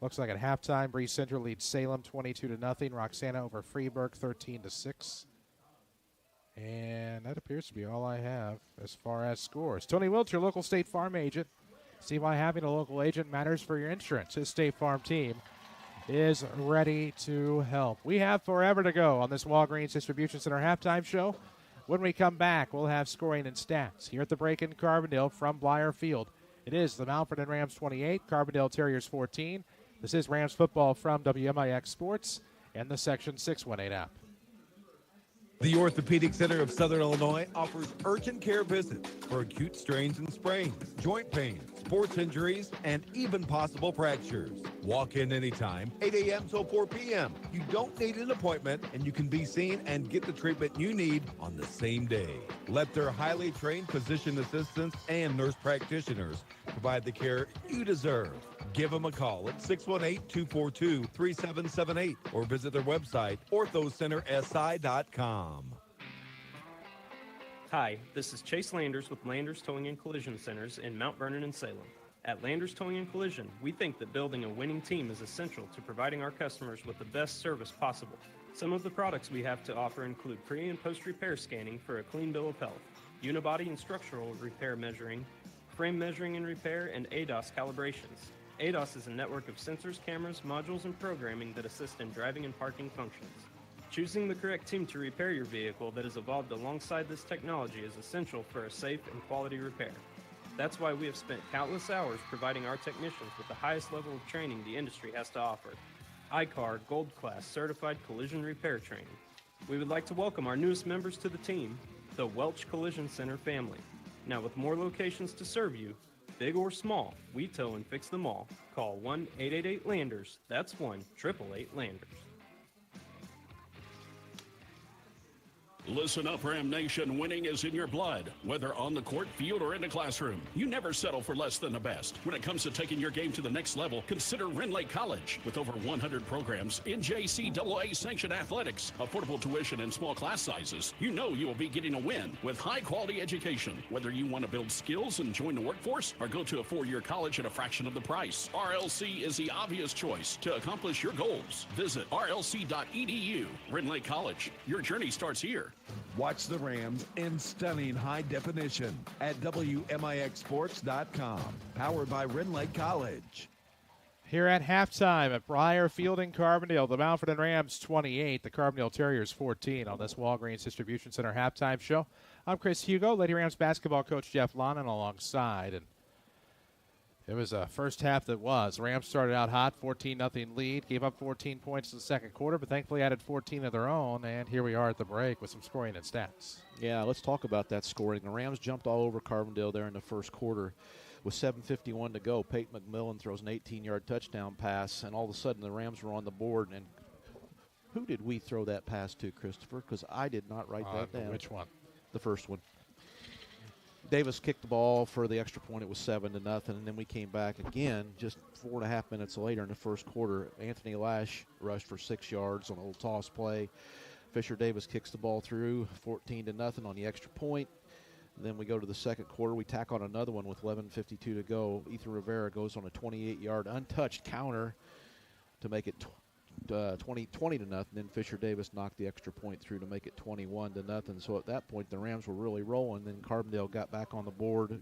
Looks like at halftime, Breeze Central leads Salem 22-0. Roxana over Freeburg 13-6. And that appears to be all I have as far as scores. Tony Wilt, your local State Farm agent. See why having a local agent matters for your insurance. His State Farm team is ready to help. We have forever to go on this Walgreens Distribution Center halftime show. When we come back, we'll have scoring and stats here at the break in Carbondale from Blyer Field. It is the Mount Vernon Rams 28, Carbondale Terriers 14. This is Rams football from WMIX Sports and the Section 618 app. The Orthopedic Center of Southern Illinois offers urgent care visits for acute strains and sprains, joint pain, sports injuries, and even possible fractures. Walk in anytime, 8 a.m. till 4 p.m. You don't need an appointment, and you can be seen and get the treatment you need on the same day. Let their highly trained physician assistants and nurse practitioners provide the care you deserve. Give them a call at 618-242-3778 or visit their website, orthocentersi.com. Hi, this is Chase Landers with Landers Towing and Collision Centers in Mount Vernon and Salem. At Landers Towing and Collision, we think that building a winning team is essential to providing our customers with the best service possible. Some of the products we have to offer include pre- and post-repair scanning for a clean bill of health, unibody and structural repair measuring, frame measuring and repair, and ADAS calibrations. ADAS is a network of sensors, cameras, modules, and programming that assist in driving and parking functions. Choosing the correct team to repair your vehicle that has evolved alongside this technology is essential for a safe and quality repair. That's why we have spent countless hours providing our technicians with the highest level of training the industry has to offer. ICAR Gold Class Certified Collision Repair Training. We would like to welcome our newest members to the team, the Welch Collision Center family. Now with more locations to serve you, big or small, we tow and fix them all. Call 1-888-LANDERS. That's 1-888-LANDERS. Listen up, Ram Nation. Winning is in your blood. Whether on the court, field, or in the classroom, you never settle for less than the best. When it comes to taking your game to the next level, consider Renlake College. With over 100 programs, NJCAA sanctioned athletics, affordable tuition, and small class sizes, you know you will be getting a win with high-quality education. Whether you want to build skills and join the workforce or go to a four-year college at a fraction of the price, RLC is the obvious choice to accomplish your goals. Visit rlc.edu. Renlake College. Your journey starts here. Watch the Rams in stunning high definition at WMIXsports.com. Powered by Renlake College. Here at halftime at Briar Field in Carbondale, the Mount Vernon Rams 28, the Carbondale Terriers 14 on this Walgreens Distribution Center halftime show. I'm Chris Hugo, Lady Rams basketball coach Jeff Lonnon alongside. And it was a first half that was. Rams started out hot, 14-0 lead, gave up 14 points in the second quarter, but thankfully added 14 of their own, and here we are at the break with some scoring and stats. Yeah, let's talk about that scoring. The Rams jumped all over Carbondale there in the first quarter with 7:51 to go. Peyton McMillan throws an 18-yard touchdown pass, and all of a sudden the Rams were on the board. And who did we throw that pass to, Christopher? Because I did not write that down. Which one? The first one. Davis kicked the ball for the extra point. It was 7-0, and then we came back again just 4.5 minutes later in the first quarter. Anthony Lash rushed for 6 yards on a little toss play. Fisher Davis kicks the ball through 14-0 on the extra point. And then we go to the second quarter. We tack on another one with 11:52 to go. Ethan Rivera goes on a 28-yard untouched counter to make it 20-0. Then Fisher Davis knocked the extra point through to make it 21-0. So at that point, the Rams were really rolling. Then Carbondale got back on the board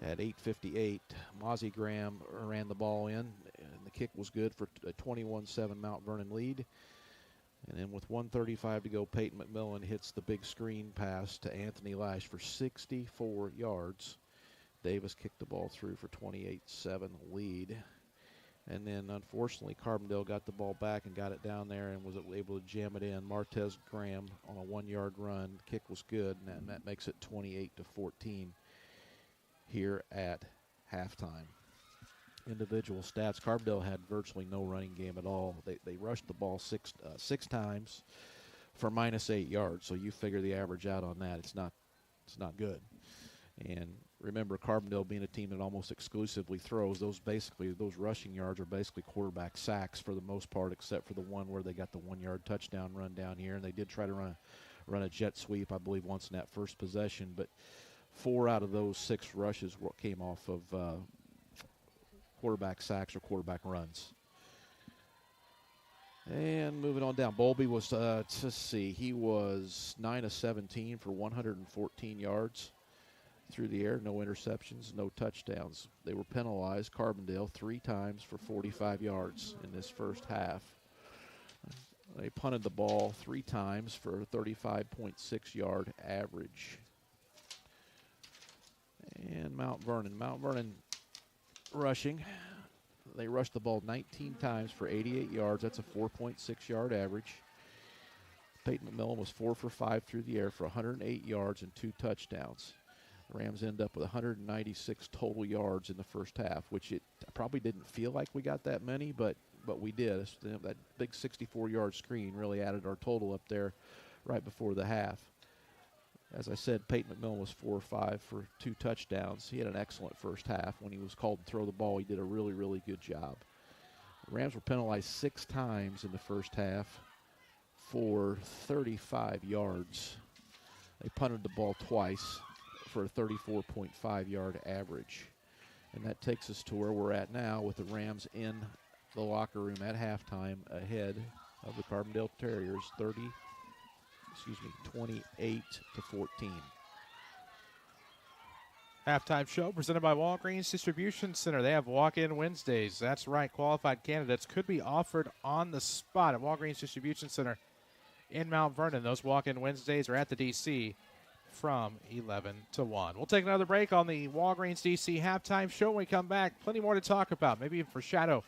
at 8:58. Mozzie Graham ran the ball in, and the kick was good for a 21-7 Mount Vernon lead. And then with 1:35 to go, Peyton McMillan hits the big screen pass to Anthony Lash for 64 yards. Davis kicked the ball through for 28-7 lead. And then, unfortunately, Carbondale got the ball back and got it down there and was able to jam it in. Martez Graham on a 1-yard run. The kick was good, and that makes it 28-14 here at halftime. Individual stats, Carbondale had virtually no running game at all. They rushed the ball six times for -8 yards. So you figure the average out on that. It's not good. And remember, Carbondale being a team that almost exclusively throws, those rushing yards are basically quarterback sacks for the most part, except for the one where they got the 1-yard touchdown run down here, and they did try to run a jet sweep, I believe, once in that first possession. But 4 out of those 6 rushes came off of quarterback sacks or quarterback runs. And moving on down, Bowlby was, he was 9 of 17 for 114 yards through the air, no interceptions, no touchdowns. They were penalized, Carbondale, 3 times for 45 yards in this first half. They punted the ball 3 times for a 35.6 yard average. And Mount Vernon rushing. They rushed the ball 19 times for 88 yards. That's a 4.6 yard average. Peyton McMillan was 4 for 5 through the air for 108 yards and 2 touchdowns. The Rams end up with 196 total yards in the first half, which it probably didn't feel like we got that many, but we did. That big 64-yard screen really added our total up there right before the half. As I said, Peyton McMillan was 4 or 5 for 2 touchdowns. He had an excellent first half. When he was called to throw the ball, he did a really, really good job. The Rams were penalized 6 times in the first half for 35 yards. They punted the ball twice for a 34.5-yard average. And that takes us to where we're at now with the Rams in the locker room at halftime ahead of the Carbondale Terriers 28-14. Halftime show presented by Walgreens Distribution Center. They have walk-in Wednesdays. That's right. Qualified candidates could be offered on the spot at Walgreens Distribution Center in Mount Vernon. Those walk-in Wednesdays are at the DC from 11 to 1. We'll take another break on the Walgreens DC halftime show. When we come back, plenty more to talk about. Maybe even foreshadow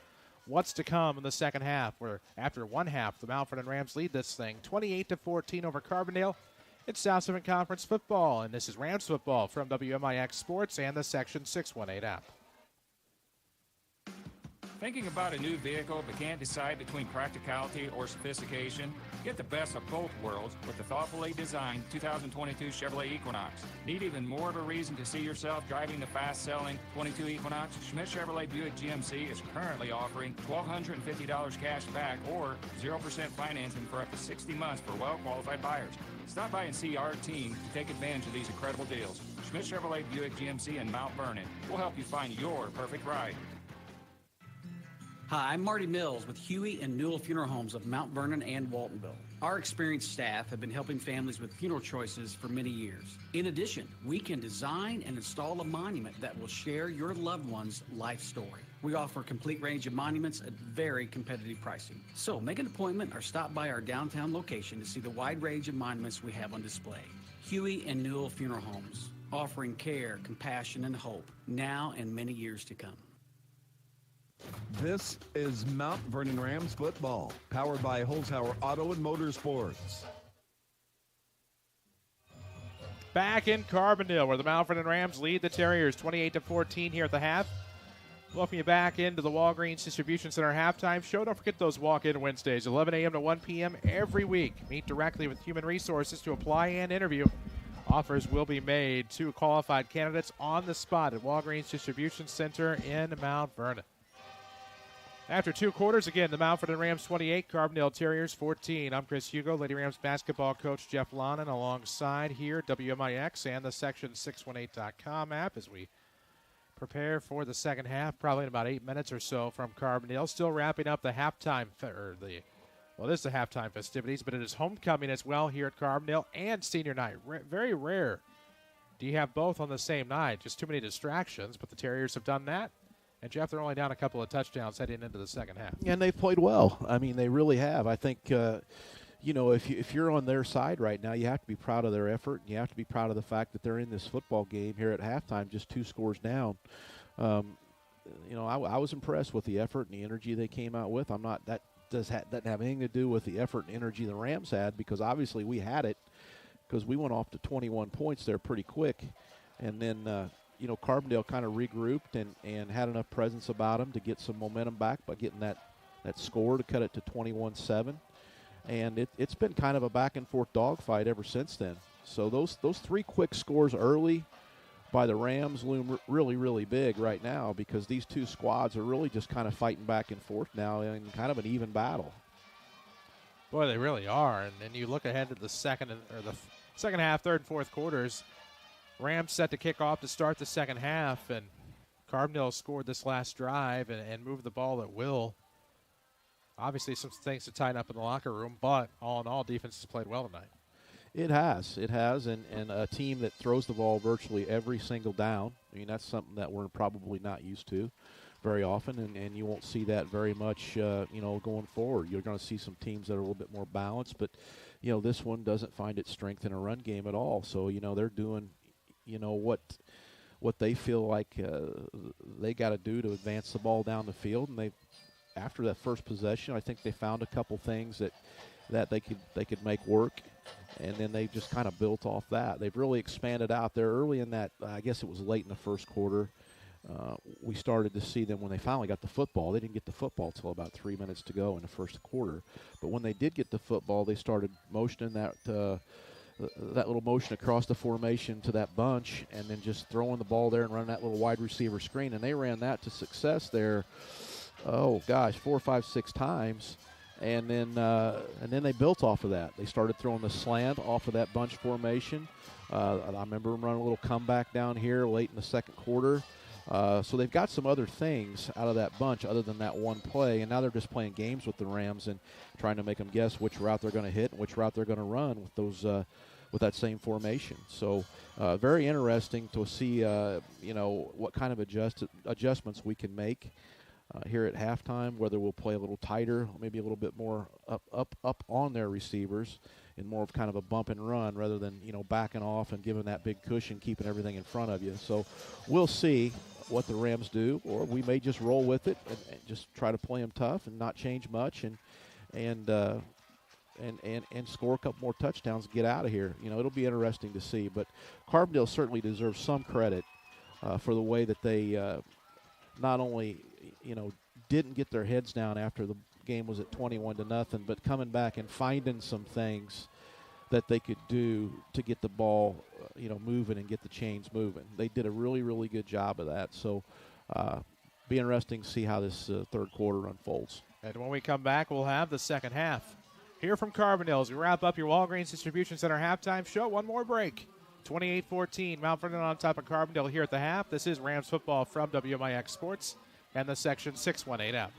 what's to come in the second half, where after one half, the Mount Vernon Rams lead this thing 28-14 over Carbondale. It's South 7 Conference football, and this is Rams football from WMIX Sports and the Section 618 app. Thinking about a new vehicle but can't decide between practicality or sophistication? Get the best of both worlds with the thoughtfully designed 2022 Chevrolet Equinox. Need even more of a reason to see yourself driving the fast-selling 22 Equinox? Schmidt Chevrolet Buick GMC is currently offering $1,250 cash back or 0% financing for up to 60 months for well-qualified buyers. Stop by and see our team to take advantage of these incredible deals. Schmidt Chevrolet Buick GMC in Mount Vernon. We'll help you find your perfect ride. Hi, I'm Marty Mills with Huey and Newell Funeral Homes of Mount Vernon and Waltonville. Our experienced staff have been helping families with funeral choices for many years. In addition, we can design and install a monument that will share your loved one's life story. We offer a complete range of monuments at very competitive pricing. So make an appointment or stop by our downtown location to see the wide range of monuments we have on display. Huey and Newell Funeral Homes, offering care, compassion, and hope now and many years to come. This is Mount Vernon Rams football, powered by Holzhauer Auto and Motorsports. Back in Carbondale, where the Mount Vernon Rams lead the Terriers 28-14 here at the half. Welcome you back into the Walgreens Distribution Center halftime show. Don't forget those walk-in Wednesdays, 11 a.m. to 1 p.m. every week. Meet directly with Human Resources to apply and interview. Offers will be made to qualified candidates on the spot at Walgreens Distribution Center in Mount Vernon. After 2 quarters, again, the Mount Vernon Rams 28, Carbondale Terriers 14. I'm Chris Hugo, Lady Rams basketball coach Jeff Lonan, alongside here WMIX and the Section618.com app as we prepare for the second half, probably in about 8 minutes or so from Carbondale. Still wrapping up the halftime, this is the halftime festivities, but it is homecoming as well here at Carbondale and senior night. Very rare do you have both on the same night. Just too many distractions, but the Terriers have done that. And, Jeff, they're only down a couple of touchdowns heading into the second half. And they've played well. I mean, they really have. I think, if you're on their side right now, you have to be proud of their effort. And you have to be proud of the fact that they're in this football game here at halftime, just 2 scores down. I was impressed with the effort and the energy they came out with. That doesn't have anything to do with the effort and energy the Rams had, because obviously we had it, because we went off to 21 points there pretty quick. And then Carbondale kind of regrouped and had enough presence about them to get some momentum back by getting that score to cut it to 21-7. And it's been kind of a back-and-forth dogfight ever since then. So those 3 quick scores early by the Rams loom really, really big right now, because these 2 squads are really just kind of fighting back and forth now in kind of an even battle. Boy, they really are. And then you look ahead to the second half, third and fourth quarters. Rams set to kick off to start the second half, and Carbondale scored this last drive and moved the ball at will. Obviously some things to tighten up in the locker room, but all in all, defense has played well tonight. It has, and a team that throws the ball virtually every single down. I mean, that's something that we're probably not used to very often, and you won't see that very much, going forward. You're going to see some teams that are a little bit more balanced, but, this one doesn't find its strength in a run game at all. So, they're doing what they feel like they got to do to advance the ball down the field. And after that first possession, I think they found a couple things that that they could make work. And then they just kind of built off that. They've really expanded out there early in that. I guess it was late in the first quarter. We started to see them when they finally got the football. They didn't get the football till about 3 minutes to go in the first quarter. But when they did get the football, they started motioning that little motion across the formation to that bunch, and then just throwing the ball there and running that little wide receiver screen. And they ran that to success there. 4, 5, 6 times. And then they built off of that. They started throwing the slant off of that bunch formation. I remember them running a little comeback down here late in the second quarter. So they've got some other things out of that bunch other than that one play, and now they're just playing games with the Rams and trying to make them guess which route they're going to hit and which route they're going to run with those with that same formation. So very interesting to see what kind of adjustments we can make here at halftime, whether we'll play a little tighter, maybe a little bit more up on their receivers in more of kind of a bump and run rather than, backing off and giving that big cushion, keeping everything in front of you. So we'll see what the Rams do, or we may just roll with it and just try to play them tough and not change much and score a couple more touchdowns and get out of here. It'll be interesting to see. But Carbondale certainly deserves some credit for the way that they not only didn't get their heads down after the game was at 21-0, but coming back and finding some things that they could do to get the ball, moving and get the chains moving. They did a really, really good job of that. So be interesting to see how this third quarter unfolds. And when we come back, we'll have the second half. Here from Carbondale as we wrap up your Walgreens Distribution Center halftime show. One more break. 28-14, Mount Vernon on top of Carbondale here at the half. This is Rams football from WMIX Sports and the Section 618 app.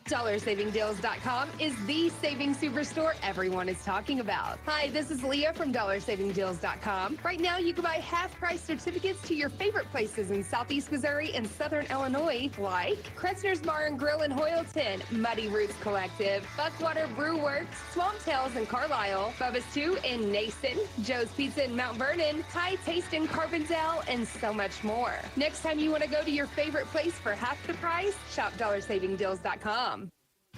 DollarSavingDeals.com is the saving superstore everyone is talking about. Hi, this is Leah from DollarSavingDeals.com. Right now, you can buy half-price certificates to your favorite places in Southeast Missouri and Southern Illinois, like Kretzner's Bar and Grill in Hoyleton, Muddy Roots Collective, Buckwater Brew Works, Swamp Tales in Carlisle, Bubba's 2 in Nason, Joe's Pizza in Mount Vernon, Thai Taste in Carbondale, and so much more. Next time you want to go to your favorite place for half the price, shop DollarSavingDeals.com.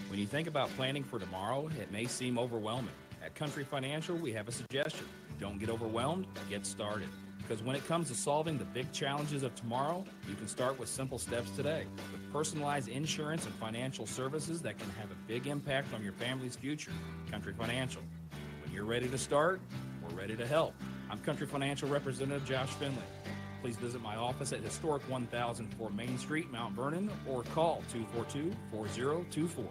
When you think about planning for tomorrow, it may seem overwhelming. At Country Financial, we have a suggestion. Don't get overwhelmed, get started. Because when it comes to solving the big challenges of tomorrow, you can start with simple steps today. With personalized insurance and financial services that can have a big impact on your family's future. Country Financial. When you're ready to start, we're ready to help. I'm Country Financial Representative Josh Finley. Please visit my office at historic 1004 Main Street, Mount Vernon, or call 242-4024.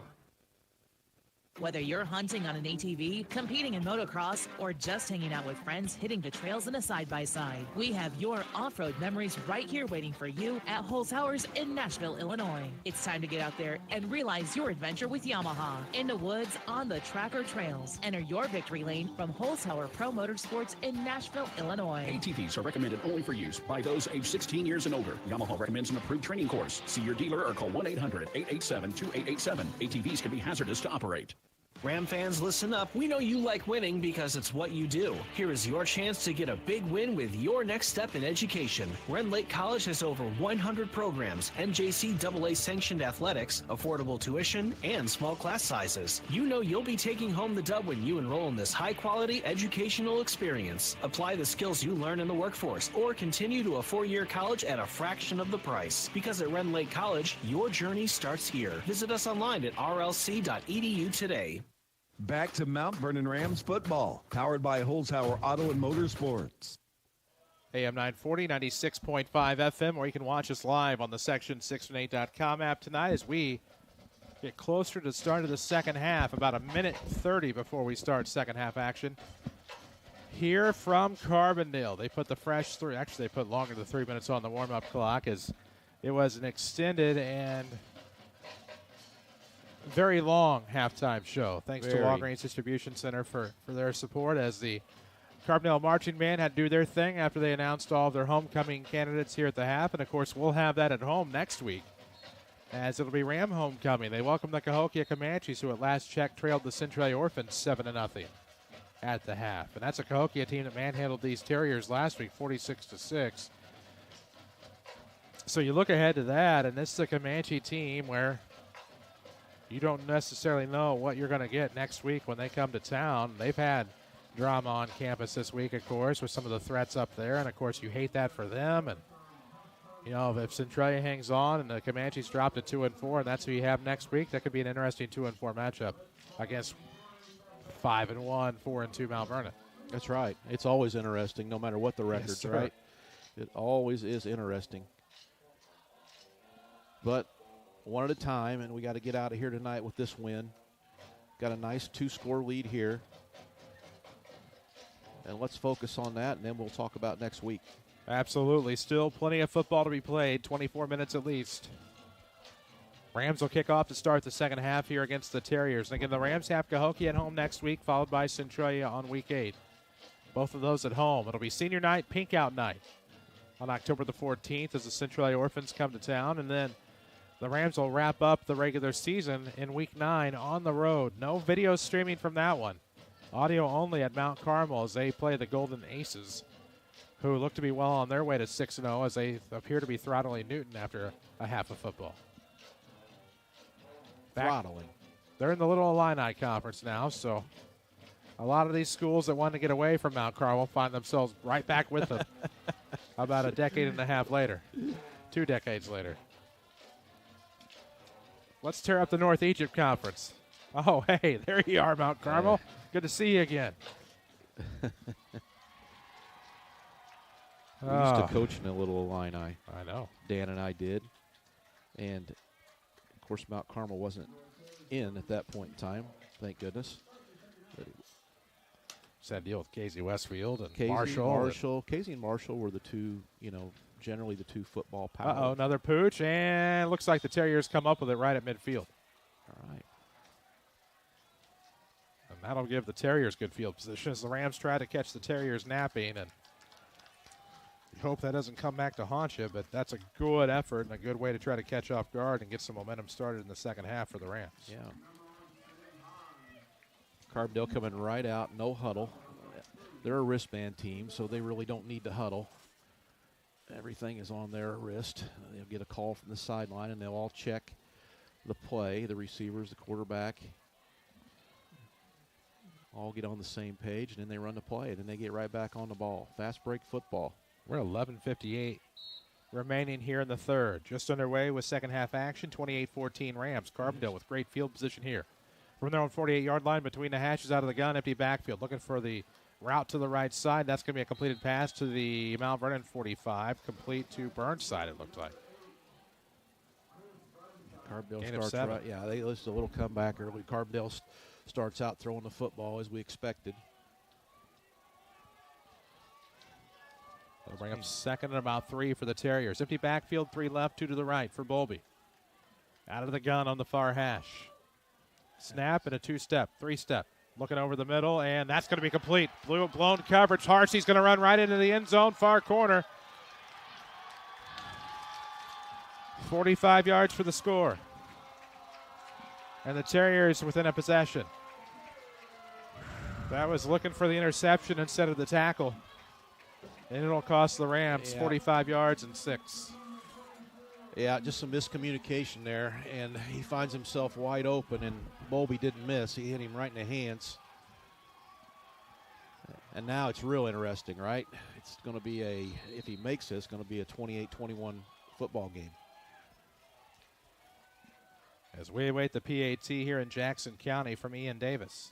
Whether you're hunting on an ATV, competing in motocross, or just hanging out with friends hitting the trails in a side-by-side, we have your off-road memories right here waiting for you at Holzhauer's in Nashville, Illinois. It's time to get out there and realize your adventure with Yamaha. In the woods, on the track or trails. Enter your victory lane from Holzhauer Pro Motorsports in Nashville, Illinois. ATVs are recommended only for use by those age 16 years and older. Yamaha recommends an approved training course. See your dealer or call 1-800-887-2887. ATVs can be hazardous to operate. Ram fans, listen up. We know you like winning because it's what you do. Here is your chance to get a big win with your next step in education. Ren Lake College has over 100 programs, NJCAA sanctioned athletics, affordable tuition, and small class sizes. You know you'll be taking home the dub when you enroll in this high-quality educational experience. Apply the skills you learn in the workforce or continue to a 4-year college at a fraction of the price. Because at Ren Lake College, your journey starts here. Visit us online at rlc.edu today. Back to Mount Vernon Rams football, powered by Holzhauer Auto and Motorsports. AM 940, 96.5 FM, or you can watch us live on the Section618.com app tonight as we get closer to the start of the second half, about a minute 30 before we start second half action. Here from Carbondale, they put the fresh three, actually they put longer than 3 minutes on the warm-up clock as it was an extended and very long halftime show. Thanks to Walgreens Distribution Center for their support as the Carbondale Marching Band had to do their thing after they announced all of their homecoming candidates here at the half. And, of course, we'll have that at home next week as it'll be Ram homecoming. They welcome the Cahokia Comanches, who at last check trailed the Centralia Orphans 7-0 at the half. And that's a Cahokia team that manhandled these Terriers last week, 46-6. So you look ahead to that, and this is a Comanche team where you don't necessarily know what you're going to get next week when they come to town. They've had drama on campus this week, of course, with some of the threats up there, and of course you hate that for them. And if Centralia hangs on and the Comanches drop to 2-4, and that's who you have next week, that could be an interesting 2-4 matchup against 5-1, 4-2 Mount Vernon. That's right. It's always interesting, no matter what the record's, right? It always is interesting. But one at a time, and we got to get out of here tonight with this win. Got a nice 2-score lead here. And let's focus on that, and then we'll talk about next week. Absolutely. Still plenty of football to be played, 24 minutes at least. Rams will kick off to start the second half here against the Terriers. And again, the Rams have Cahokia at home next week, followed by Centralia on week 8. Both of those at home. It'll be senior night, pink out night on October the 14th as the Centralia Orphans come to town. And then the Rams will wrap up the regular season in week 9 on the road. No video streaming from that one. Audio only at Mount Carmel as they play the Golden Aces, who look to be well on their way to 6-0 as they appear to be throttling Newton after a half of football. Throttling. They're in the Little Illini Conference now, so a lot of these schools that want to get away from Mount Carmel find themselves right back with them about a decade and a half later, 2 decades later. Let's tear up the North Egypt Conference. Oh, hey, there you are, Mount Carmel. Good to see you again. We used to coach in a Little Illini. I know. Dan and I did. And, of course, Mount Carmel wasn't in at that point in time, thank goodness. Sad deal with Casey Westfield and Casey Marshall. Casey and Marshall were the two, generally the two football power. Uh-oh, another pooch, and looks like the Terriers come up with it right at midfield. All right. And that'll give the Terriers good field position as the Rams try to catch the Terriers napping, and you hope that doesn't come back to haunt you, but that's a good effort and a good way to try to catch off guard and get some momentum started in the second half for the Rams. Yeah. Carbondale coming right out, no huddle. They're a wristband team, so they really don't need to huddle. Everything is on their wrist. They'll get a call from the sideline, and they'll all check the play, the receivers, the quarterback. All get on the same page, and then they run the play, and then they get right back on the ball. Fast break football. We're 11:58 remaining here in the third. Just underway with second half action, 28-14 Rams. Carbondale with great field position here. From their own 48-yard line between the hashes out of the gun, empty backfield. Looking for the route to the right side. That's going to be a completed pass to the Mount Vernon 45. Complete to Burnside, it looked like. Carbondale starts right. Yeah, they listed a little comeback early. Carbondale starts out throwing the football as we expected. They'll bring up second and about 3 for the Terriers. Empty backfield, 3 left, 2 to the right for Bowlby. Out of the gun on the far hash. Snap and a 2-step, 3-step. Looking over the middle, and that's going to be complete. Blown coverage. Harsey's going to run right into the end zone, far corner. 45 yards for the score. And the Terriers within a possession. That was looking for the interception instead of the tackle. And it'll cost the Rams 45 yards and 6. Yeah, just some miscommunication there, and he finds himself wide open, and Bowlby didn't miss. He hit him right in the hands. And now it's real interesting, right? It's going to be if he makes it, it's going to be a 28-21 football game. As we await the PAT here in Jackson County from Ian Davis.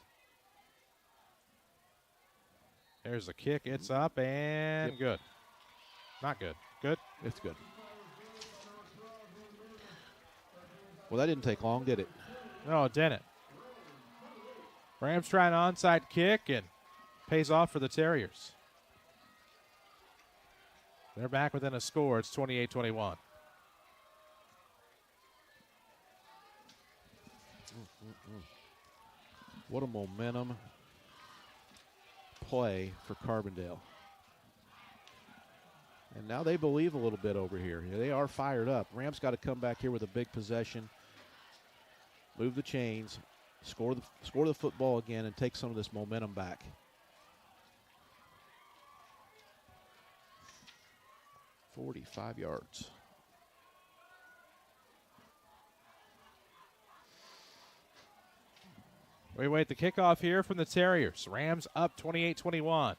There's the kick. It's up and good. Not good. Good? It's good. Well, that didn't take long, did it? No, it didn't. Rams trying an onside kick and pays off for the Terriers. They're back within a score. It's 28-21. What a momentum play for Carbondale. And now they believe a little bit over here. They are fired up. Rams got to come back here with a big possession, move the chains, score the football again, and take some of this momentum back. $45 yards. We wait the kickoff here from the Terriers. Rams up 28-21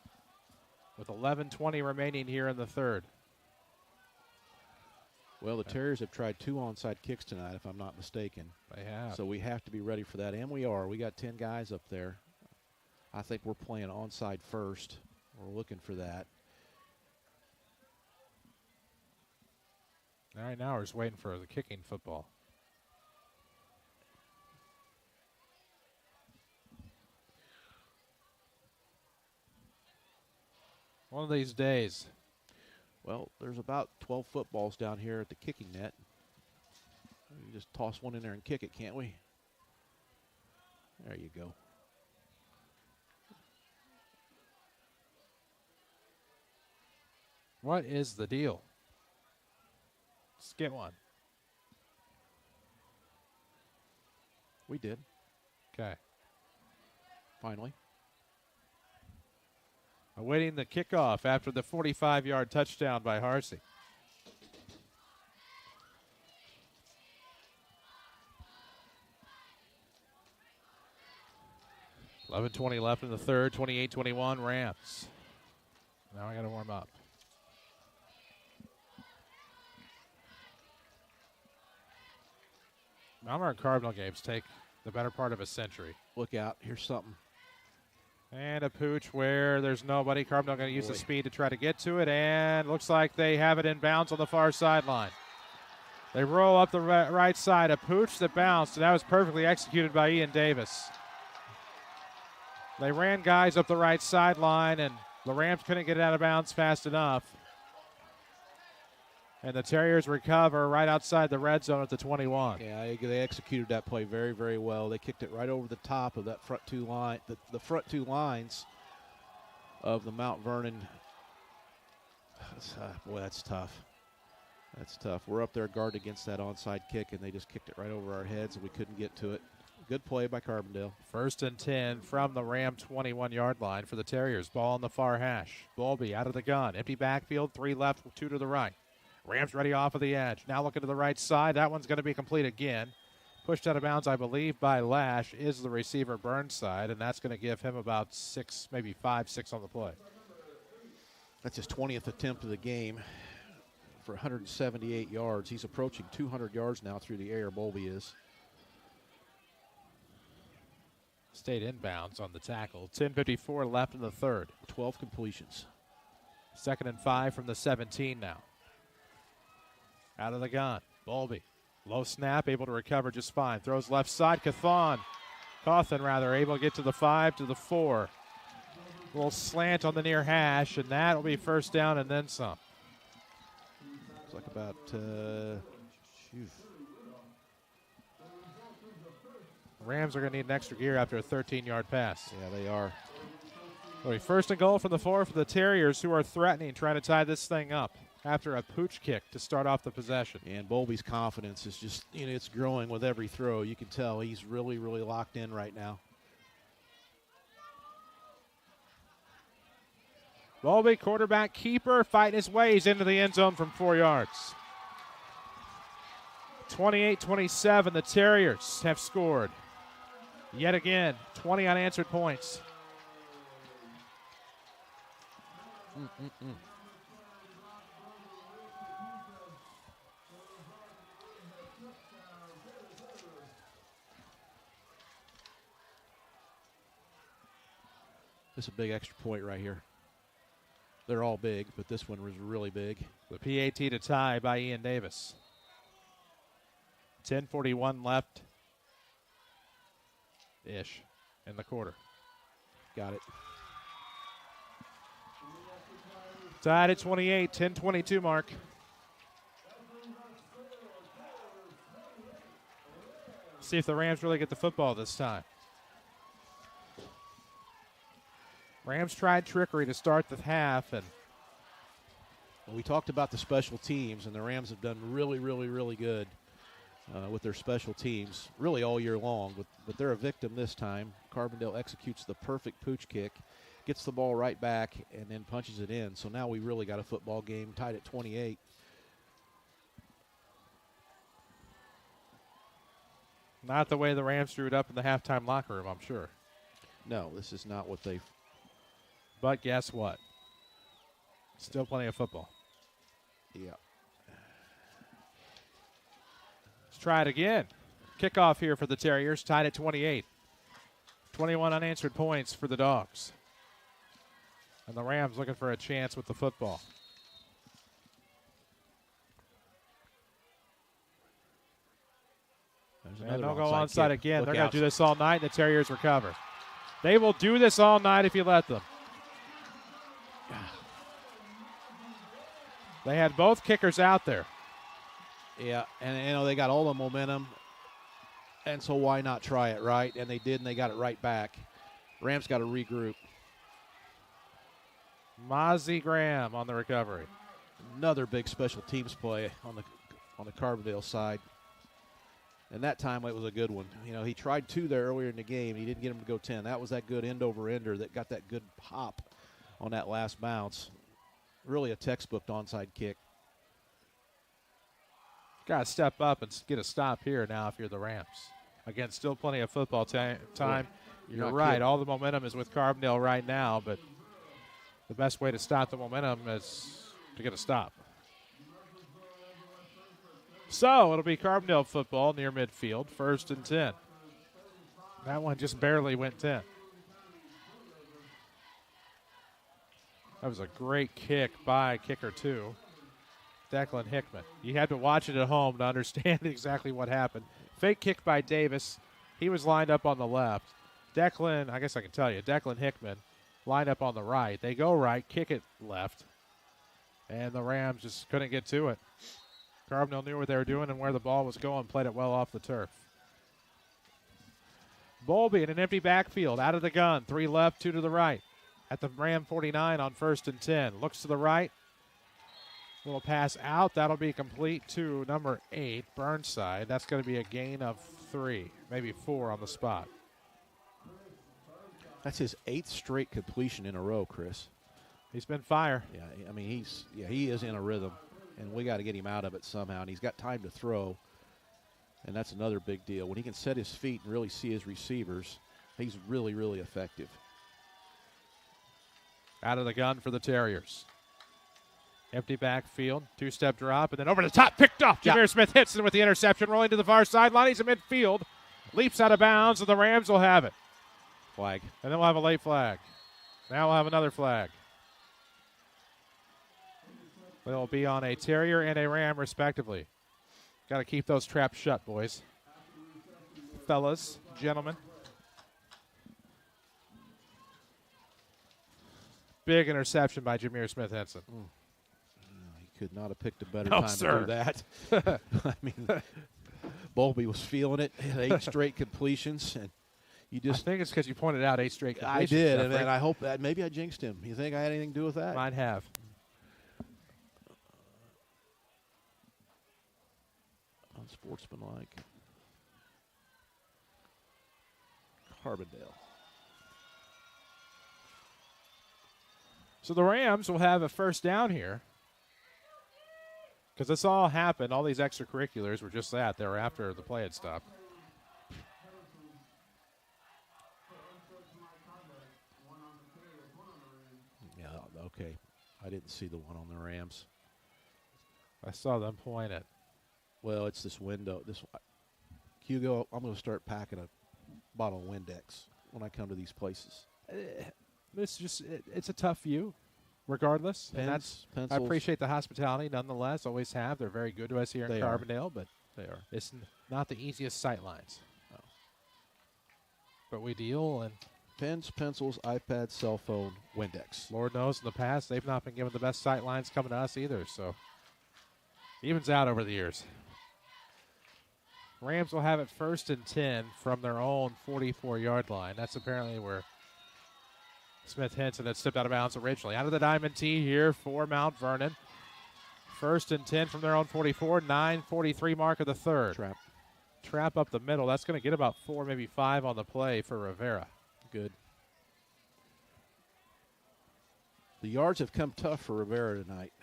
with 11:20 remaining here in the third. Well, the Terriers have tried 2 onside kicks tonight, if I'm not mistaken. They have. So we have to be ready for that, and we are. We got 10 guys up there. I think we're playing onside first. We're looking for that. All right, now we're just waiting for the kicking football. One of these days. Well, there's about 12 footballs down here at the kicking net. We just toss one in there and kick it, can't we? There you go. What is the deal? Let's get one. We did. Okay. Finally. Awaiting the kickoff after the 45-yard touchdown by Harsey. $11:20 left in the third, 28-21 Rams. Now I got to warm up. Mount Vernon Carbondale games take the better part of a century. Look out. Here's something. And a pooch where there's nobody. Carbondale going to use the speed to try to get to it, and looks like they have it in bounds on the far sideline. They roll up the right side. A pooch that bounced, and that was perfectly executed by Ian Davis. They ran guys up the right sideline, and the Rams couldn't get it out of bounds fast enough. And the Terriers recover right outside the red zone at the 21. Yeah, they executed that play very, very well. They kicked it right over the top of that front two line, the front two lines of the Mount Vernon. Boy, that's tough. That's tough. We're up there guarded against that onside kick, and they just kicked it right over our heads, and we couldn't get to it. Good play by Carbondale. 1st and 10 from the Ram 21-yard line for the Terriers. Ball on the far hash. Bowlby out of the gun. Empty backfield, 3 left, 2 to the right. Rams ready off of the edge. Now looking to the right side. That one's going to be complete again. Pushed out of bounds, I believe, by Lash is the receiver Burnside, and that's going to give him about 6, maybe 5, 6 on the play. That's his 20th attempt of the game for 178 yards. He's approaching 200 yards now through the air, Bowlby is. Stayed inbounds on the tackle. 10:54 left in the third. 12 completions. 2nd and 5 from the 17 now. Out of the gun. Bowlby. Low snap, able to recover just fine. Throws left side. Cawthon, able to get to the 5, to the 4. A little slant on the near hash, and that'll be 1st down and then some. It's like about, Rams are going to need an extra gear after a 13-yard pass. Yeah, they are. 1st and goal from the 4 for the Terriers, who are threatening, trying to tie this thing up after a pooch kick to start off the possession. And Bowlby's confidence is just, it's growing with every throw. You can tell he's really, really locked in right now. Bowlby, quarterback keeper, fighting his ways into the end zone from 4 yards. 28-27, the Terriers have scored. Yet again, 20 unanswered points. This is a big extra point right here. They're all big, but this one was really big. The PAT to tie by Ian Davis. 10:41 left. Ish in the quarter. Got it. Tied at 28, 10:22 mark. See if the Rams really get the football this time. Rams tried trickery to start the half, and we talked about the special teams, and the Rams have done really, really, really good with their special teams, really all year long. But they're a victim this time. Carbondale executes the perfect pooch kick, gets the ball right back, and then punches it in. So now we really got a football game tied at 28. Not the way the Rams drew it up in the halftime locker room, I'm sure. No, this is not what they've. But guess what? Still plenty of football. Yeah. Let's try it again. Kickoff here for the Terriers, tied at 28. 21 unanswered points for the Dogs. And the Rams looking for a chance with the football. And they'll go onside again. They're going to do this all night, and the Terriers recover. They will do this all night if you let them. They had both kickers out there. Yeah, and they got all the momentum, and so why not try it, right? And they did, and they got it right back. Rams got to regroup. Mozzie Graham on the recovery. Another big special teams play on the Carbondale side. And that time it was a good one. You know, he tried 2 there earlier in the game. He didn't get him to go 10. That was that good end-over-ender that got that good pop on that last bounce. Really a textbook onside kick. Got to step up and get a stop here now if you're the Rams. Again, still plenty of football time. You're right. Kidding. All the momentum is with Carbondale right now, but the best way to stop the momentum is to get a stop. So it'll be Carbondale football near midfield, 1st and 10. That one just barely went 10. That was a great kick by kicker 2, Declan Hickman. You had to watch it at home to understand exactly what happened. Fake kick by Davis. He was lined up on the left. Declan, I guess I can tell you, Declan Hickman lined up on the right. They go right, kick it left, and the Rams just couldn't get to it. Carbondale knew what they were doing and where the ball was going, played it well off the turf. Bowlby in an empty backfield, out of the gun, 3 left, 2 to the right. At the Ram 49 on 1st and 10. Looks to the right. Little pass out. That'll be complete to number 8, Burnside. That's going to be a gain of 3, maybe 4 on the spot. That's his 8th straight completion in a row, Chris. He's been fire. Yeah, I mean, he is in a rhythm, and we got to get him out of it somehow. And he's got time to throw, and that's another big deal. When he can set his feet and really see his receivers, he's really, really effective. Out of the gun for the Terriers. Empty backfield, 2-step drop, and then over the top, picked off. Jameer Smith hits it with the interception, rolling to the far sideline. He's in midfield, leaps out of bounds, and the Rams will have it. Flag. And then we'll have a late flag. Now we'll have another flag. It'll be on a Terrier and a Ram, respectively. Got to keep those traps shut, boys. Fellas, gentlemen. Big interception by Jameer Smith-Henson. He could not have picked a better time to do that. I mean, Bowlby was feeling it. 8 straight completions, and you just. I think it's because you pointed out 8 straight completions. I did, and I hope that maybe I jinxed him. You think I had anything to do with that? Might have. Unsportsmanlike. Carbondale. So the Rams will have a first down here. Because this all happened. All these extracurriculars were just that. They were after the play had stopped. Yeah, okay. I didn't see the one on the Rams. I saw them point it. Well, it's this window. Hugo, I'm going to start packing a bottle of Windex when I come to these places. It's a tough view, regardless. Pencils. I appreciate the hospitality, nonetheless. Always have. They're very good to us here in Carbondale, but they are. It's not the easiest sight lines. No. But we deal and pens, pencils, iPad, cell phone, Windex. Lord knows in the past they've not been given the best sight lines coming to us either. So evens out over the years. Rams will have it 1st and 10 from their own 44-yard line. That's apparently where Smith-Henson had stepped out of bounds originally. Out of the diamond tee here for Mount Vernon. 1st and 10 from their own 44, 9:43 mark of the third. Trap up the middle. That's going to get about 4, maybe 5 on the play for Rivera. Good. The yards have come tough for Rivera tonight.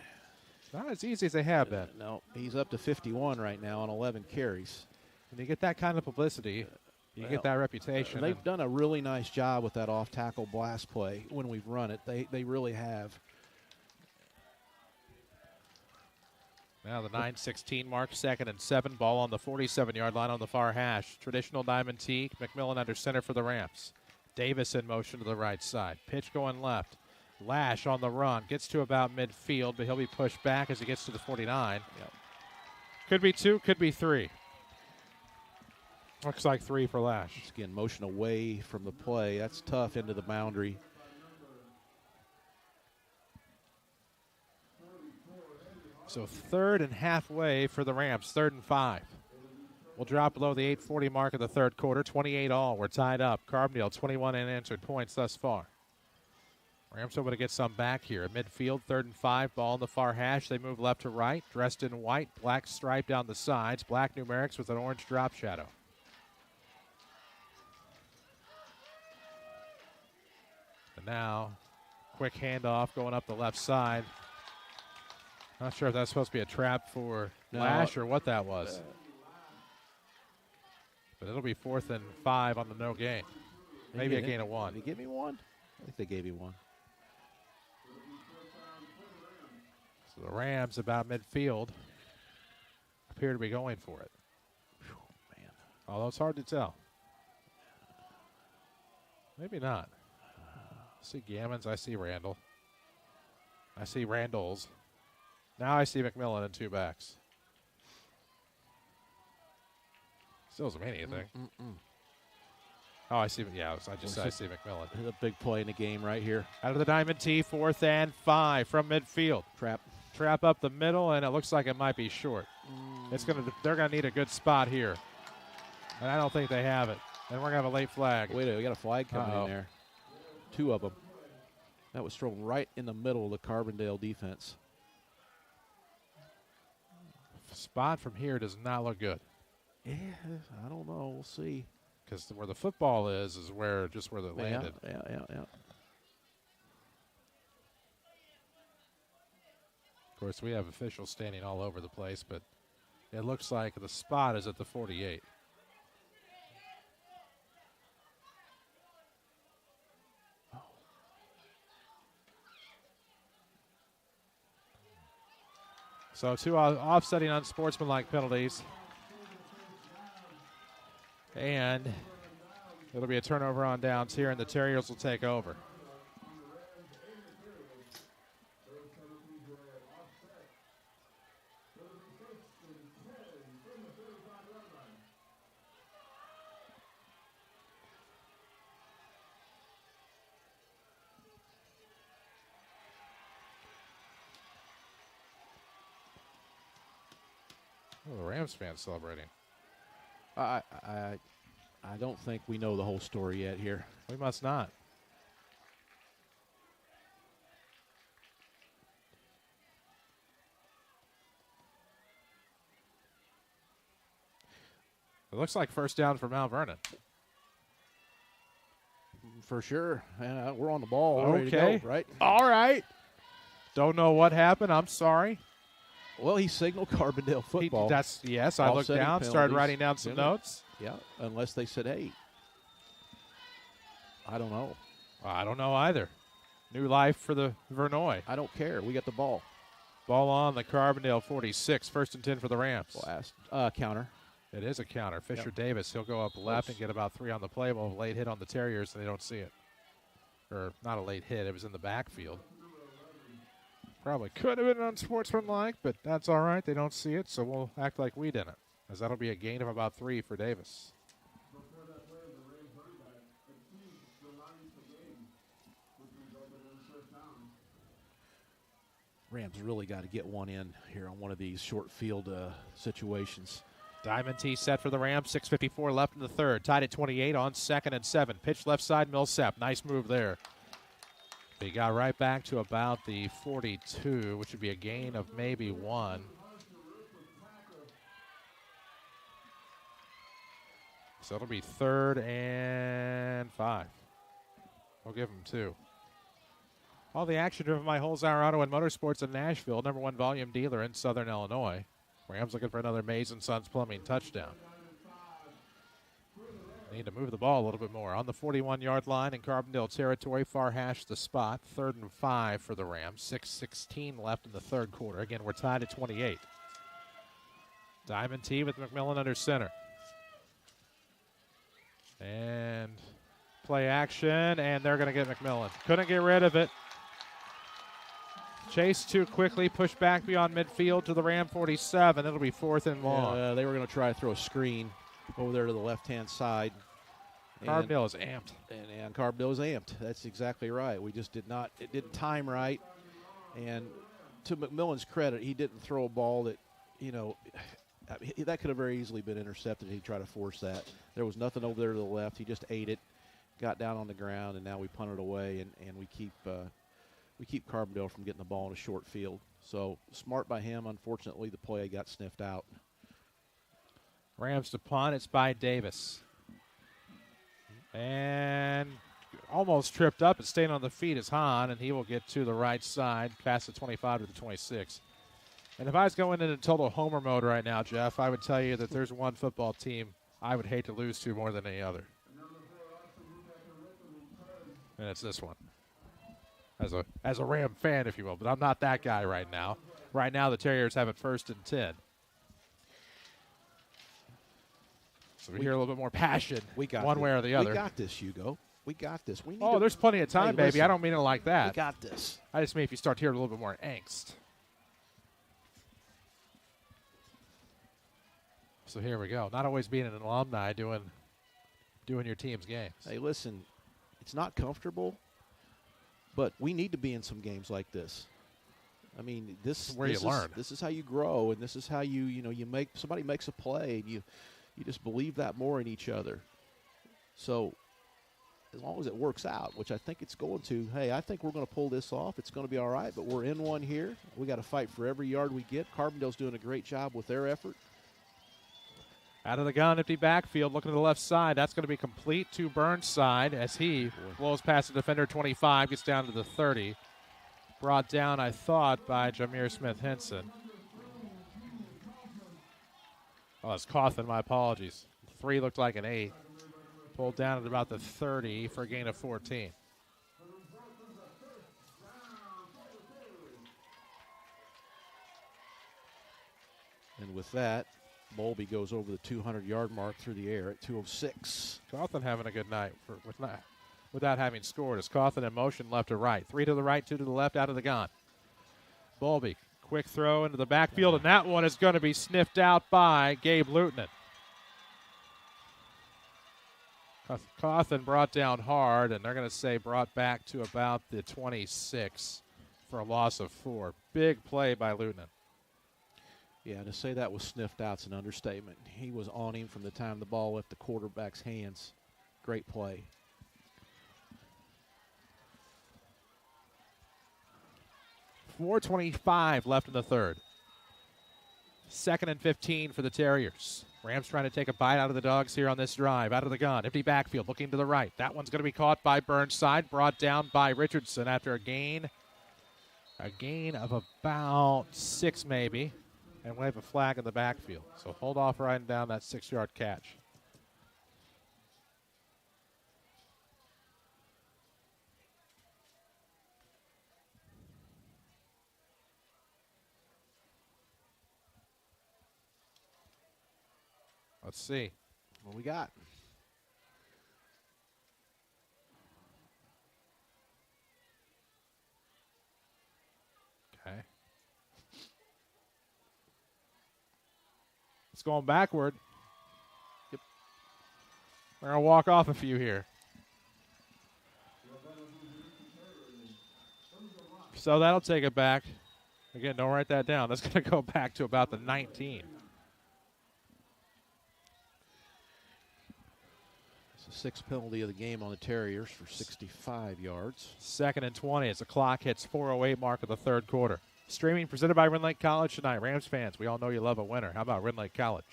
Not as easy as they have been. No, he's up to 51 right now on 11 carries. When you get that kind of publicity, you get that reputation. They've done a really nice job with that off-tackle blast play when we've run it. They really have. Now the 9:16 mark, 2nd and 7. Ball on the 47-yard line on the far hash. Traditional diamond tee. McMillan under center for the Rams. Davis in motion to the right side. Pitch going left. Lash on the run. Gets to about midfield, but he'll be pushed back as he gets to the 49. Yep. Could be 2, could be 3. Looks like 3 for Lash. Again, motion away from the play. That's tough into the boundary. So 3rd and halfway for the Rams, 3rd and 5. We'll drop below the 8:40 mark of the third quarter, 28 all. We're tied up. Carbondale, 21 unanswered points thus far. Rams hoping to get some back here. At midfield, 3rd and 5, ball in the far hash. They move left to right, dressed in white, black stripe down the sides, black numerics with an orange drop shadow. And now, quick handoff going up the left side. Not sure if that's supposed to be a trap for Lash or what that was. But it'll be 4th and 5 on the no gain. Maybe a gain of 1. Did he give me 1? I think they gave you 1. So the Rams about midfield appear to be going for it. Whew, man. Although it's hard to tell. Maybe not. I see Gammons. I see Randall. I see Randall's. Now I see McMillan and 2 backs. Still doesn't mean anything. Oh, I see. Yeah, I see McMillan. A big play in the game right here. Out of the diamond tee, 4th and 5 from midfield. Trap up the middle, and it looks like it might be short. They're gonna need a good spot here, and I don't think they have it. And we're gonna have a late flag. Wait, we got a flag coming in there. 2 of them. That was thrown right in the middle of the Carbondale defense. Spot from here does not look good. Yeah, I don't know. We'll see. Because where the football is where they landed. Yeah. Of course, we have officials standing all over the place, but it looks like the spot is at the 48. So 2 offsetting unsportsmanlike penalties. And it'll be a turnover on downs here, and the Terriers will take over. Oh, the Rams fans celebrating. I don't think we know the whole story yet here. We must not. It looks like first down for Mount Vernon. For sure. We're on the ball. Okay. Ready to go, right? All right. Don't know what happened. I'm sorry. Well, he signaled Carbondale football. Yes, I looked down, started writing down some notes. Yeah, unless they said, hey, I don't know. I don't know either. New life for the Vernoy. I don't care. We got the ball. Ball on the Carbondale 46. 1st and 10 for the Rams. Counter. It is a counter. Fisher Davis, he'll go up left and get about 3 on the play. Well, late hit on the Terriers, and they don't see it. Or not a late hit. It was in the backfield. Probably could have been unsportsmanlike, but that's all right. They don't see it, so we'll act like we didn't, as that'll be a gain of about 3 for Davis. Rams really got to get one in here on one of these short field situations. Diamond tee set for the Rams. 6:54 left in the third. Tied at 28 on 2nd and 7. Pitch left side, Millsap. Nice move there. He got right back to about the 42, which would be a gain of maybe 1. So it'll be 3rd and 5. We'll give him 2. All the action driven by Holzhauer Auto and Motorsports in Nashville, #1 volume dealer in Southern Illinois. Rams looking for another Mays & Sons Plumbing touchdown. need to move the ball a little bit more. On the 41-yard line in Carbondale territory, far hash the spot. 3rd and 5 for the Rams. 6:16 left in the third quarter. Again, we're tied at 28. Diamond T with McMillan under center. And play action, and they're going to get McMillan. Couldn't get rid of it. Chase too quickly, pushed back beyond midfield to the Ram 47. It'll be 4th and long. They were going to try to throw a screen over there to the left-hand side. Carbondale is amped. And Carbondale is amped. That's exactly right. We just it didn't time right. And to McMillan's credit, he didn't throw a ball that, that could have very easily been intercepted. He tried to force that. There was nothing over there to the left. He just ate it, got down on the ground, and now we punt it away, and we keep Carbondale from getting the ball in a short field. So smart by him. Unfortunately, the play got sniffed out. Rams to punt. It's by Davis. And almost tripped up and staying on the feet is Hahn, and he will get to the right side past the 25 to the 26. And if I was going into total homer mode right now, Jeff, I would tell you that there's one football team I would hate to lose to more than any other. And it's this one. As a Ram fan, if you will, but I'm not that guy right now. Right now, the Terriers have it 1st and 10. So we hear a little bit more passion one way or the other. We got this, Hugo. We got this. There's plenty of time, baby. Listen, I don't mean it like that. We got this. I just mean if you start hearing a little bit more angst. So here we go. Not always being an alumni doing your team's games. Hey, listen, it's not comfortable, but we need to be in some games like this. I mean, this is where you learn. This is how you grow, and this is how you make somebody makes a play, and you just believe that more in each other. So as long as it works out, which I think it's going to, hey, I think we're going to pull this off. It's going to be all right, but we're in one here. We got to fight for every yard we get. Carbondale's doing a great job with their effort. Out of the gun, empty backfield, looking to the left side. That's going to be complete to Burnside as he blows past the defender 25, gets down to the 30. Brought down, I thought, by Jameer Smith-Henson. Oh, it's Cawthon, my apologies. 3 looked like an 8. Pulled down at about the 30 for a gain of 14. And with that, Bowlby goes over the 200-yard mark through the air at 2:06. Cawthon having a good night without having scored. As Cawthon in motion left to right. 3 to the right, 2 to the left, out of the gun. Bowlby, quick throw into the backfield, and that one is going to be sniffed out by Gabe Lutonen. Cawthon brought down hard, and they're going to say brought back to about the 26 for a loss of 4. Big play by Lutonen. Yeah, to say that was sniffed out is an understatement. He was on him from the time the ball left the quarterback's hands. Great play. .425 left in the third. 2nd and 15 for the Terriers. Rams trying to take a bite out of the dogs here on this drive. Out of the gun, empty backfield, looking to the right. That one's going to be caught by Burnside, brought down by Richardson after a gain of about 6 maybe. And we have a flag in the backfield. So hold off riding down that 6-yard catch. Let's see what we got. Okay. It's going backward. Yep. We're going to walk off a few here. So that'll take it back. Again, don't write that down. That's going to go back to about the 19. It's the 6th penalty of the game on the Terriers for 65 yards. 2nd and 20 as the clock hits 4:08 mark of the third quarter. Streaming presented by Ren Lake College tonight. Rams fans, we all know you love a winner. How about Ren Lake College?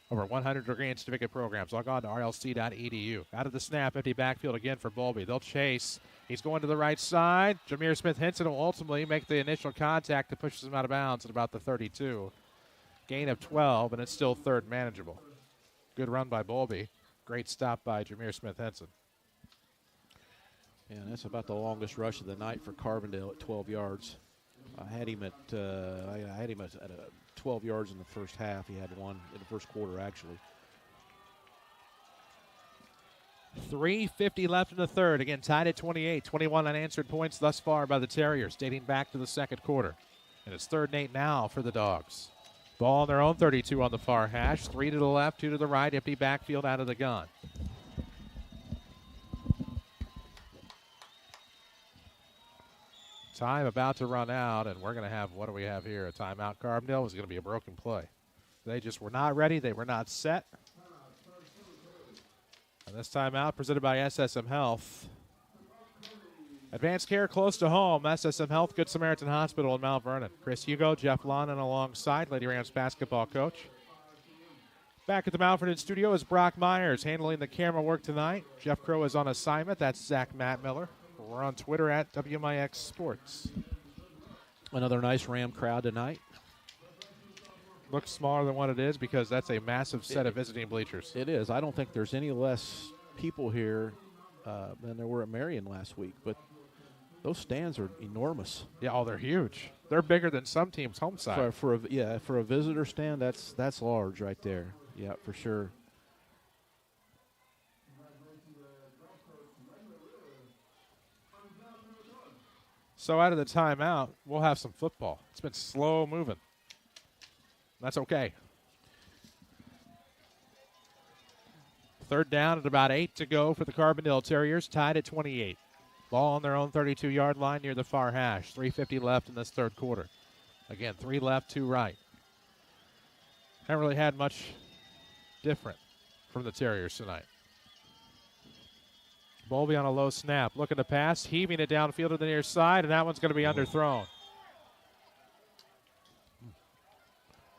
Over 100 degree and certificate programs. Log on to rlc.edu. Out of the snap, empty backfield again for Bowlby. They'll chase. He's going to the right side. Jameer Smith-Henson will ultimately make the initial contact that pushes him out of bounds at about the 32. Gain of 12, and it's still third manageable. Good run by Bowlby. Great stop by Jameer Smith-Henson. Yeah, that's about the longest rush of the night for Carbondale at 12 yards. I had him at 12 yards in the first half. He had one in the first quarter, actually. 3:50 left in the third. Again, tied at 28. 21 unanswered points thus far by the Terriers, dating back to the second quarter. And it's 3rd and 8 now for the Dogs. Ball on their own 32 on the far hash. 3 to the left, 2 to the right. Empty backfield out of the gun. Time about to run out, and we're going to have, what do we have here? A timeout. Carbondale is going to be a broken play. They just were not ready. They were not set. And this timeout presented by SSM Health. Advanced care close to home. SSM Health, Good Samaritan Hospital in Mount Vernon. Chris Hugo, Jeff Lonan alongside Lady Rams basketball coach. Back at the Mount Vernon studio is Brock Myers handling the camera work tonight. Jeff Crow is on assignment. That's Zach Matt Miller. We're on Twitter at WMIX Sports. Another nice Ram crowd tonight. Looks smaller than what it is because that's a massive set of visiting bleachers. It is. I don't think there's any less people here than there were at Marion last week, but those stands are enormous. Yeah, oh, they're huge. They're bigger than some teams' home side. For a visitor stand, that's large right there. Yeah, for sure. So out of the timeout, we'll have some football. It's been slow moving. That's okay. 3rd down at about 8 to go for the Carbondale Terriers, tied at 28. Ball on their own 32-yard line near the far hash. 3:50 left in this third quarter. Again, 3 left, 2 right. Haven't really had much different from the Terriers tonight. Bowlby on a low snap, looking to pass, heaving it downfield to the near side, and that one's going to be underthrown.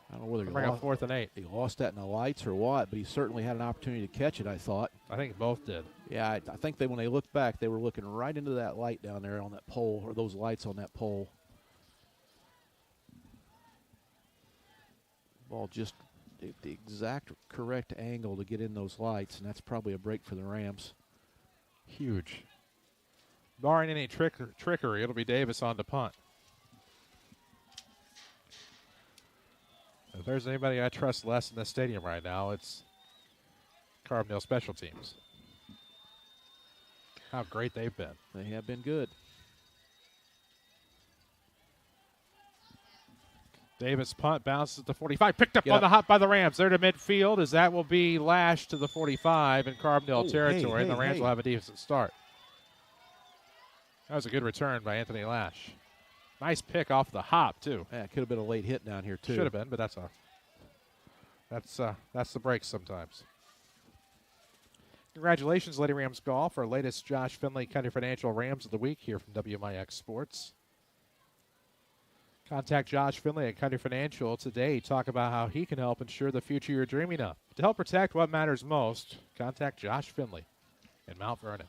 I don't know whether bring up 4th and 8. He lost that in the lights or what, but he certainly had an opportunity to catch it, I thought. I think both did. Yeah, I think when they looked back, they were looking right into that light down there on that pole, or those lights on that pole. Ball just the exact correct angle to get in those lights, and that's probably a break for the Rams. Huge. Barring any trickery, it'll be Davis on to punt. If there's anybody I trust less in this stadium right now, it's Carbondale special teams. How great they've been. They have been good. Davis punt bounces at the 45. Picked up on the hop by the Rams. They're to midfield as that will be lashed to the 45 in Carbondale territory. And the Rams will have a decent start. That was a good return by Anthony Lash. Nice pick off the hop, too. Yeah, it could have been a late hit down here, too. Should have been, but that's the break sometimes. Congratulations, Lady Rams Golf, our latest Josh Finley County Financial Rams of the Week here from WMIX Sports. Contact Josh Finley at County Financial today. Talk about how he can help ensure the future you're dreaming of. To help protect what matters most, contact Josh Finley in Mount Vernon.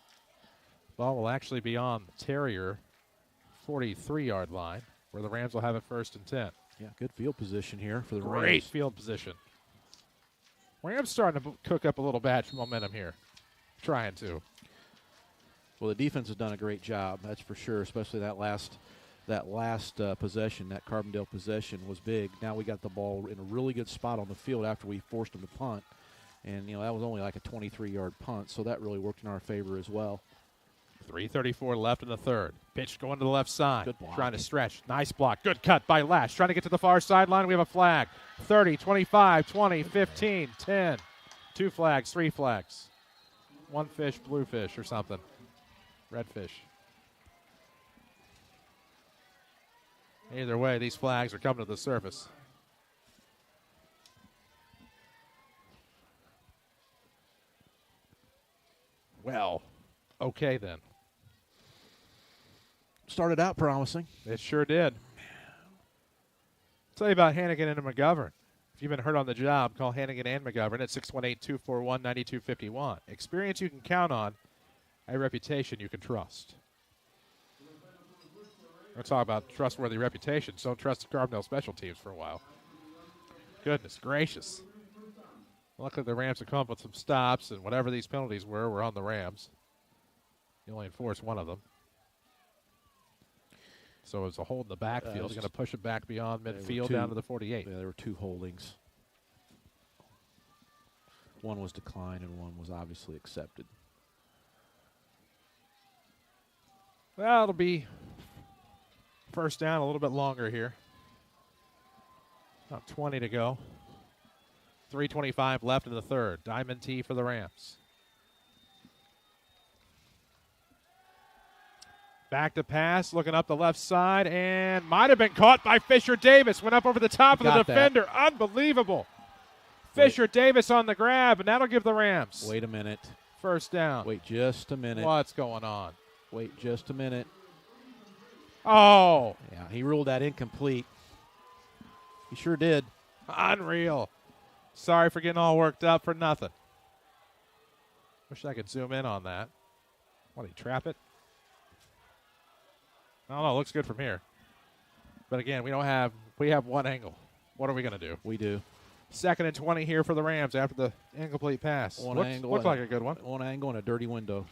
Ball will actually be on the Terrier 43-yard line, where the Rams will have it 1st and 10. Yeah, good field position here for the Rams. Great field position. Rams starting to cook up a little bad momentum here. Trying to. Well, the defense has done a great job, that's for sure, especially that last possession, that Carbondale possession was big. Now we got the ball in a really good spot on the field after we forced them to punt. And, that was only like a 23-yard punt, so that really worked in our favor as well. 3:34 left in the third. Pitch going to the left side. Good block. Trying to stretch. Nice block. Good cut by Lash. Trying to get to the far sideline. We have a flag. 30, 25, 20, 15, 10. 2 flags, 3 flags. 1 fish, blue fish or something. Red fish. Either way, these flags are coming to the surface. Well, okay then. Started out promising. It sure did. Tell you about Hannigan and McGovern. If you've been hurt on the job, call Hannigan and McGovern at 618-241-9251. Experience you can count on, a reputation you can trust. We're going to talk about trustworthy reputations. Don't trust the Carbondale special teams for a while. Goodness gracious. Luckily, the Rams have come up with some stops, and whatever these penalties were on the Rams. You only enforced one of them. So it was a hold in the backfield. They're going to push it back beyond midfield down to the 48. Yeah, there were 2 holdings. One was declined and one was obviously accepted. Well, it'll be first down a little bit longer here. About 20 to go. 3:25 left in the third. Diamond T for the Rams. Back to pass, looking up the left side, and might have been caught by Fisher Davis. Went up over the top of the defender. Unbelievable. Fisher Davis on the grab, and that'll give the Rams. Wait a minute. First down. Wait just a minute. What's going on? Wait just a minute. Oh. Yeah, he ruled that incomplete. He sure did. Unreal. Sorry for getting all worked up for nothing. Wish I could zoom in on that. What, he trap it? I don't know. It looks good from here. But again, we have one angle. What are we going to do? We do. 2nd and 20 here for the Rams after the incomplete pass. Looked like a good one. One angle and a dirty window.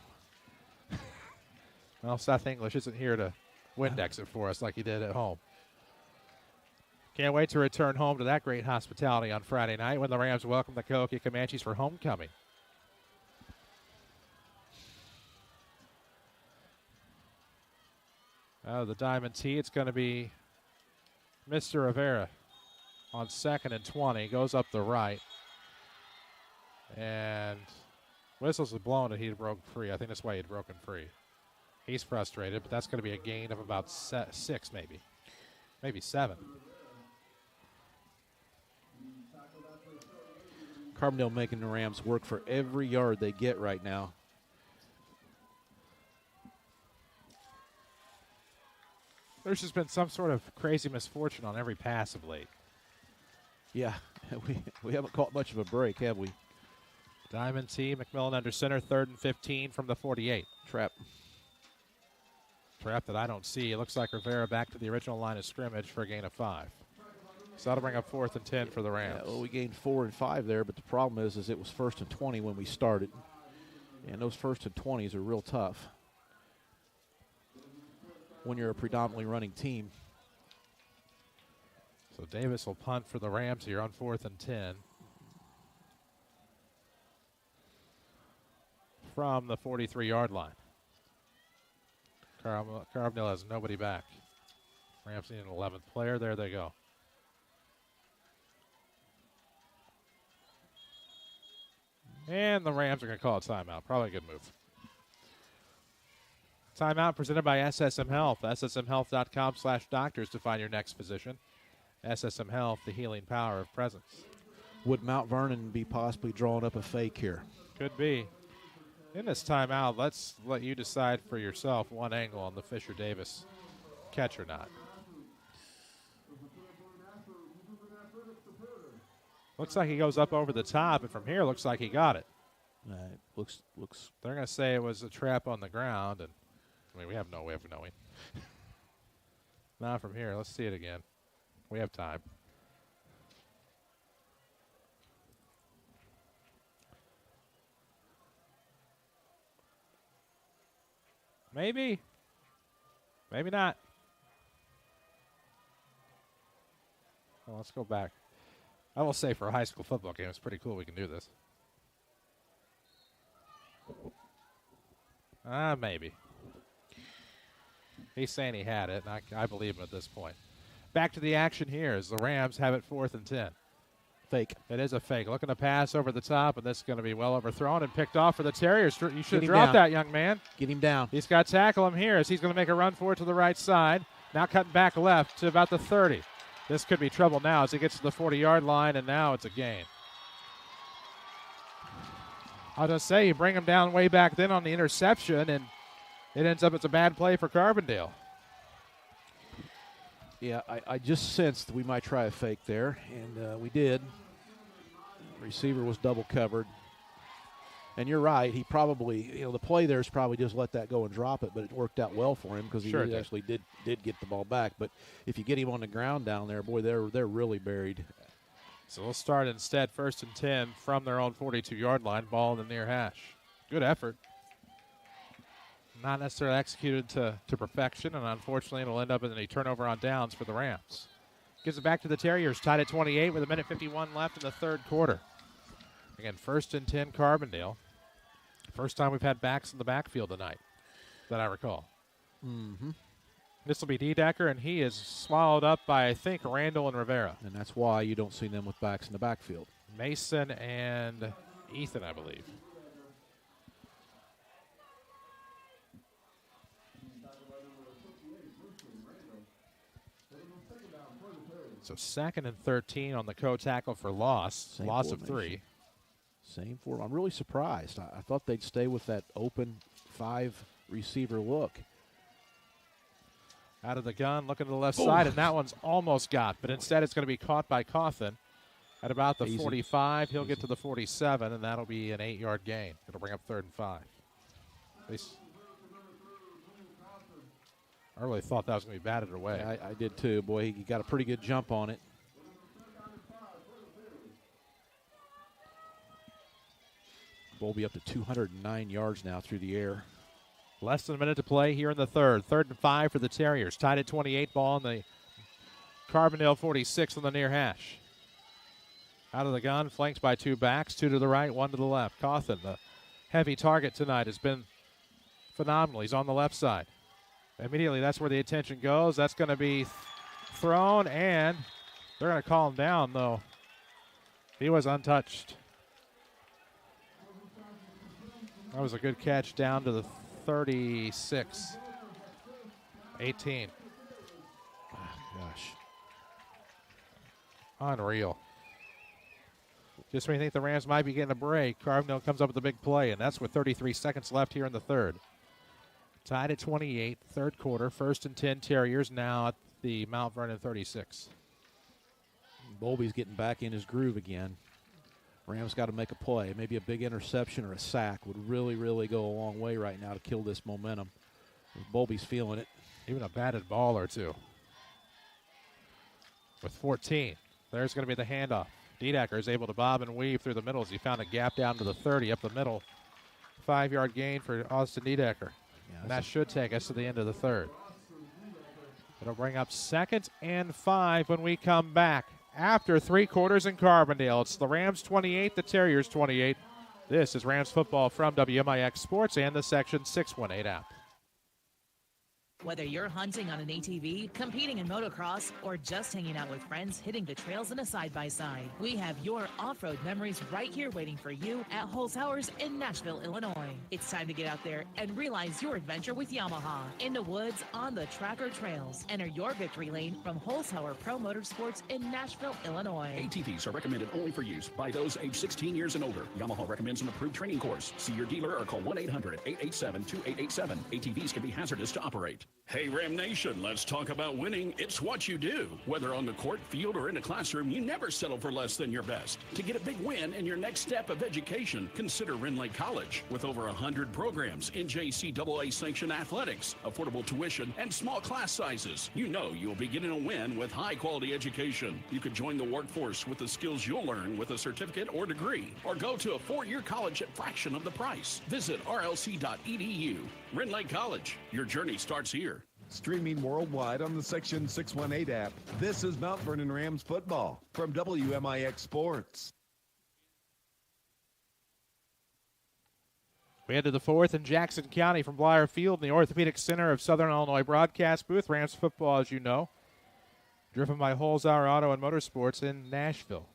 Well, Seth English isn't here to Windex it for us like he did at home. Can't wait to return home to that great hospitality on Friday night when the Rams welcome the Cahokia Comanches for homecoming. The Diamond T, it's going to be Mr. Rivera on 2nd and 20. Goes up the right. And whistles are blown and he broke free. I think that's why he'd broken free. He's frustrated, but that's going to be a gain of about 6 maybe. Maybe 7. Carbondale making the Rams work for every yard they get right now. There's just been some sort of crazy misfortune on every pass of late. Yeah, we haven't caught much of a break, have we? Diamond T, McMillan under center, 3rd and 15 from the 48. Trap that I don't see. It looks like Rivera back to the original line of scrimmage for a gain of 5. So that'll bring up 4th and 10 for the Rams. Yeah, well, we gained 4 and 5 there, but the problem is it was 1st and 20 when we started. And those 1st and 20s are real tough when you're a predominantly running team. So Davis will punt for the Rams here on 4th and 10. From the 43-yard line. Carbondale has nobody back. Rams need an 11th player. There they go. And the Rams are going to call a timeout. Probably a good move. Timeout presented by SSM Health. SSMHealth.com/doctors to find your next physician. SSM Health, the healing power of presence. Would Mount Vernon be possibly drawing up a fake here? Could be. In this timeout, let's let you decide for yourself one angle on the Fisher Davis catch or not. Looks like he goes up over the top, and from here, looks like he got it. Looks. They're going to say it was a trap on the ground, and I mean we have no way of knowing. Not from here. Let's see it again. We have time. Maybe. Maybe not. Well, let's go back. I will say for a high school football game, it's pretty cool we can do this. Maybe. He's saying he had it, and I believe him at this point. Back to the action here as the Rams have it 4th and 10. Fake. It is a fake. Looking to pass over the top, and this is going to be well overthrown and picked off for the Terriers. You should have dropped that, young man. Get him down. He's got to tackle him here as he's going to make a run for it to the right side. Now cutting back left to about the 30. This could be trouble now as he gets to the 40-yard line, and now it's a gain. I was going to say, you bring him down way back then on the interception, and it ends up it's a bad play for Carbondale. Yeah, I just sensed we might try a fake there, and we did. Receiver was double covered. And you're right, he probably, the play there is probably just let that go and drop it, but it worked out well for him because he actually did get the ball back. But if you get him on the ground down there, boy, they're really buried. So they'll start instead 1st and 10 from their own 42-yard line, ball in the near hash. Good effort. Not necessarily executed to perfection, and unfortunately it'll end up in a turnover on downs for the Rams. Gives it back to the Terriers, tied at 28 with 1:51 left in the third quarter. Again, 1st and 10 Carbondale. First time we've had backs in the backfield tonight that I recall. Mm-hmm. This will be D-Decker, and he is swallowed up by, I think, Randall and Rivera. And that's why you don't see them with backs in the backfield. Mason and Ethan, I believe. So 2nd and 13 on the co-tackle for loss. Same loss of formation. 3. Same form. I'm really surprised. I thought they'd stay with that open 5-receiver look. Out of the gun, looking to the left side, and that one's almost got, but instead it's going to be caught by Cawthon at about the 45. He'll get to the 47, and that'll be an 8-yard gain. It'll bring up 3rd and 5. I really thought that was going to be batted away. Yeah, I did too. Boy, he got a pretty good jump on it. Bowlby up to 209 yards now through the air. Less than a minute to play here in the third. 3rd and 5 for the Terriers. Tied at 28, ball on the Carbondale 46 on the near hash. Out of the gun, flanked by 2 backs, 2 to the right, 1 to the left. Cawthon, the heavy target tonight, has been phenomenal. He's on the left side. Immediately, that's where the attention goes. That's going to be thrown, and they're going to call him down, though. He was untouched. That was a good catch down to the 36. 18. Oh, gosh. Unreal. Just when you think the Rams might be getting a break, Carbondale comes up with a big play, and that's with 33 seconds left here in the third. Tied at 28, third quarter, 1st and 10 Terriers now at the Mount Vernon 36. Bowlby's getting back in his groove again. Rams got to make a play. Maybe a big interception or a sack would really, really go a long way right now to kill this momentum. Bowlby's feeling it. Even a batted ball or two. With 14, there's going to be the handoff. D-Decker is able to bob and weave through the middle as he found a gap down to the 30 up the middle. 5-yard gain for Austin D-Decker. And that should take us to the end of the third. It'll bring up 2nd and 5 when we come back. After 3 quarters in Carbondale, it's the Rams 28, the Terriers 28. This is Rams football from WMIX Sports and the Section 618 app. Whether you're hunting on an ATV, competing in motocross, or just hanging out with friends hitting the trails in a side-by-side, we have your off-road memories right here waiting for you at Holzhauer's in Nashville, Illinois. It's time to get out there and realize your adventure with Yamaha. In the woods, on the track or trails. Enter your victory lane from Holzhauer Pro Motorsports in Nashville, Illinois. ATVs are recommended only for use by those age 16 years and older. Yamaha recommends an approved training course. See your dealer or call 1-800-887-2887. ATVs can be hazardous to operate. Hey, Ram Nation, let's talk about winning. It's what you do. Whether on the court, field, or in a classroom, you never settle for less than your best. To get a big win in your next step of education, consider Renlake College. With over 100 programs, NJCAA sanctioned athletics, affordable tuition, and small class sizes, you know you'll be getting a win with high-quality education. You could join the workforce with the skills you'll learn with a certificate or degree, or go to a 4-year college at fraction of the price. Visit rlc.edu. Renlake College. Your journey starts here. Streaming worldwide on the Section 618 app, this is Mount Vernon Rams football from WMIX Sports. We head to the fourth in Jackson County from Blyer Field in the Orthopedic Center of Southern Illinois broadcast booth. Rams football, as you know, driven by Holzhauer Auto and Motorsports in Nashville.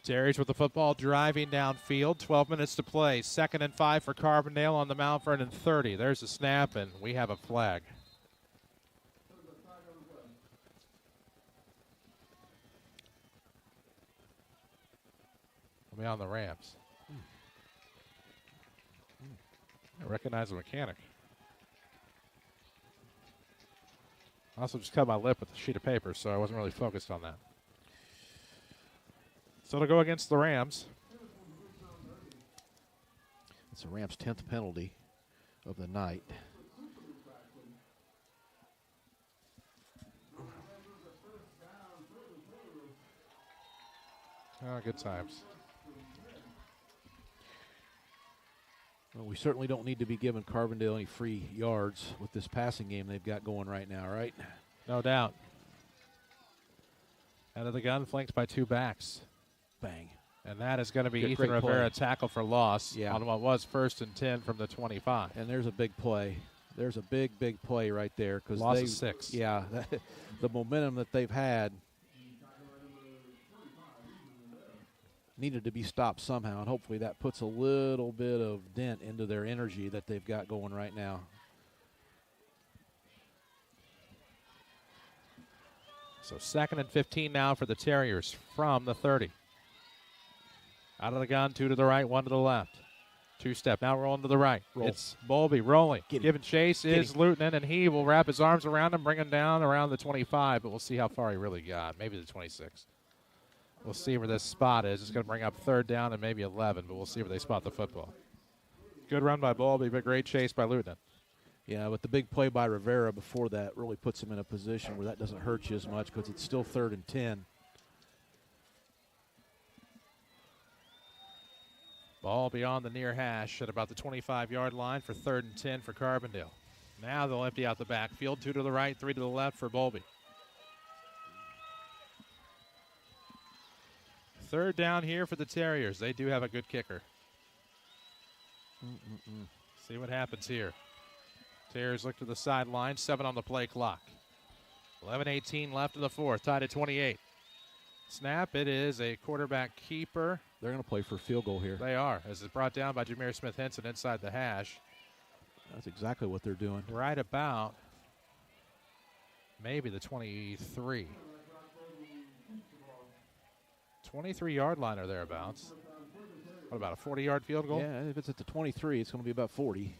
Terriers with the football driving downfield. 12 minutes to play. 2nd and 5 for Carbondale on the Mount Vernon 30. There's a snap, and we have a flag. I'll be on the Rams. I recognize the mechanic. I also just cut my lip with a sheet of paper, so I wasn't really focused on that. So it'll go against the Rams. It's the Rams' 10th penalty of the night. Oh, good times. Well, we certainly don't need to be giving Carbondale any free yards with this passing game they've got going right now, right? No doubt. Out of the gun, flanked by 2 backs. Bang. And that is going to be Good, Ethan great Rivera play. tackle for loss on what was 1st and 10 from the 25. And there's a big play. There's a big play right there. Loss of 6. Yeah, the momentum that they've had needed to be stopped somehow, and hopefully that puts a little bit of dent into their energy that they've got going right now. So 2nd and 15 now for the Terriers from the 30. Out of the gun, 2 to the right, 1 to the left. 2-step, now rolling to the right. Roll. It's Bowlby rolling. Giving chase is Lieutenant, and he will wrap his arms around him, bring him down around the 25, but we'll see how far he really got. Maybe the 26. We'll see where this spot is. It's going to bring up 3rd down and maybe 11, but we'll see where they spot the football. Good run by Bowlby, but great chase by Lieutenant. Yeah, but the big play by Rivera before that really puts him in a position where that doesn't hurt you as much because it's still 3rd and 10. Ball beyond the near hash at about the 25-yard line for 3rd and 10 for Carbondale. Now they'll empty out the backfield. 2 to the right, 3 to the left for Bowlby. 3rd down here for the Terriers. They do have a good kicker. See what happens here. Terriers look to the sideline. 7 on the play clock. 11:18 left in the 4th. Tied at 28. Snap. It is a quarterback keeper. They're going to play for a field goal here. They are, as it's brought down by Jameer Smith-Henson inside the hash. That's exactly what they're doing. Right about maybe the 23. 23-yard line or thereabouts. What about a 40-yard field goal? Yeah, if it's at the 23, it's going to be about 40.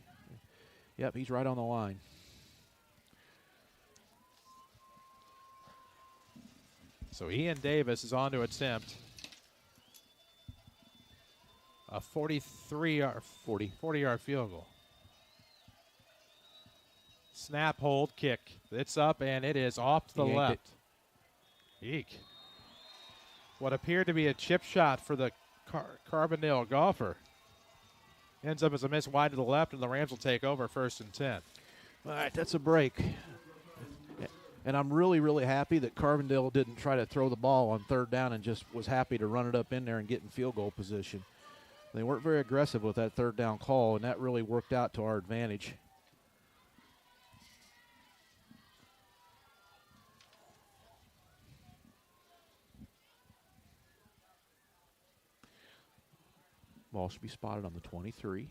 Yep, he's right on the line. So Ian Davis is on to attempt a 40-yard field goal. Snap, hold, kick. It's up, and it is off to the left. Eek. What appeared to be a chip shot for the Carbondale golfer ends up as a miss wide to the left, and the Rams will take over 1st and 10. All right, that's a break. And I'm really, really happy that Carbondale didn't try to throw the ball on 3rd down and just was happy to run it up in there and get in field goal position. They weren't very aggressive with that 3rd down call, and that really worked out to our advantage. Ball should be spotted on the 23.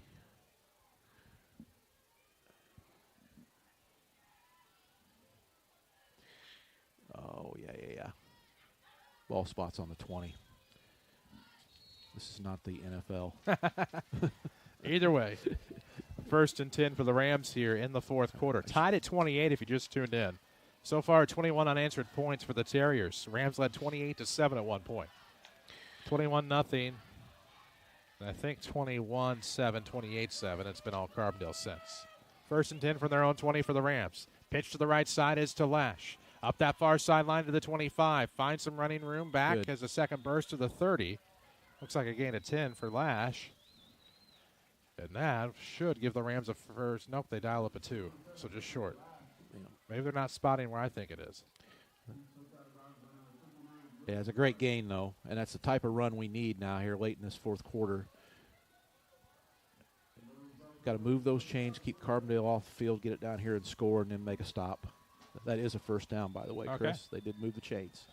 Oh, yeah. Ball spots on the 20. This is not the NFL. Either way, 1st and 10 for the Rams here in the 4th quarter. Tied at 28 if you just tuned in. So far, 21 unanswered points for the Terriers. Rams led 28-7 at one point. 21-0. I think 21-7, 28-7. It's been all Carbondale since. 1st and 10 from their own 20 for the Rams. Pitch to the right side is to Lash. Up that far sideline to the 25. Finds some running room. Back as a second burst to the 30. Looks like a gain of 10 for Lash. And that should give the Rams a first. Nope, they dial up a 2. So just short. Maybe they're not spotting where I think it is. Yeah, it's a great gain, though, and that's the type of run we need now here late in this 4th quarter. Got to move those chains, keep Carbondale off the field, get it down here and score, and then make a stop. That is a 1st down, by the way, Chris. They did move the chains.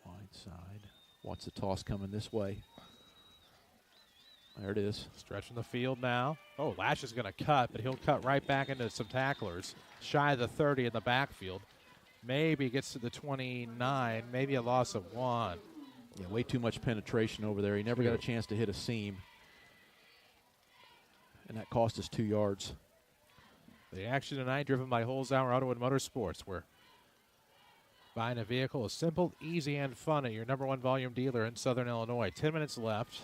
Wide side. Watch the toss coming this way. There it is. Stretching the field now. Oh, Lash is going to cut, but he'll cut right back into some tacklers. Shy of the 30 in the backfield. Maybe gets to the 29. Maybe a loss of 1. Yeah, way too much penetration over there. He never got a chance to hit a seam. And that cost us 2 yards. The action tonight driven by Holzhauer Auto and Motorsports, where buying a vehicle is simple, easy, and fun at your #1 volume dealer in Southern Illinois. 10 minutes left.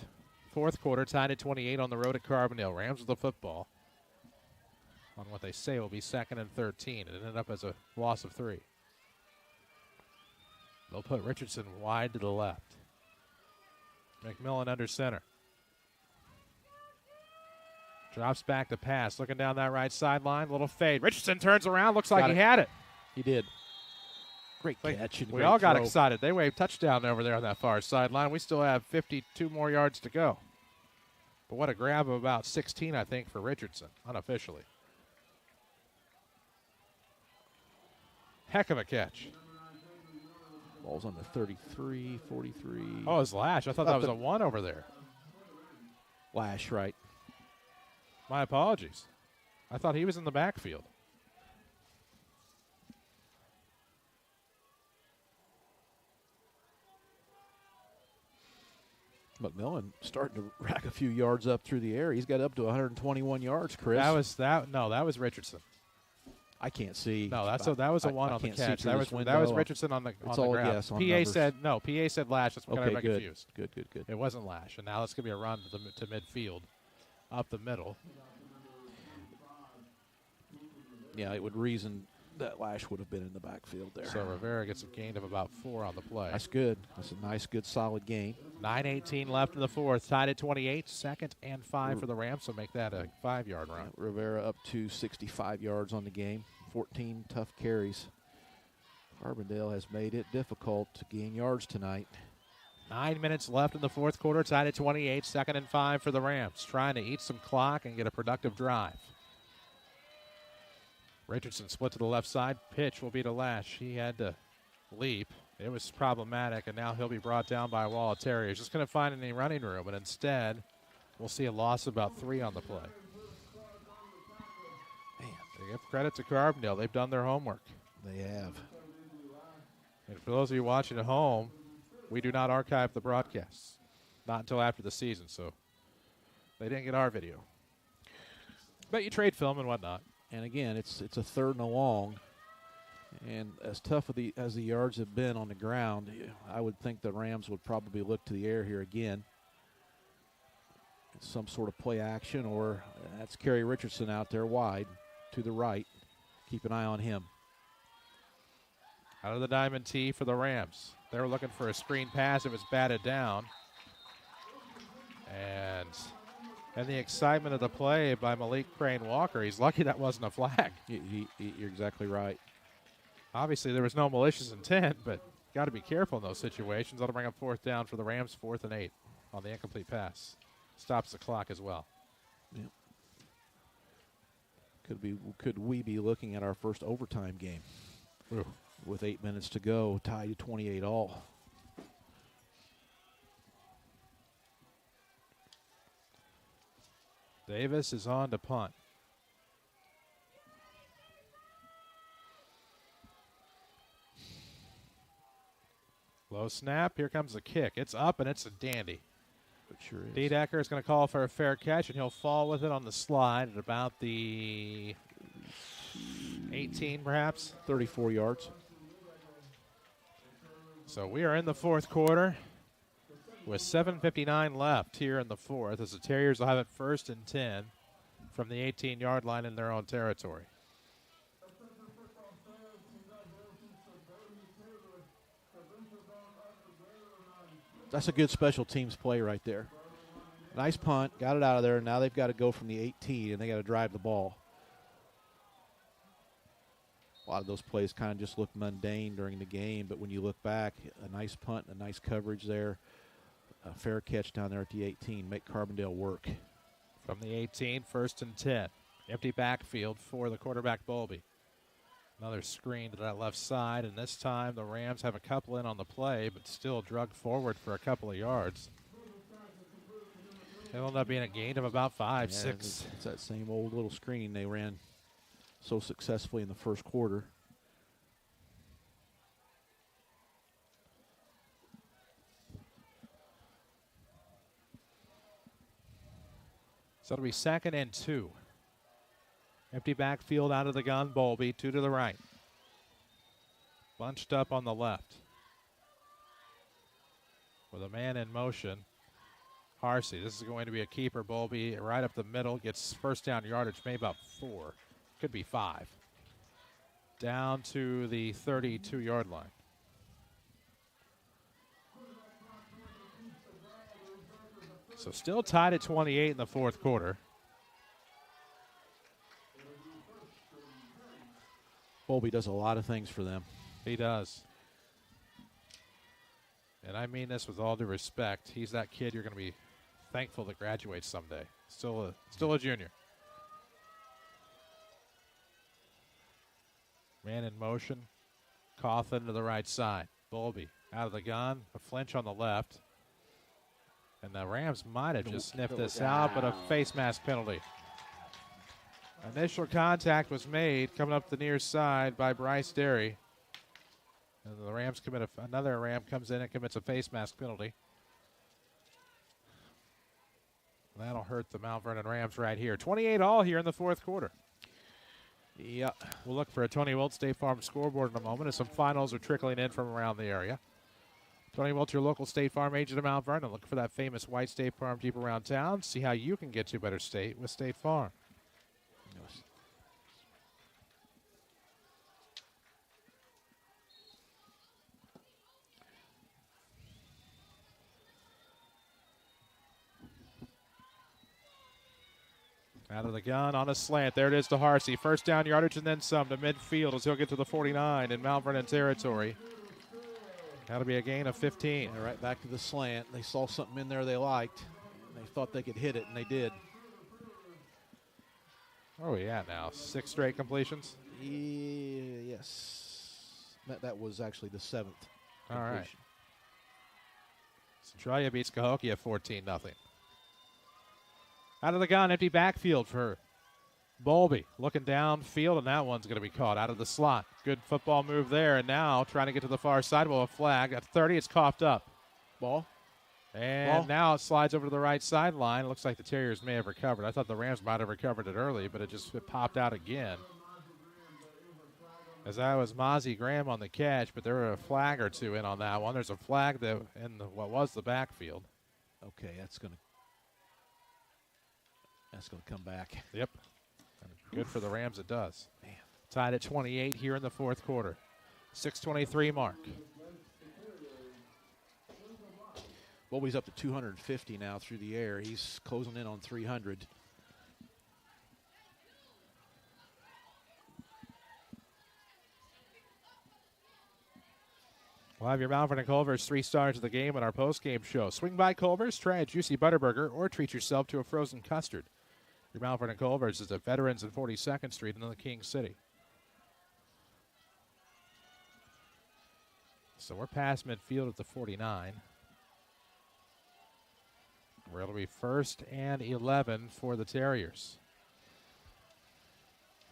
4th quarter, tied at 28 on the road at Carbondale. Rams with the football. on what they say will be 2nd and 13. It ended up as a loss of 3. They'll put Richardson wide to the left. McMillan under center. Drops back to pass, looking down that right sideline. Little fade. Richardson turns around, looks like he had it. He did. Great catch. And We great all got throw. excited. They waved touchdown over there on that far sideline. We still have 52 more yards to go. But what a grab of about 16, I think, for Richardson, unofficially. Heck of a catch. Ball's on the 33, 43. Oh, it's Lash. I thought that was a 1 over there. Lash, right. My apologies. I thought he was in the backfield. McMillan starting to rack a few yards up through the air. He's got up to 121 yards, Chris. That was Richardson. I can't see. No, that was a 1 on the catch. That was Richardson on the It's on all the a ground. guess on PA numbers. said no. PA said Lash. That's what got everybody confused. Good. It wasn't Lash, and now it's gonna be a run to midfield, up the middle. Yeah, it would reason that Lash would have been in the backfield there. So Rivera gets a gain of about 4 on the play. That's good. That's a nice, good, solid gain. 9:18 left in the fourth. Tied at 28. 2nd and 5 for the Rams, so make that a 5-yard run. Rivera up to 65 yards on the game. 14 tough carries. Carbondale has made it difficult to gain yards tonight. 9 minutes left in the fourth quarter. Tied at 28. 2nd and 5 for the Rams. Trying to eat some clock and get a productive drive. Richardson split to the left side. Pitch will be to Lash. He had to leap. It was problematic, and now he'll be brought down by a wall of Terriers. Just going to find any running room, and instead we'll see a loss of about 3 on the play. Man, they give credit to Carbondale. They've done their homework. They have. And for those of you watching at home, we do not archive the broadcasts. Not until after the season, so they didn't get our video. But you trade film and whatnot. And again, it's a 3rd and a long, and as tough as the yards have been on the ground, I would think the Rams would probably look to the air here again. Some sort of play action, or that's Kerry Richardson out there wide to the right. Keep an eye on him. Out of the diamond tee for the Rams. They were looking for a screen pass. It was batted down. And the excitement of the play by Malik Crane Walker, he's lucky that wasn't a flag. You're exactly right. Obviously, there was no malicious intent, but got to be careful in those situations. That'll bring up 4th down for the Rams, 4th and 8 on the incomplete pass. Stops the clock as well. Yep. Could we be looking at our first overtime game? Ooh. With 8 minutes to go, tied to 28 all. Davis is on to punt. Low snap. Here comes the kick. It's up, and it's a dandy. It sure is. Dedecker is going to call for a fair catch, and he'll fall with it on the slide at about the 18, perhaps. 34 yards. So we are in the fourth quarter with 7:59 left here in the fourth, as the Terriers will have it 1st and 10 from the 18-yard line in their own territory. That's a good special teams play right there. Nice punt, got it out of there, and now they've got to go from the 18, and they got to drive the ball. A lot of those plays kind of just look mundane during the game, but when you look back, a nice punt, a nice coverage there, a fair catch down there at the 18, make Carbondale work. From the 18, 1st and 10. Empty backfield for the quarterback, Bowlby. Another screen to that left side, and this time the Rams have a couple in on the play, but still drug forward for a couple of yards. It'll end up being a gain of about 5, 6. It's that same old little screen they ran so successfully in the first quarter. So it'll be 2nd and 2. Empty backfield out of the gun, Bowlby, 2 to the right. Bunched up on the left. With a man in motion, Harsey. This is going to be a keeper. Bowlby right up the middle, gets 1st down yardage, maybe about 4. could be 5. Down to the 32-yard line. So still tied at 28 in the fourth quarter. Bowlby does a lot of things for them. He does. And I mean this with all due respect. He's that kid you're going to be thankful to graduate someday. Still a junior. Man in motion. Coughlin to the right side. Bowlby out of the gun. A flinch on the left. And the Rams might have just sniffed this out, but a face mask penalty. Initial contact was made coming up the near side by Bryce Derry. And the Rams commit another Ram comes in and commits a face mask penalty. That'll hurt the Mount Vernon Rams right here. 28-all here in the fourth quarter. Yeah, we'll look for a Tony Wilt State Farm scoreboard in a moment as some finals are trickling in from around the area. Tony Wilt, your local State Farm agent of Mount Vernon. Look for that famous white State Farm Jeep around town. See how you can get to a better state with State Farm. Yes. Out of the gun on a slant. There it is to Harsey. First down yardage and then some to midfield as he'll get to the 49 in Mount Vernon territory. That'll be a gain of 15. And right back to the slant. They saw something in there they liked. They thought they could hit it, and they did. Oh, yeah, now 6 straight completions? Yes. That was actually the 7th All right. completion. Centralia beats Cahokia 14-0. Out of the gun, empty backfield for Bowlby. Looking downfield, and that one's going to be caught out of the slot. Good football move there, and now trying to get to the far side. Well, a flag. At 30, it's coughed up. Ball. And now it slides over to the right sideline. Looks like the Terriers may have recovered. I thought the Rams might have recovered it early, but it popped out again. As that was Mozzie Graham on the catch, but there were a flag or two in on that one. There's a flag in what was the backfield. Okay, that's going to come back. Yep. Good for the Rams, it does. Man. Tied at 28 here in the fourth quarter. 6:23 mark. Bowlby's up to 250 now through the air. He's closing in on 300. We'll have your Mount Vernon Culver's 3 stars of the game on our post-game show. Swing by Culver's, try a juicy Butterburger, or treat yourself to a frozen custard. Your Mount Vernon Culver's is at Veterans and 42nd Street in the King City. So we're past midfield at the 49. Where it'll be 1st and 11 for the Terriers.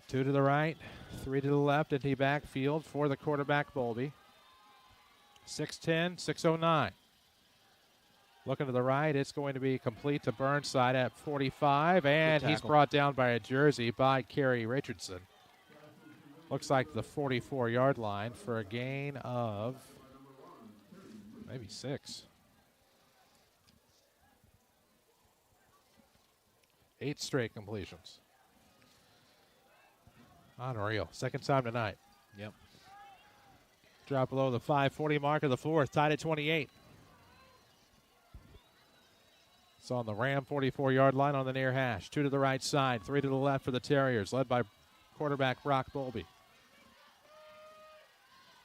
2 to the right, 3 to the left, empty backfield for the quarterback Bowlby. 6:10, 6:09. Looking to the right, it's going to be complete to Burnside at 45, and he's brought down by a jersey by Kerry Richardson. Looks like the 44-yard line for a gain of maybe 6. 8 straight completions. Unreal. Second time tonight. Yep. Drop below the 5:40 mark of the fourth, tied at 28. It's on the Ram 44-yard line on the near hash. 2 to the right side, 3 to the left for the Terriers, led by quarterback Brock Bowlby.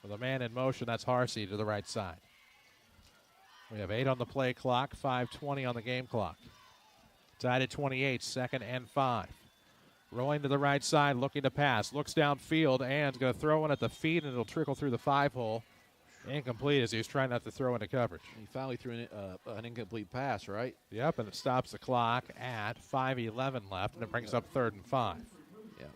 With a man in motion, that's Harsey to the right side. We have 8 on the play clock, 5:20 on the game clock. Tied at 28, 2nd and 5. Rolling to the right side, looking to pass. Looks downfield and is going to throw one at the feet, and it'll trickle through the 5-hole. Incomplete as he was trying not to throw into coverage. He finally threw an incomplete pass, right? Yep, and it stops the clock at 5:11 left, and it brings up 3rd and 5. Yeah.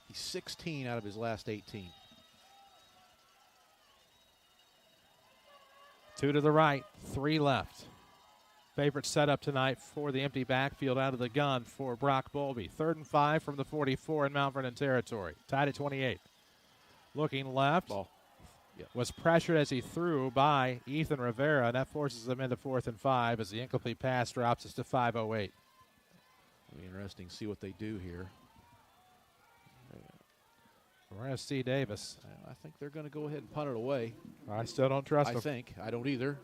He's 16 out of his last 18. 2 to the right, 3 left. Favorite setup tonight for the empty backfield out of the gun for Brock Bowlby. 3rd and 5 from the 44 in Mount Vernon territory. Tied at 28. Looking left. Ball. was pressured as he threw by Ethan Rivera, and that forces them into 4th and 5 as the incomplete pass drops us to 5:08. It'll be interesting to see what they do here. We're going to see Davis. I think they're going to go ahead and punt it away. I still don't trust them. I don't either,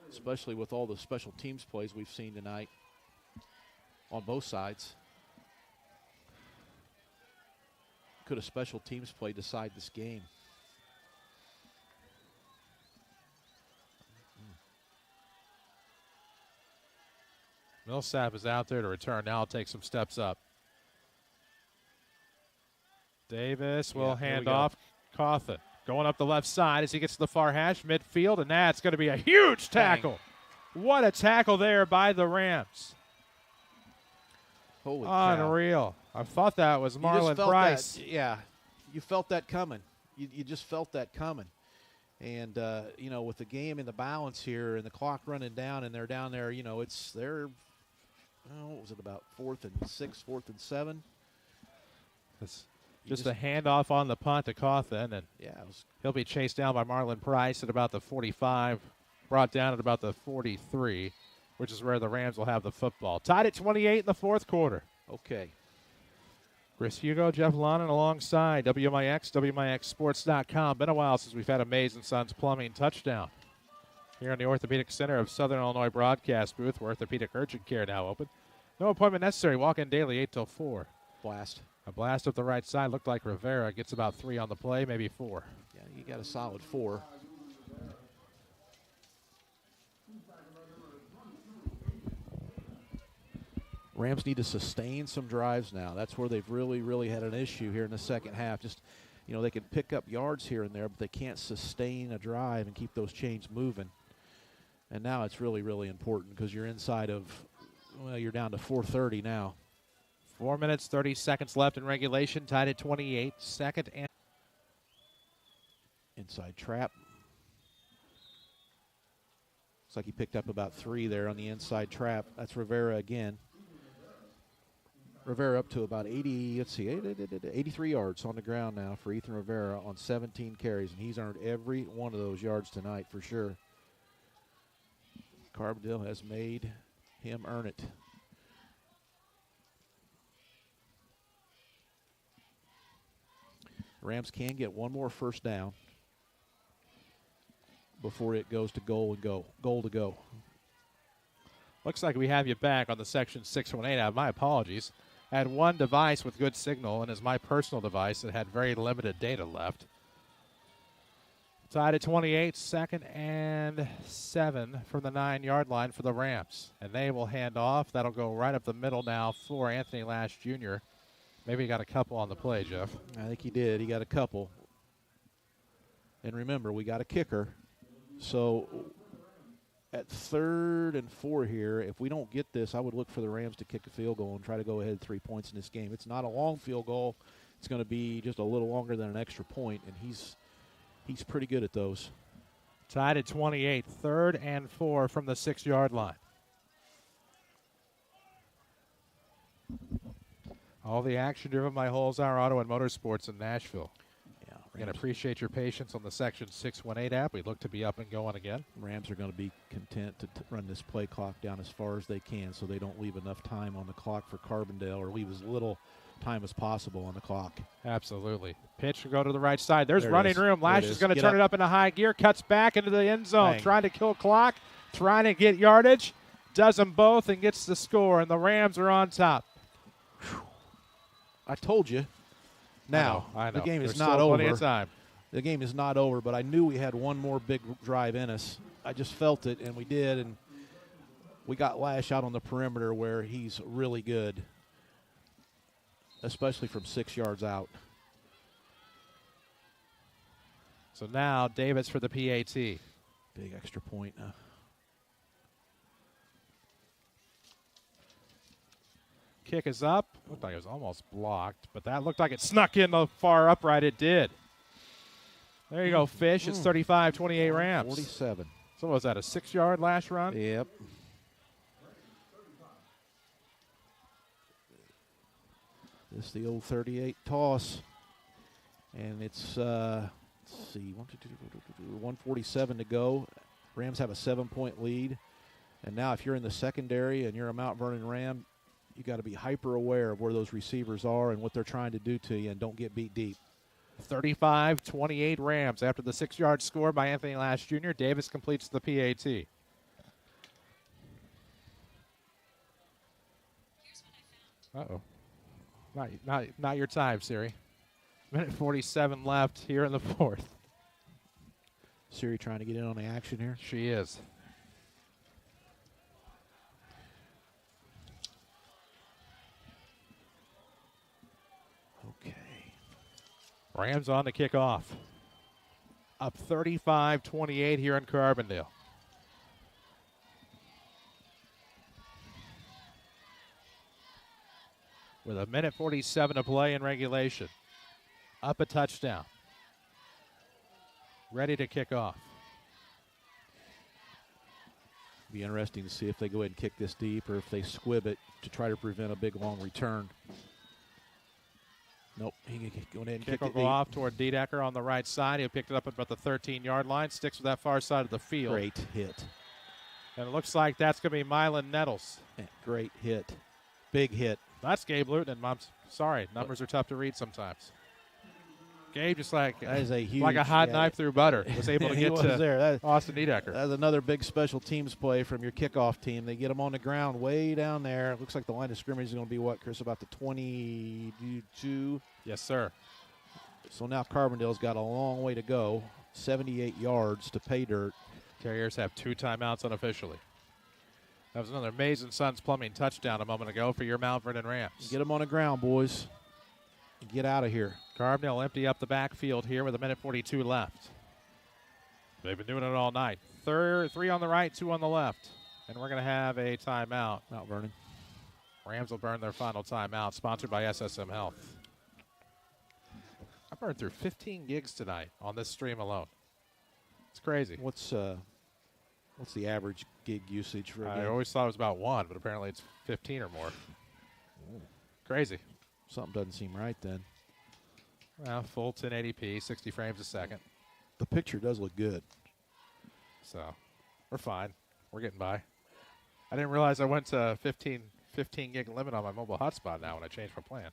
especially with all the special teams plays we've seen tonight on both sides. Could a special teams play decide this game? Millsap is out there to return. Now I'll take some steps up. Davis will hand off. Cawthon going up the left side as he gets to the far hash, midfield, and that's going to be a huge tackle. What a tackle there by the Rams. Holy cow. Unreal. I thought that was Marlon Price. You felt that coming. You just felt that coming. And, with the game in the balance here and the clock running down and they're down there, what was it, about 4th and 6, 4th and 7? It's just a handoff on the punt to Cawthon, and he'll be chased down by Marlon Price at about the 45, brought down at about the 43, which is where the Rams will have the football. Tied at 28 in the 4th quarter. Okay. Chris Hugo, Jeff Lonan alongside WMIX, WMIXsports.com. Been a while since we've had a Mays & Sons Plumbing touchdown. Here in the Orthopedic Center of Southern Illinois broadcast booth, where orthopedic urgent care now open. No appointment necessary. Walk in daily 8 till 4. Blast. A blast up the right side. Looked like Rivera gets about 3 on the play, maybe 4. Yeah, you got a solid 4. Rams need to sustain some drives now. That's where they've really, really had an issue here in the second half. Just, they can pick up yards here and there, but they can't sustain a drive and keep those chains moving. And now it's really, really important because you're inside of, you're down to 4:30 now. 4 minutes, 30 seconds left in regulation, tied at 28. Second and inside trap. Looks like he picked up about 3 there on the inside trap. That's Rivera again. Rivera up to about 83 yards on the ground now for Ethan Rivera on 17 carries, and he's earned every one of those yards tonight for sure. Carbondale has made him earn it. Rams can get one more first down before it goes to goal to go. Looks like we have you back on the Section 618. My apologies. I had one device with good signal, and it's my personal device that had very limited data left. Tied at 28, 2nd and 7 from the 9-yard line for the Rams. And they will hand off. That'll go right up the middle now for Anthony Lash Jr. Maybe he got a couple on the play, Jeff. I think he did. He got a couple. And remember, we got a kicker. So at 3rd and 4 here, if we don't get this, I would look for the Rams to kick a field goal and try to go ahead 3 points in this game. It's not a long field goal. It's going to be just a little longer than an extra point, and he's pretty good at those. Tied at 28, 3rd and 4 from the 6-yard line. All the action driven by Holzhauer Auto and Motorsports in Nashville. Yeah, Again, appreciate your patience on the Section 618 app. We look to be up and going again. Rams are going to be content to run this play clock down as far as they can so they don't leave enough time on the clock for Carbondale or leave as little time as possible on the clock. Absolutely. Pitch will go to the right side. There's there running room. Lash is going to turn it up into high gear, cuts back into the end zone, trying to kill clock, trying to get yardage, does them both and gets the score, and the Rams are on top. I told you. Now, I know. The game is There's not still over. Plenty of time. The game is not over, but I knew we had one more big drive in us. I just felt it, and we did, and we got Lash out on the perimeter where he's really good, especially from 6 yards out. So now Davis for the PAT. Big extra point. Kick is up. Looked like it was almost blocked, but that looked like it snuck in the far upright. It did. There you go, Fish. It's 35-28 Rams. 47. So was that a 6-yard Lash run? Yep. This is the old 38 toss. And it's let's see, 147 to go. Rams have a 7-point lead. And now if you're in the secondary and you're a Mount Vernon Ram, you got to be hyper aware of where those receivers are and what they're trying to do to you, and don't get beat deep. 35-28 Rams after the 6-yard score by Anthony Lash Jr. Davis completes the PAT. Uh-oh. Not your time, Siri. Minute 47 left here in the fourth. Siri trying to get in on the action here. She is. Okay. Rams on to kick off. Up 35-28 here in Carbondale. With a minute 47 to play in regulation. Up a touchdown. Ready to kick off. Be interesting to see if they go ahead and kick this deep or if they squib it to try to prevent a big long return. Nope, he can go ahead and kick will it go deep. off toward Diedecker on the right side. He picked it up at about the 13-yard line. Sticks with that far side of the field. Great hit. And it looks like that's going to be Mylan Nettles. Yeah, great hit. Big hit. That's Gabe Luton. I'm sorry. Numbers are tough to read sometimes. Gabe just like that is a huge, like a hot knife through butter. Was able to get to Austin Diedecker. That's another big special teams play from your kickoff team. They get them on the ground way down there. It looks like the line of scrimmage is going to be what, Chris, about the 22? Yes, sir. So now Carbondale's got a long way to go. 78 yards to pay dirt. Terriers have 2 timeouts unofficially. That was another Mays and Sons Plumbing touchdown a moment ago for your Mount Vernon Rams. Get them on the ground, boys. Get out of here. Carbondale empty up the backfield here with a minute 42 left. They've been doing it all night. 3 on the right, 2 on the left. And we're going to have a timeout. Mount Vernon. Rams will burn their final timeout, sponsored by SSM Health. I burned through 15 gigs tonight on this stream alone. It's crazy. What's the average gig usage for a I game? always thought it was about 1, but apparently it's 15 or more. Ooh. Crazy. Something doesn't seem right then. Well, full 1080p, 60 frames a second. The picture does look good. So we're fine. We're getting by. I didn't realize I went to 15 gig limit on my mobile hotspot now when I changed my plan.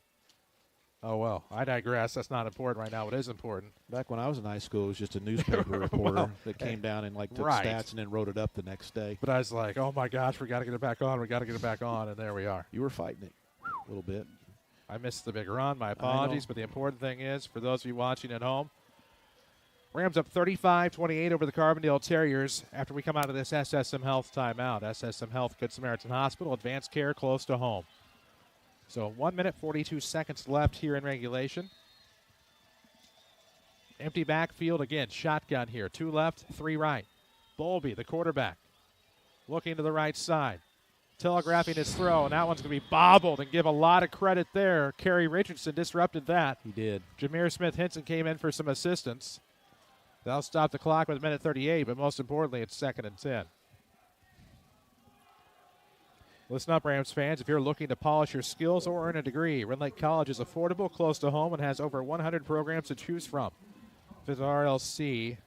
Oh, well, I digress. That's not important right now. What is important? Back when I was in high school, it was just a newspaper reporter that came down and took stats and then wrote it up the next day. But I was like, oh, my gosh, we got to get it back on. We got to get it back on, and there we are. You were fighting it a little bit. I missed the big run. My apologies. But the important thing is, for those of you watching at home, Rams up 35-28 over the Carbondale Terriers after we come out of this SSM Health timeout. SSM Health, Good Samaritan Hospital, advanced care close to home. So 1 minute, 42 seconds left here in regulation. Empty backfield again, shotgun here. 2 left, 3 right. Bowlby, the quarterback, looking to the right side. Telegraphing his throw, and that one's going to be bobbled, and give a lot of credit there. Kerry Richardson disrupted that. He did. Jameer Smith-Hinson came in for some assistance. That'll stop the clock with a minute 38, but most importantly, it's 2nd and 10. Listen up, Rams fans. If you're looking to polish your skills or earn a degree, Rend Lake College is affordable, close to home, and has over 100 programs to choose from. Visit rlc.edu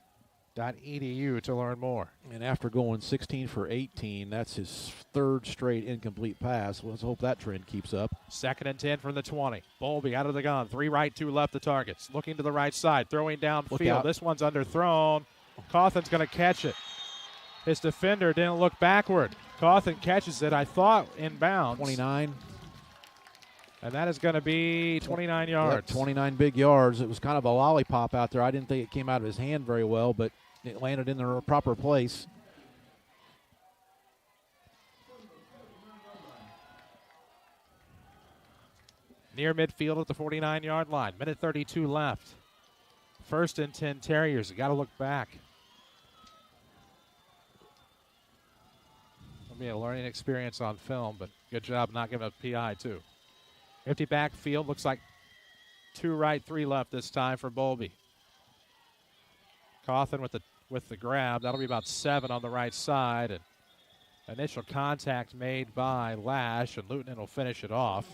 to learn more. And after going 16 for 18, that's his 3rd straight incomplete pass. Let's hope that trend keeps up. 2nd and 10 from the 20. Bowlby out of the gun. 3 right, 2 left the targets. Looking to the right side, throwing downfield. This one's underthrown. Cawthon's going to catch it. His defender didn't look backward. Cawthon catches it, I thought, inbounds. 29. And that is going to be 29 yards. Yep, 29 big yards. It was kind of a lollipop out there. I didn't think it came out of his hand very well, but it landed in the proper place. Near midfield at the 49-yard line. Minute 32 left. 1st and 10 Terriers. You got to look back. It'll be a learning experience on film, but good job not giving up PI, too. Empty backfield. Looks like 2 right, 3 left this time for Bowlby. Cawthon with the grab. That'll be about 7 on the right side. And initial contact made by Lash, and Luton will finish it off.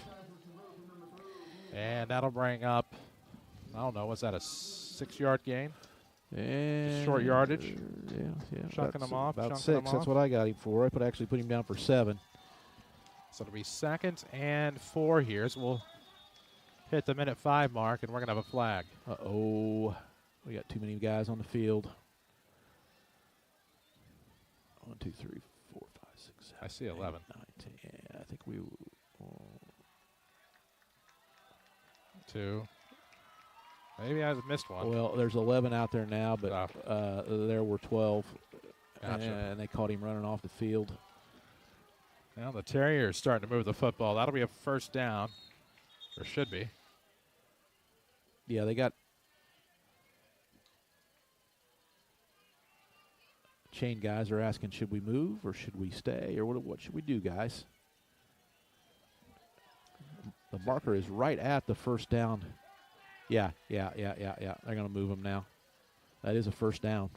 And that'll bring up, I don't know, was that a 6-yard gain? And just short yardage. Yeah. Chucking them off. About chunking 6. them That's off. what I got him for. I actually put him down for 7. So it'll be 2nd and 4 here. So we'll hit the minute 5 mark, and we're going to have a flag. Uh-oh. We got too many guys on the field. 1, 2, 3, 4, 5, 6, 7. I see 11. 9, 10. Yeah, I think we. 2. Maybe I missed one. Well, there's 11 out there now, but there were 12. Gotcha. And they caught him running off the field. Now the Terriers starting to move the football. That'll be a first down. Or should be. Yeah, they got chain guys are asking, should we move or should we stay or what should we do, guys? The marker is right at the first down. Yeah. They're going to move them now. That is a first down.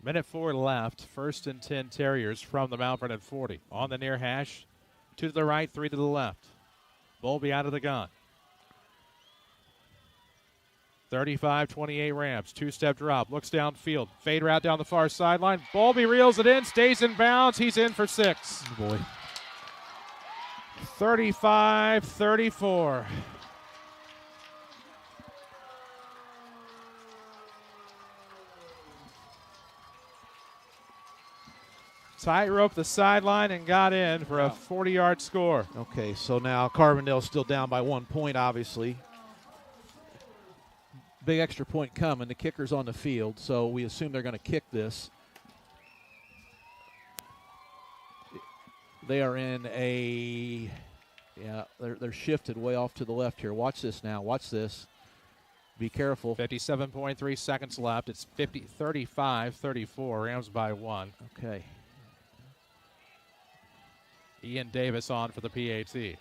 Minute 4 left. 1st and 10 Terriers from the Mount Vernon 40. On the near hash. 2 to the right, 3 to the left. Bowlby out of the gun. 35-28 Rams. 2-step drop. Looks downfield. Fade route down the far sideline. Bowlby reels it in. Stays in bounds. He's in for 6. Oh boy. 35-34. Tightrope the sideline and got in for a 40-yard score. Okay, so now Carbondale's still down by 1 point, obviously. Big extra point coming. The kicker's on the field, so we assume they're going to kick this. They are in a, they're shifted way off to the left here. Watch this now. Watch this. Be careful. 57.3 seconds left. It's 35-34. Rams by 1. Okay. Ian Davis on for the PAT.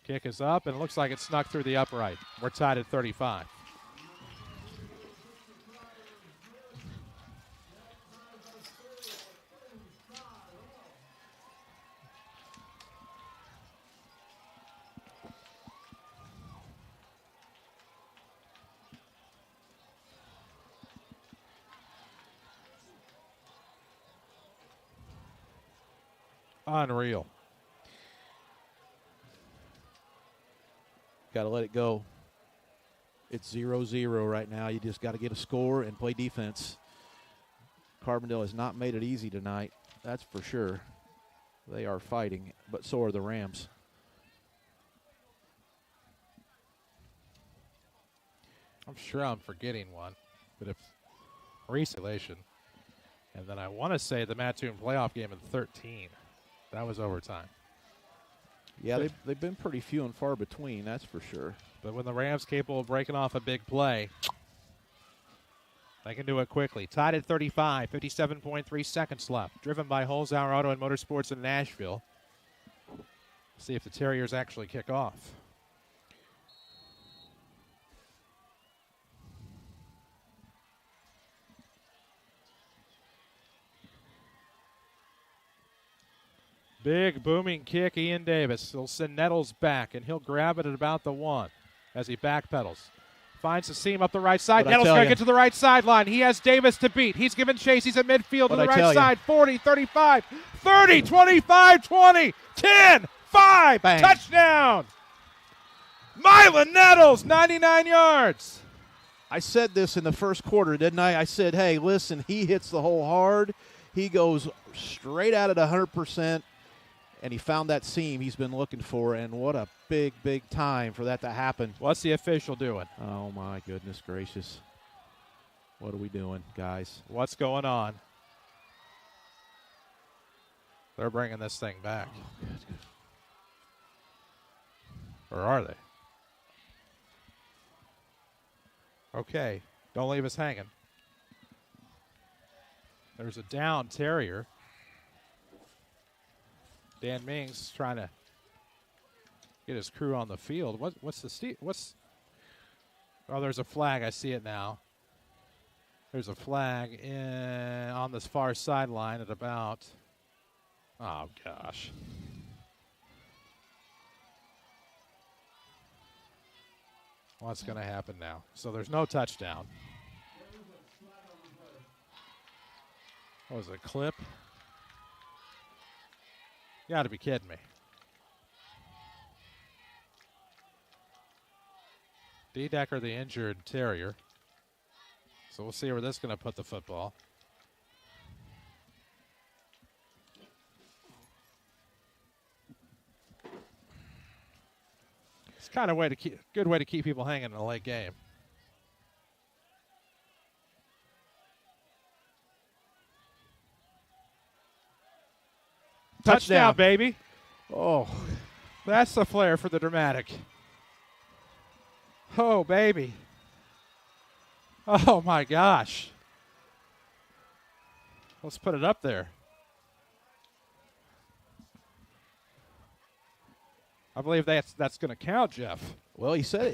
Kick is up, and it looks like it snuck through the upright. We're tied at 35. Unreal. Got to let it go. It's 0-0 right now. You just got to get a score and play defense. Carbondale has not made it easy tonight. That's for sure. They are fighting, but so are the Rams. I'm sure I'm forgetting one, but if regulation, and then I want to say the Mattoon playoff game in 13. That was overtime. Yeah, they've been pretty few and far between, that's for sure. But when the Rams capable of breaking off a big play, they can do it quickly. Tied at 35, 57.3 seconds left. Driven by Holzhauer Auto and Motorsports in Nashville. See if the Terriers actually kick off. Big booming kick, Ian Davis. He'll send Nettles back, and he'll grab it at about the 1 as he backpedals. Finds the seam up the right side. Nettles going to get to the right sideline. He has Davis to beat. He's giving chase. He's at midfield to the right side. 40, 35, 30, 25, 20, 10, 5. Bang. Touchdown. Mylan Nettles, 99 yards. I said this in the first quarter, didn't I? I said, hey, listen, he hits the hole hard. He goes straight at it 100%. And he found that seam he's been looking for, and what a big, big time for that to happen. What's the official doing? Oh, my goodness gracious. What are we doing, guys? What's going on? They're bringing this thing back. Oh, good. Or are they? Okay, don't leave us hanging. There's a down Terrier. Dan Mings trying to get his crew on the field. What's the Oh, there's a flag. I see it now. There's a flag on this far sideline at about. Oh gosh. What's going to happen now? So there's no touchdown. What was it, a clip? You got to be kidding me. D-Decker, the injured Terrier. So we'll see where this is going to put the football. It's kind of good way to keep people hanging in a late game. Touchdown, baby. Oh, that's the flair for the dramatic. Oh, baby. Oh, my gosh. Let's put it up there. I believe that's going to count, Jeff. Well, he said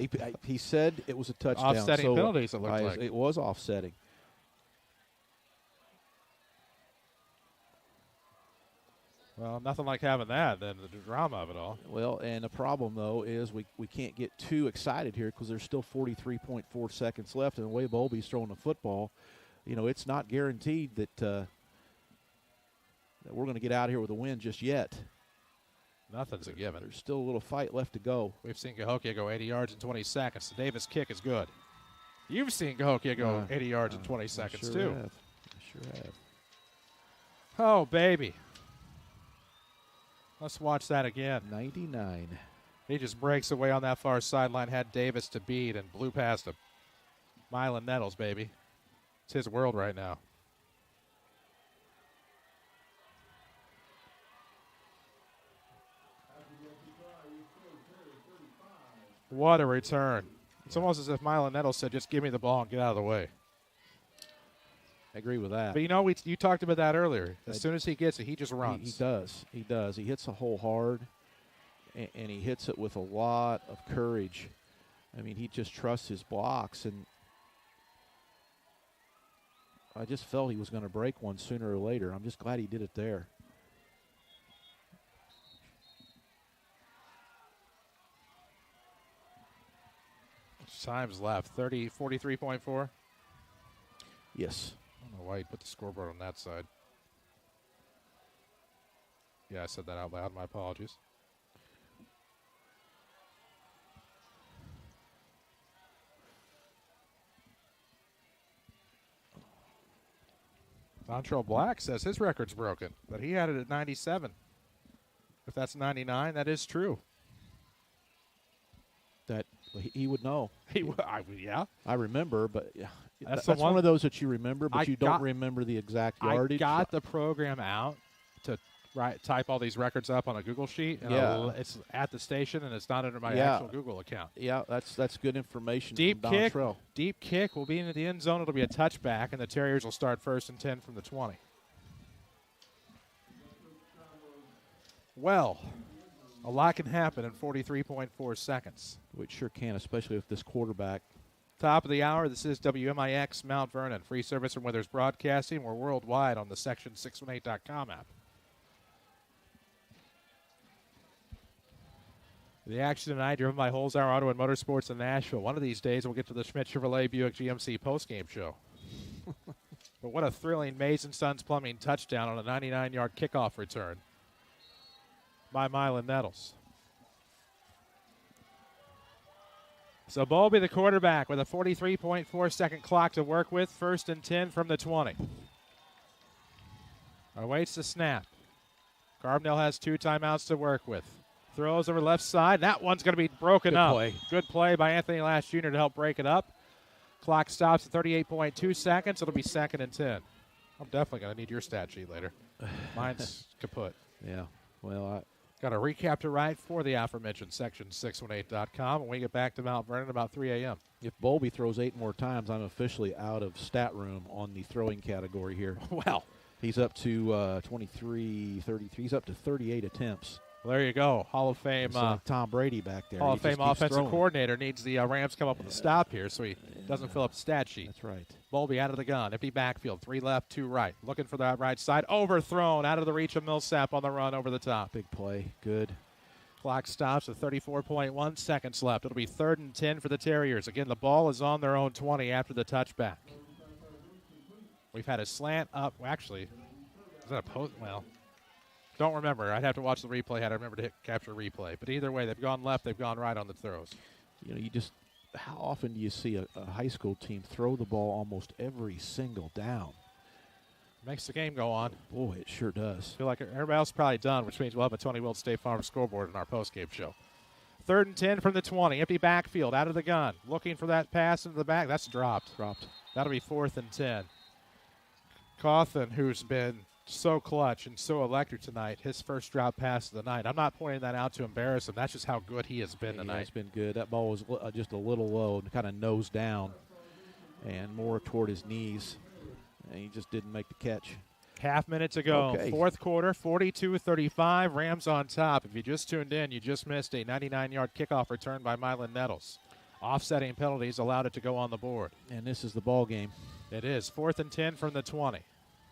it was a touchdown. Offsetting penalties, it looked like. It was offsetting. Well, nothing like having that than the drama of it all. Well, and the problem, though, is we can't get too excited here because there's still 43.4 seconds left, and the way Bowlby's throwing the football, it's not guaranteed that that we're going to get out of here with a win just yet. Nothing's a given. There's still a little fight left to go. We've seen Cahokia go 80 yards in 20 seconds. The Davis kick is good. You've seen Cahokia go 80 yards in 20 seconds, too. I sure have. Oh, baby. Let's watch that again. 99. He just breaks away on that far sideline, had Davis to beat, and blew past him. Mylan Nettles, baby. It's his world right now. What a return. It's almost as if Mylan Nettles said, just give me the ball and get out of the way. I agree with that. But you talked about that earlier. As soon as he gets it, he just runs. He does. He does. He hits the hole hard, and he hits it with a lot of courage. I mean, he just trusts his blocks, and I just felt he was going to break one sooner or later. I'm just glad he did it there. Time's left. 43.4? Yes. I don't know why you put the scoreboard on that side. Yeah, I said that out loud. My apologies. Dontrell Black says his record's broken, but he had it at 97. If that's 99, that is true. That he would know. Yeah. I remember, but yeah. That's one of those that you remember, but you don't remember the exact yardage. I got the program out to type all these records up on a Google sheet, and it's at the station, and it's not under my actual Google account. Yeah, that's good information. Deep from kick. Dontrell. Deep kick will be in the end zone. It'll be a touchback, and the Terriers will start 1st and 10 from the 20. Well, a lot can happen in 43.4 seconds. Which sure can, especially with this quarterback. Top of the hour, this is WMIX Mount Vernon. Free service from Withers Broadcasting. We're worldwide on the Section618.com app. The action tonight driven by Holzhauer Auto and Motorsports in Nashville. One of these days we'll get to the Schmidt Chevrolet Buick GMC postgame show. But what a thrilling Mason Sons Plumbing touchdown on a 99-yard kickoff return by Mylan Nettles. So Bowlby, the quarterback, with a 43.4-second clock to work with. 1st and 10 from the 20. Awaits the snap. Carbondale has 2 timeouts to work with. Throws over left side. That one's going to be broken up. Play. Good play by Anthony Lash Jr. to help break it up. Clock stops at 38.2 seconds. It'll be 2nd and 10. I'm definitely going to need your stat sheet later. Mine's kaput. Yeah. Well, got a recap to write for the aforementioned Section618.com when we get back to Mount Vernon about 3 a.m. If Bowlby throws 8 more times, I'm officially out of stat room on the throwing category here. Well, he's up to 23, 33. He's up to 38 attempts. Well, there you go. Hall of Fame. Like Tom Brady back there. Hall of Fame offensive coordinator needs the Rams come up with a stop here so he doesn't fill up the stat sheet. That's right. Bowlby out of the gun. Empty backfield. 3 left, 2 right. Looking for that right side. Overthrown out of the reach of Millsap on the run over the top. Big play. Good. Clock stops with 34.1 seconds left. It'll be 3rd and 10 for the Terriers. Again, the ball is on their own 20 after the touchback. We've had a slant up. Well, actually, is that a post? Well, don't remember. I'd have to watch the replay. Had I remember to hit capture replay. But either way, they've gone left. They've gone right on the throws. You know, how often do you see a high school team throw the ball almost every single down? Makes the game go on. Boy, it sure does. I feel like everybody else is probably done, which means we'll have a Tony Wilt State Farm scoreboard in our postgame show. 3rd and 10 from the 20. Empty backfield, out of the gun. Looking for that pass into the back. That's dropped. That'll be 4th and 10. Cawthon, who's been so clutch and so electric tonight, his first drop pass of the night. I'm not pointing that out to embarrass him. That's just how good he has been tonight. He's been good. That ball was just a little low, kind of nose down and more toward his knees. And he just didn't make the catch. Half minute to go. Okay. Fourth quarter, 42-35. Rams on top. If you just tuned in, you just missed a 99-yard kickoff return by Mylan Nettles. Offsetting penalties allowed it to go on the board. And this is the ball game. It is. 4th and 10 from the 20.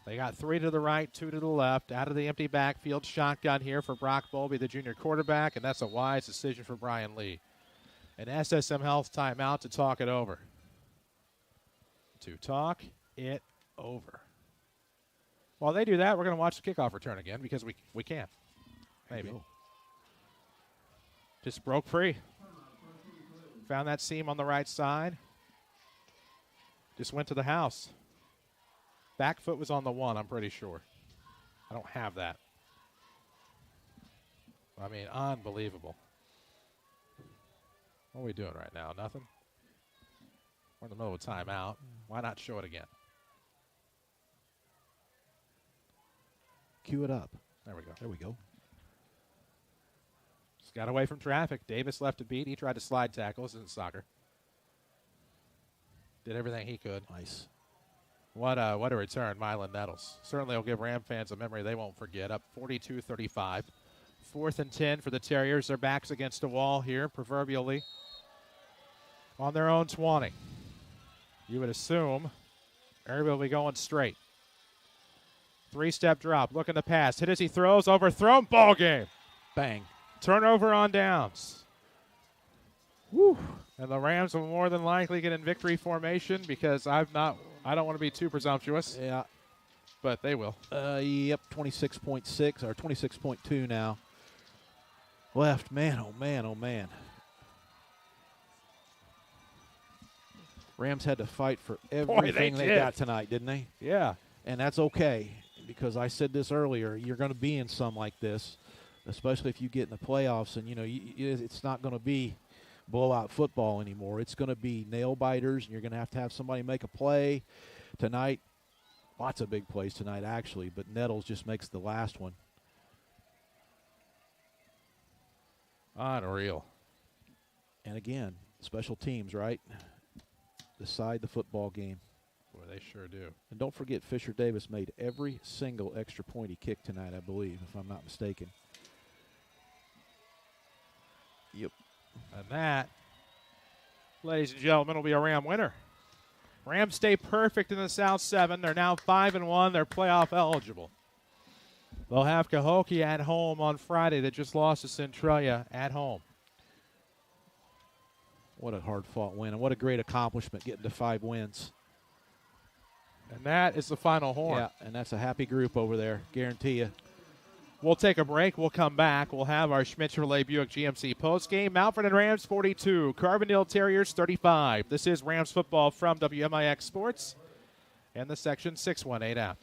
They got 3 to the right, 2 to the left. Out of the empty backfield, shotgun here for Brock Bowlby, the junior quarterback, and that's a wise decision for Brian Lee. An SSM Health timeout to talk it over. To talk it over. While they do that, we're going to watch the kickoff return again because we can. Maybe. Just broke free. Found that seam on the right side. Just went to the house. Back foot was on the 1, I'm pretty sure. I don't have that. I mean, unbelievable. What are we doing right now? Nothing? We're in the middle of a timeout. Why not show it again? Cue it up. There we go. There we go. Just got away from traffic. Davis left a beat. He tried to slide tackle. This isn't soccer. Did everything he could. Nice. What a return, Mylan Nettles. Certainly will give Ram fans a memory they won't forget. Up 42-35. 4th and 10 for the Terriers. Their backs against a wall here, proverbially. On their own 20. You would assume everybody will be going straight. 3-step drop, looking to pass. Hit as he throws, overthrown, ball game. Bang. Turnover on downs. Woo. And the Rams will more than likely get in victory formation because I don't want to be too presumptuous. Yeah. But they will. Yep, 26.6 or 26.2 now. Left. Man, oh man, oh man. Rams had to fight for everything they got tonight, didn't they? Yeah. And that's okay. Because I said this earlier, you're going to be in some like this, especially if you get in the playoffs, and it's not going to be blowout football anymore. It's going to be nail biters, and you're going to have somebody make a play tonight. Lots of big plays tonight, actually, but Nettles just makes the last one. Unreal. And again, special teams, right? Decide the football game. Boy, they sure do. And don't forget, Fisher Davis made every single extra point he kicked tonight, I believe, if I'm not mistaken. Yep. And that, ladies and gentlemen, will be a Ram winner. Rams stay perfect in the South 7. They're now 5-1. They're playoff eligible. They'll have Cahokia at home on Friday. They just lost to Centralia at home. What a hard-fought win, and what a great accomplishment getting to 5 wins. And that is the final horn. Yeah, and that's a happy group over there, guarantee you. We'll take a break. We'll come back. We'll have our Schmidt-Chevrolet Buick GMC postgame. Mount Vernon Rams 42, Carbondale Terriers 35. This is Rams football from WMIX Sports and the Section 618 app.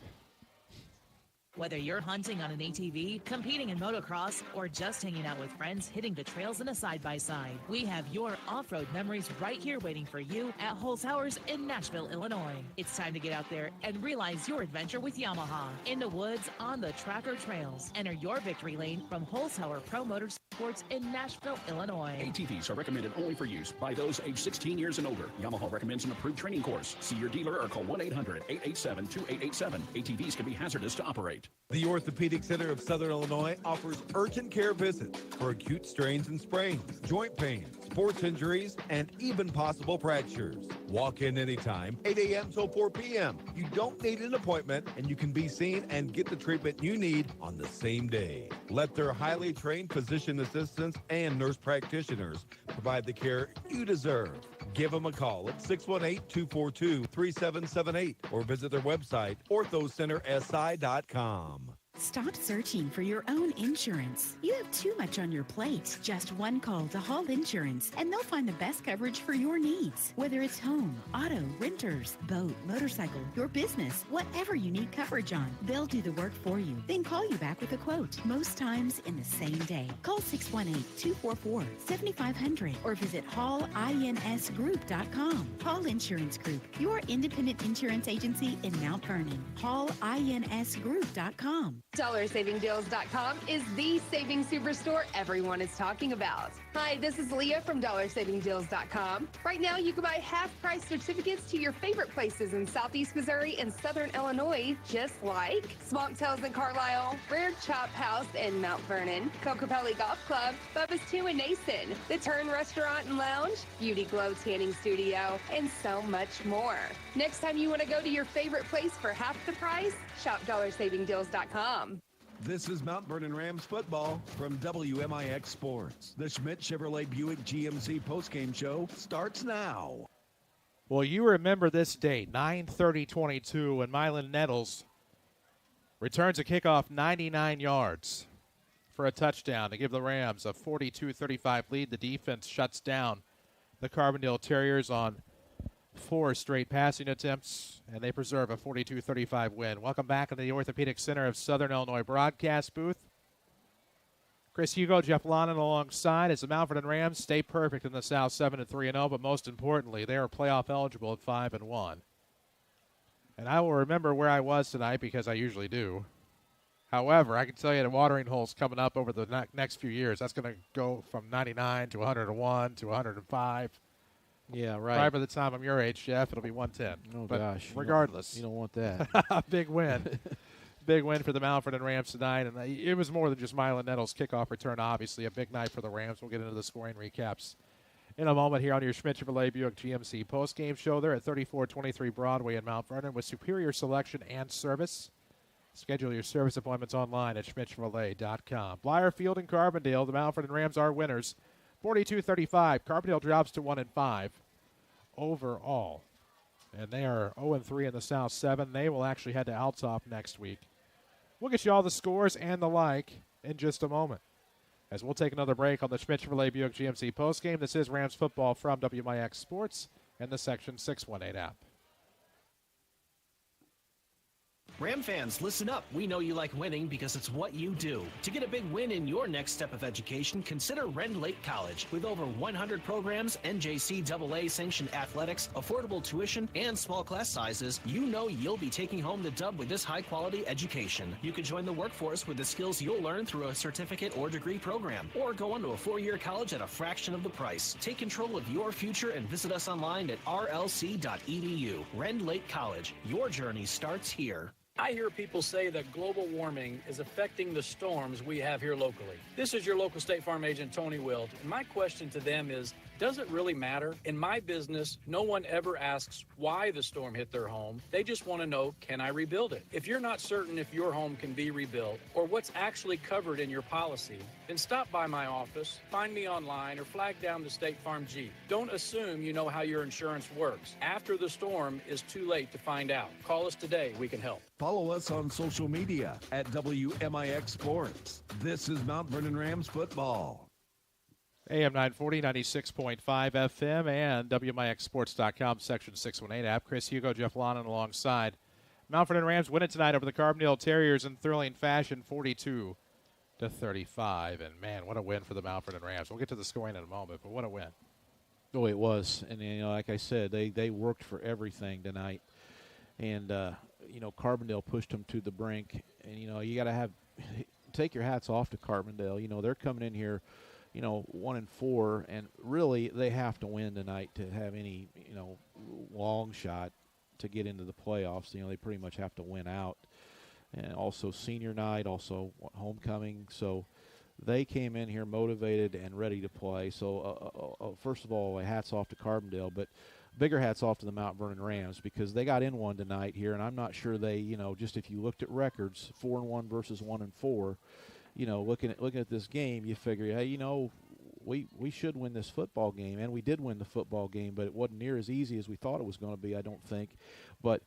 Whether you're hunting on an ATV, competing in motocross, or just hanging out with friends hitting the trails in a side-by-side, we have your off-road memories right here waiting for you at Holzhauer's in Nashville, Illinois. It's time to get out there and realize your adventure with Yamaha. In the woods, on the track or trails. Enter your victory lane from Holzhauer Pro Motorsports in Nashville, Illinois. ATVs are recommended only for use by those age 16 years and older. Yamaha recommends an approved training course. See your dealer or call 1-800-887-2887. ATVs can be hazardous to operate. website. The Orthopedic Center of Southern Illinois offers urgent care visits for acute strains and sprains, joint pain, sports injuries, and even possible fractures. Walk in anytime, 8 a.m. till 4 p.m. You don't need an appointment, and you can be seen and get the treatment you need on the same day. Let their highly trained physician assistants and nurse practitioners provide the care you deserve. Give them a call at 618-242-3778 or visit their website, orthocentersi.com. Stop searching for your own insurance. You have too much on your plate. Just one call to Hall Insurance, and they'll find the best coverage for your needs. Whether it's home, auto, renters, boat, motorcycle, your business, whatever you need coverage on, they'll do the work for you. Then call you back with a quote, most times in the same day. Call 618-244-7500 or visit hallinsgroup.com. Hall Insurance Group, your independent insurance agency in Mount Vernon. hallinsgroup.com. DollarSavingDeals.com is the saving superstore everyone is talking about. Hi, this is Leah from DollarSavingDeals.com. Right now, you can buy half-price certificates to your favorite places in Southeast Missouri and Southern Illinois, just like Swamp Tails in Carlisle, Rare Chop House in Mount Vernon, Cocopelli Golf Club, Bubba's 2 in Nason, The Turn Restaurant and Lounge, Beauty Glow Tanning Studio, and so much more. Next time you want to go to your favorite place for half the price, shop DollarSavingDeals.com. This is Mount Vernon Rams football from WMIX Sports. The Schmidt Chevrolet Buick GMC postgame show starts now. Well, you remember this date, 9/30/22, when Mylan Nettles returns a kickoff 99 yards for a touchdown to give the Rams a 42-35 lead. The defense shuts down the Carbondale Terriers on 4 straight passing attempts, and they preserve a 42-35 win. Welcome back into the Orthopedic Center of Southern Illinois broadcast booth. Chris Hugo, Jeff Lonan alongside as the Mount Vernon Rams stay perfect in the South, 7-3-0, but most importantly, they are playoff eligible at 5-1. And I will remember where I was tonight because I usually do. However, I can tell you the watering hole's coming up over the next few years. That's going to go from 99 to 101 to 105. Yeah, right. Probably by the time I'm your age, Jeff, it'll be 110. Oh, but gosh. regardless. You don't want that. Big win. Big win for the Mount Vernon Rams tonight. And it was more than just Mylan Nettles' kickoff return, obviously. A big night for the Rams. We'll get into the scoring recaps in a moment here on your Schmidt Chevrolet Buick GMC postgame show. They're at 3423 Broadway in Mount Vernon with superior selection and service. Schedule your service appointments online at schmidtchevrolet.com. Blyer Field and Carbondale, the Mount Vernon Rams are winners. 42-35. Carbondale drops to 1-5 overall. And they are 0-3 in the South 7. They will actually head to Altop next week. We'll get you all the scores and the like in just a moment, as we'll take another break on the Schmidt Chevrolet Buick GMC postgame. This is Rams football from WMIX Sports and the Section 618 app. Ram fans, listen up. We know you like winning because it's what you do. To get a big win in your next step of education, consider Rend Lake College. With over 100 programs, NJCAA sanctioned athletics, affordable tuition, and small class sizes, you know you'll be taking home the dub with this high-quality education. You can join the workforce with the skills you'll learn through a certificate or degree program, or go on to a 4-year college at a fraction of the price. Take control of your future and visit us online at rlc.edu. Rend Lake College. Your journey starts here. I hear people say that global warming is affecting the storms we have here locally. This is your local State Farm agent, Tony Wilt, and my question to them is, does it really matter? In my business, no one ever asks why the storm hit their home. They just want to know, can I rebuild it? If you're not certain if your home can be rebuilt or what's actually covered in your policy, then stop by my office, find me online, or flag down the State Farm Jeep. Don't assume you know how your insurance works. After the storm is too late to find out. Call us today. We can help. Follow us on social media at WMIX Sports. This is Mount Vernon Rams football. AM 940, 96.5 FM, and WMIXsports.com, Section 618 app. Chris Hugo, Jeff Lonan alongside. Mount Vernon Rams win it tonight over the Carbondale Terriers in thrilling fashion, 42-35. And, man, what a win for the Mount Vernon Rams. We'll get to the scoring in a moment, but what a win. Oh, it was. And, you know, like I said, they worked for everything tonight. And, you know, Carbondale pushed them to the brink. And, you know, you got to take your hats off to Carbondale. You know, they're coming in here, you know, 1-4, and really they have to win tonight to have any, you know, long shot to get into the playoffs. You know, they pretty much have to win out. and also senior night, also homecoming. So they came in here motivated and ready to play. So first of all, hats off to Carbondale, but bigger hats off to the Mount Vernon Rams, because they got in one tonight here, and I'm not sure they, just if you looked at records, 4-1 versus 1-4, looking at this game, you figure, hey, we should win this football game, and we did win the football game, but it wasn't near as easy as we thought it was going to be, I don't think. But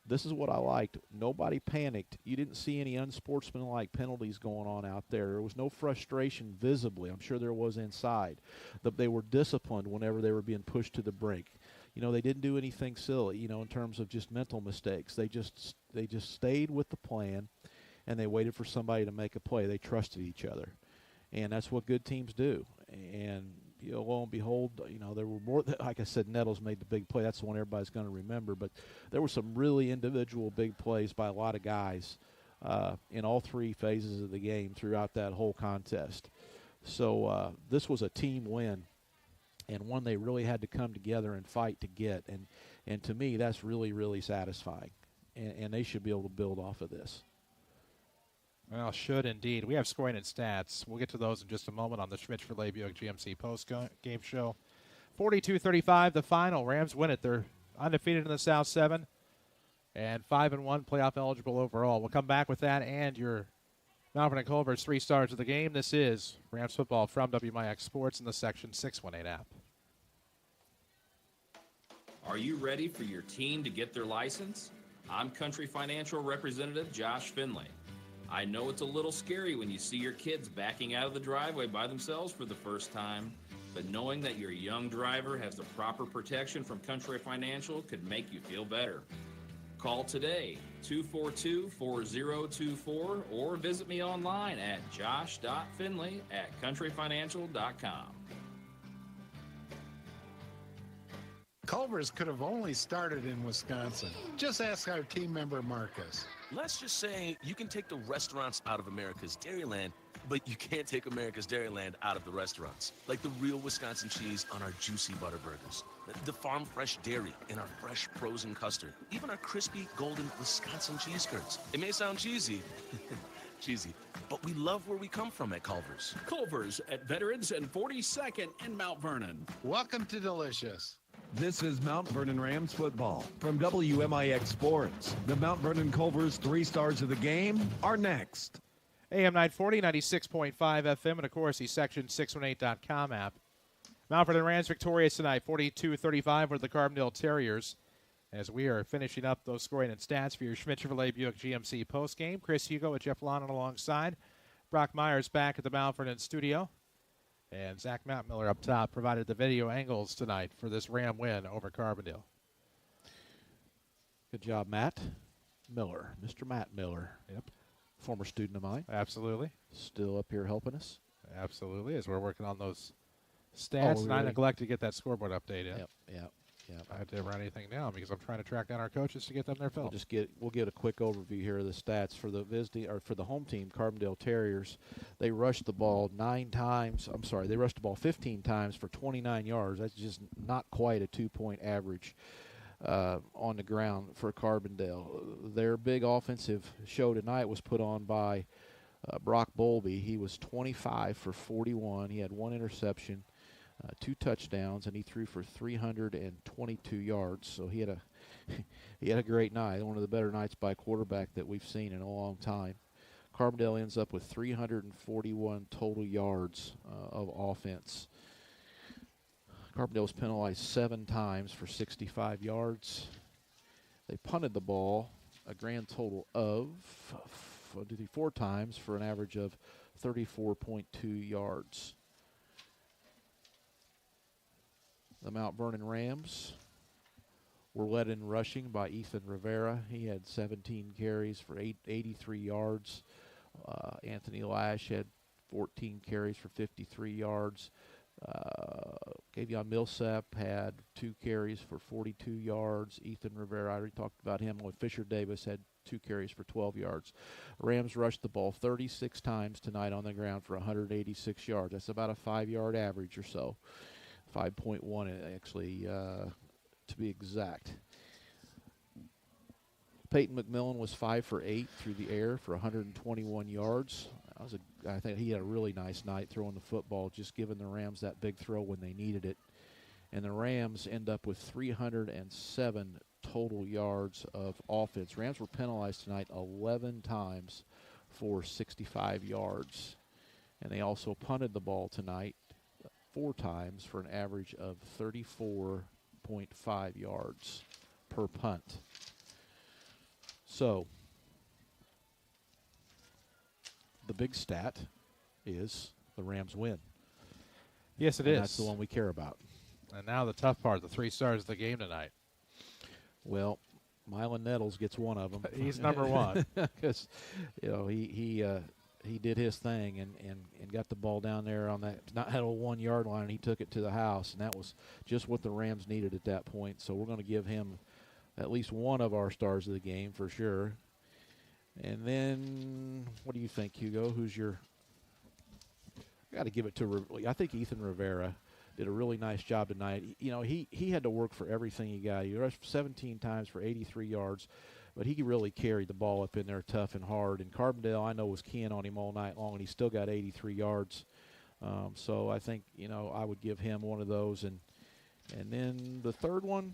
this is what I liked. Nobody panicked. You didn't see any unsportsmanlike penalties going on out there. There was no frustration visibly. I'm sure there was inside. They were disciplined whenever they were being pushed to the brink. They didn't do anything silly, in terms of just mental mistakes. They just stayed with the plan, and they waited for somebody to make a play. They trusted each other, and that's what good teams do. And lo and behold, there were more. Like I said, Nettles made the big play. That's the one everybody's going to remember. But there were some really individual big plays by a lot of guys in all three phases of the game throughout that whole contest. So this was a team win, and one they really had to come together and fight to get. And to me, that's really, really satisfying. And they should be able to build off of this. Well, should indeed. We have scoring and stats. We'll get to those in just a moment on the Schmitz-Chevrolet Buick GMC post-game show. 42-35, the final. Rams win it. They're undefeated in the South 7 and 5-1, playoff eligible overall. We'll come back with that and your Mount Vernon Culver's 3 stars of the game. This is Rams football from WMIX Sports in the Section 618 app. Are you ready for your team to get their license? I'm Country Financial Representative Josh Finley. I know it's a little scary when you see your kids backing out of the driveway by themselves for the first time, but knowing that your young driver has the proper protection from Country Financial could make you feel better. Call today, 242-4024, or visit me online at josh.finley@countryfinancial.com. Culver's could have only started in Wisconsin. Just ask our team member Marcus. Let's just say you can take the restaurants out of America's Dairyland, but you can't take America's Dairyland out of the restaurants. Like the real Wisconsin cheese on our juicy butter burgers, the farm fresh dairy in our fresh frozen custard, even our crispy golden Wisconsin cheese curds. It may sound cheesy, but we love where we come from at Culver's. Culver's at Veterans and 42nd in Mount Vernon. Welcome to Delicious. This is Mount Vernon Rams football from WMIX Sports. The Mount Vernon Culver's 3 stars of the game are next. AM 940, 96.5 FM, and of course the Section618.com app. Mount Vernon Rams victorious tonight, 42-35 with the Carbondale Terriers. As we are finishing up those scoring and stats for your Schmitz-Chevrolet Buick GMC postgame. Chris Hugo with Jeff Lonnon alongside. Brock Myers back at the Mount Vernon studio. And Zach Matt-Miller up top provided the video angles tonight for this Ram win over Carbondale. Good job, Matt Miller. Mr. Matt Miller. Yep. Former student of mine. Absolutely. Still up here helping us. Absolutely, as we're working on those stats. Oh, and really? I neglected to get that scoreboard update in. Yep. I have to run anything down because I'm trying to track down our coaches to get them their film. We'll get a quick overview here of the stats for the for the home team, Carbondale Terriers. They rushed the ball 9 times. I'm sorry, they rushed the ball 15 times for 29 yards. That's just not quite a 2-point average on the ground for Carbondale. Their big offensive show tonight was put on by Brock Bowlby. He was 25 for 41. He had 1 interception. 2 touchdowns, and he threw for 322 yards. So he had a great night, one of the better nights by a quarterback that we've seen in a long time. Carbondale ends up with 341 total yards of offense. Carbondale was penalized 7 times for 65 yards. They punted the ball a grand total of 4 times for an average of 34.2 yards. The Mount Vernon Rams were led in rushing by Ethan Rivera. He had 17 carries for 83 yards. Anthony Lash had 14 carries for 53 yards. Gavion Millsap had 2 carries for 42 yards. Ethan Rivera, I already talked about him. Fisher Davis had 2 carries for 12 yards. Rams rushed the ball 36 times tonight on the ground for 186 yards. That's about a 5-yard average or so. 5.1 actually, to be exact. Peyton McMillan was 5 for 8 through the air for 121 yards. I think he had a really nice night throwing the football, just giving the Rams that big throw when they needed it. And the Rams end up with 307 total yards of offense. Rams were penalized tonight 11 times for 65 yards. And they also punted the ball tonight 4 times for an average of 34.5 yards per punt. So, the big stat is the Rams win. Yes, it and is. That's the one we care about. And now the tough part, the 3 stars of the game tonight. Well, Mylan Nettles gets one of them. He's number one. Because, he did his thing and got the ball down there on that 1 yard line, and he took it to the house, and that was just what the Rams needed at that point. So we're going to give him at least one of our stars of the game for sure. And then, what do you think, Hugo? Who's your? I got to give it to. I think Ethan Rivera did a really nice job tonight. He had to work for everything he got. He rushed 17 times for 83 yards, but he really carried the ball up in there tough and hard. And Carbondale, I know, was keying on him all night long, and he still got 83 yards. So I think I would give him one of those. And then the third one.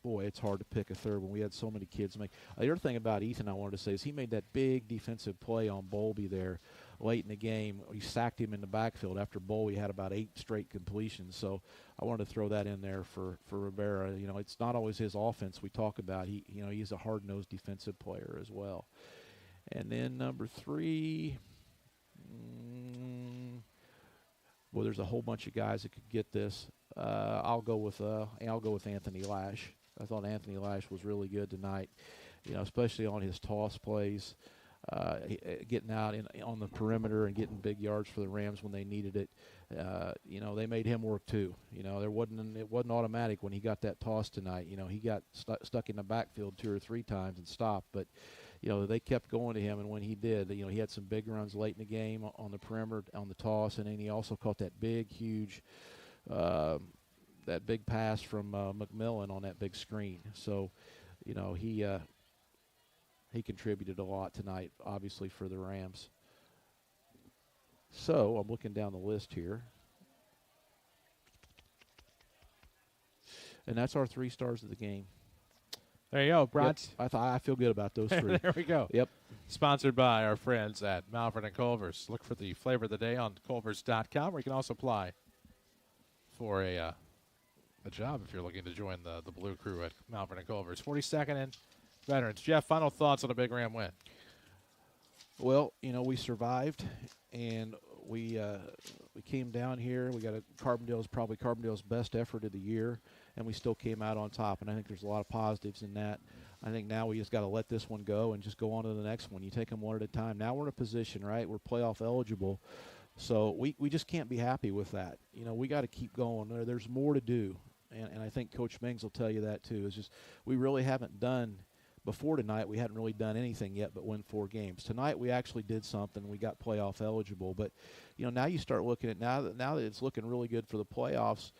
Boy, it's hard to pick a third one. We had so many kids make. The other thing about Ethan I wanted to say is he made that big defensive play on Bowlby there late in the game. He sacked him in the backfield after Bowlby had about 8 straight completions. So I wanted to throw that in there for Rivera. It's not always his offense we talk about. He's a hard-nosed defensive player as well. And then number 3, well, there's a whole bunch of guys that could get this. I'll go with Anthony Lash. I thought Anthony Lash was really good tonight, especially on his toss plays, getting out on the perimeter and getting big yards for the Rams when they needed it. They made him work too. It wasn't automatic when he got that toss tonight. He got stuck in the backfield 2 or 3 times and stopped, but they kept going to him, and when he did, he had some big runs late in the game on the perimeter, on the toss, and then he also caught that big, huge. That big pass from McMillan on that big screen. So, he contributed a lot tonight, obviously, for the Rams. So, I'm looking down the list here. And that's our 3 stars of the game. There you go, Brad. Yep, I feel good about those 3. There we go. Yep. Sponsored by our friends at Malvern and Culver's. Look for the flavor of the day on culvers.com, where you can also apply for a job if you're looking to join the Blue Crew at Malvern and Culver's. 42nd and Veterans. Jeff, final thoughts on a big Ram win? Well, we survived, and we came down here. We got probably Carbondale's best effort of the year, and we still came out on top. And I think there's a lot of positives in that. I think now we just got to let this one go and just go on to the next one. You take them one at a time. Now we're in a position, right? We're playoff eligible. So we just can't be happy with that. We got to keep going. There's more to do, and I think Coach Mings will tell you that too. It's just we really haven't done before tonight. We hadn't really done anything yet but win 4 games. Tonight we actually did something. We got playoff eligible. But now you start looking at now that it's looking really good for the playoffs.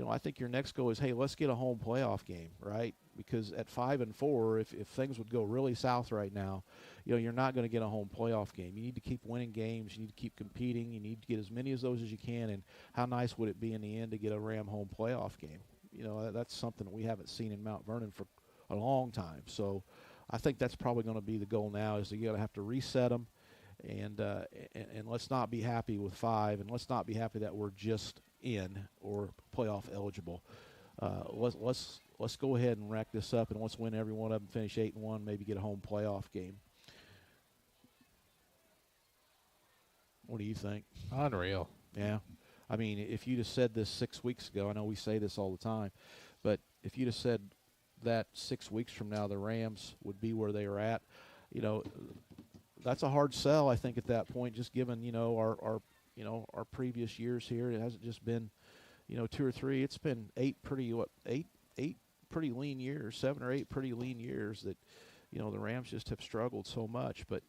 I think your next goal is, hey, let's get a home playoff game, right? Because at 5-4, if things would go really south right now, you're not going to get a home playoff game. You need to keep winning games. You need to keep competing. You need to get as many of those as you can. And how nice would it be in the end to get a Ram home playoff game? That's something that we haven't seen in Mount Vernon for a long time. So I think that's probably going to be the goal now, is you're going to have to reset them. And let's not be happy with 5, and let's not be happy that we're just in or playoff eligible. Let's go ahead and rack this up, and let's win every one of them, finish 8-1, maybe get a home playoff game. What do you think? Unreal. Yeah. I mean, if you'd have said this 6 weeks ago, I know we say this all the time, but if you'd have said that 6 weeks from now the Rams would be where they are at, that's a hard sell, I think, at that point, just given, our previous years here. It hasn't just been, 2 or 3. It's been 8 pretty lean years, 7 or 8 pretty lean years that, the Rams just have struggled so much. But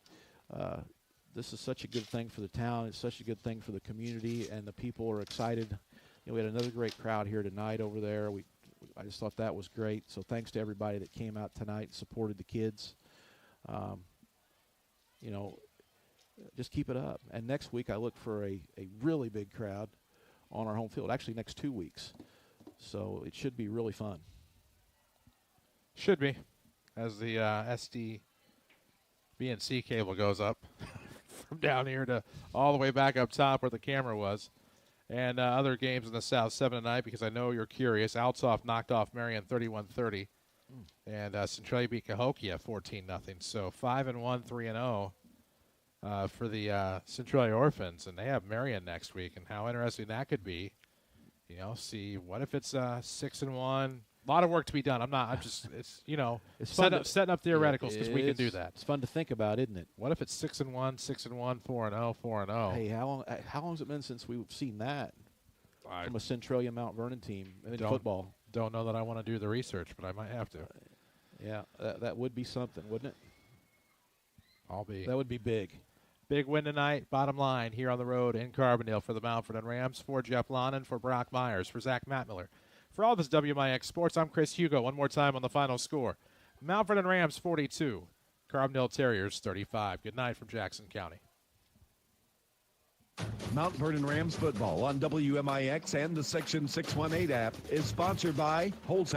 this is such a good thing for the town. It's such a good thing for the community, and the people are excited. We had another great crowd here tonight over there. I just thought that was great. So thanks to everybody that came out tonight and supported the kids. you know, just keep it up. And next week I look for a really big crowd on our home field, actually next 2 weeks. So it should be really fun. Should be, as the SDBNC cable goes up from down here to all the way back up top where the camera was. And other games in the South, 7 tonight, because I know you're curious. Altsoff knocked off Marion 31-30. And Centralia beat Cahokia 14-0. So 5-1, 3-0 for the Centralia Orphans. And they have Marion next week. And how interesting that could be. You know, see, what if it's 6-1? A lot of work to be done. It's, you know, it's setting up theoreticals because we can do that. It's fun to think about, isn't it? What if it's 6-1, 6-1, 4-0, 4-0? Hey, how long has it been since we've seen that from a Centralia Mount Vernon team in football? Don't know that I want to do the research, but I might have to. Yeah, that would be something, wouldn't it? That would be big. Big win tonight. Bottom line here on the road in Carbondale for the Mount Vernon Rams. For Jeff Lonan, for Brock Myers, for Zach Mattmiller. For all of us WMIX Sports, I'm Chris Hugo. One more time on the final score. Mount Vernon Rams 42, Carbondale Terriers 35. Good night from Jackson County. Mount Vernon Rams football on WMIX and the Section 618 app is sponsored by Holtz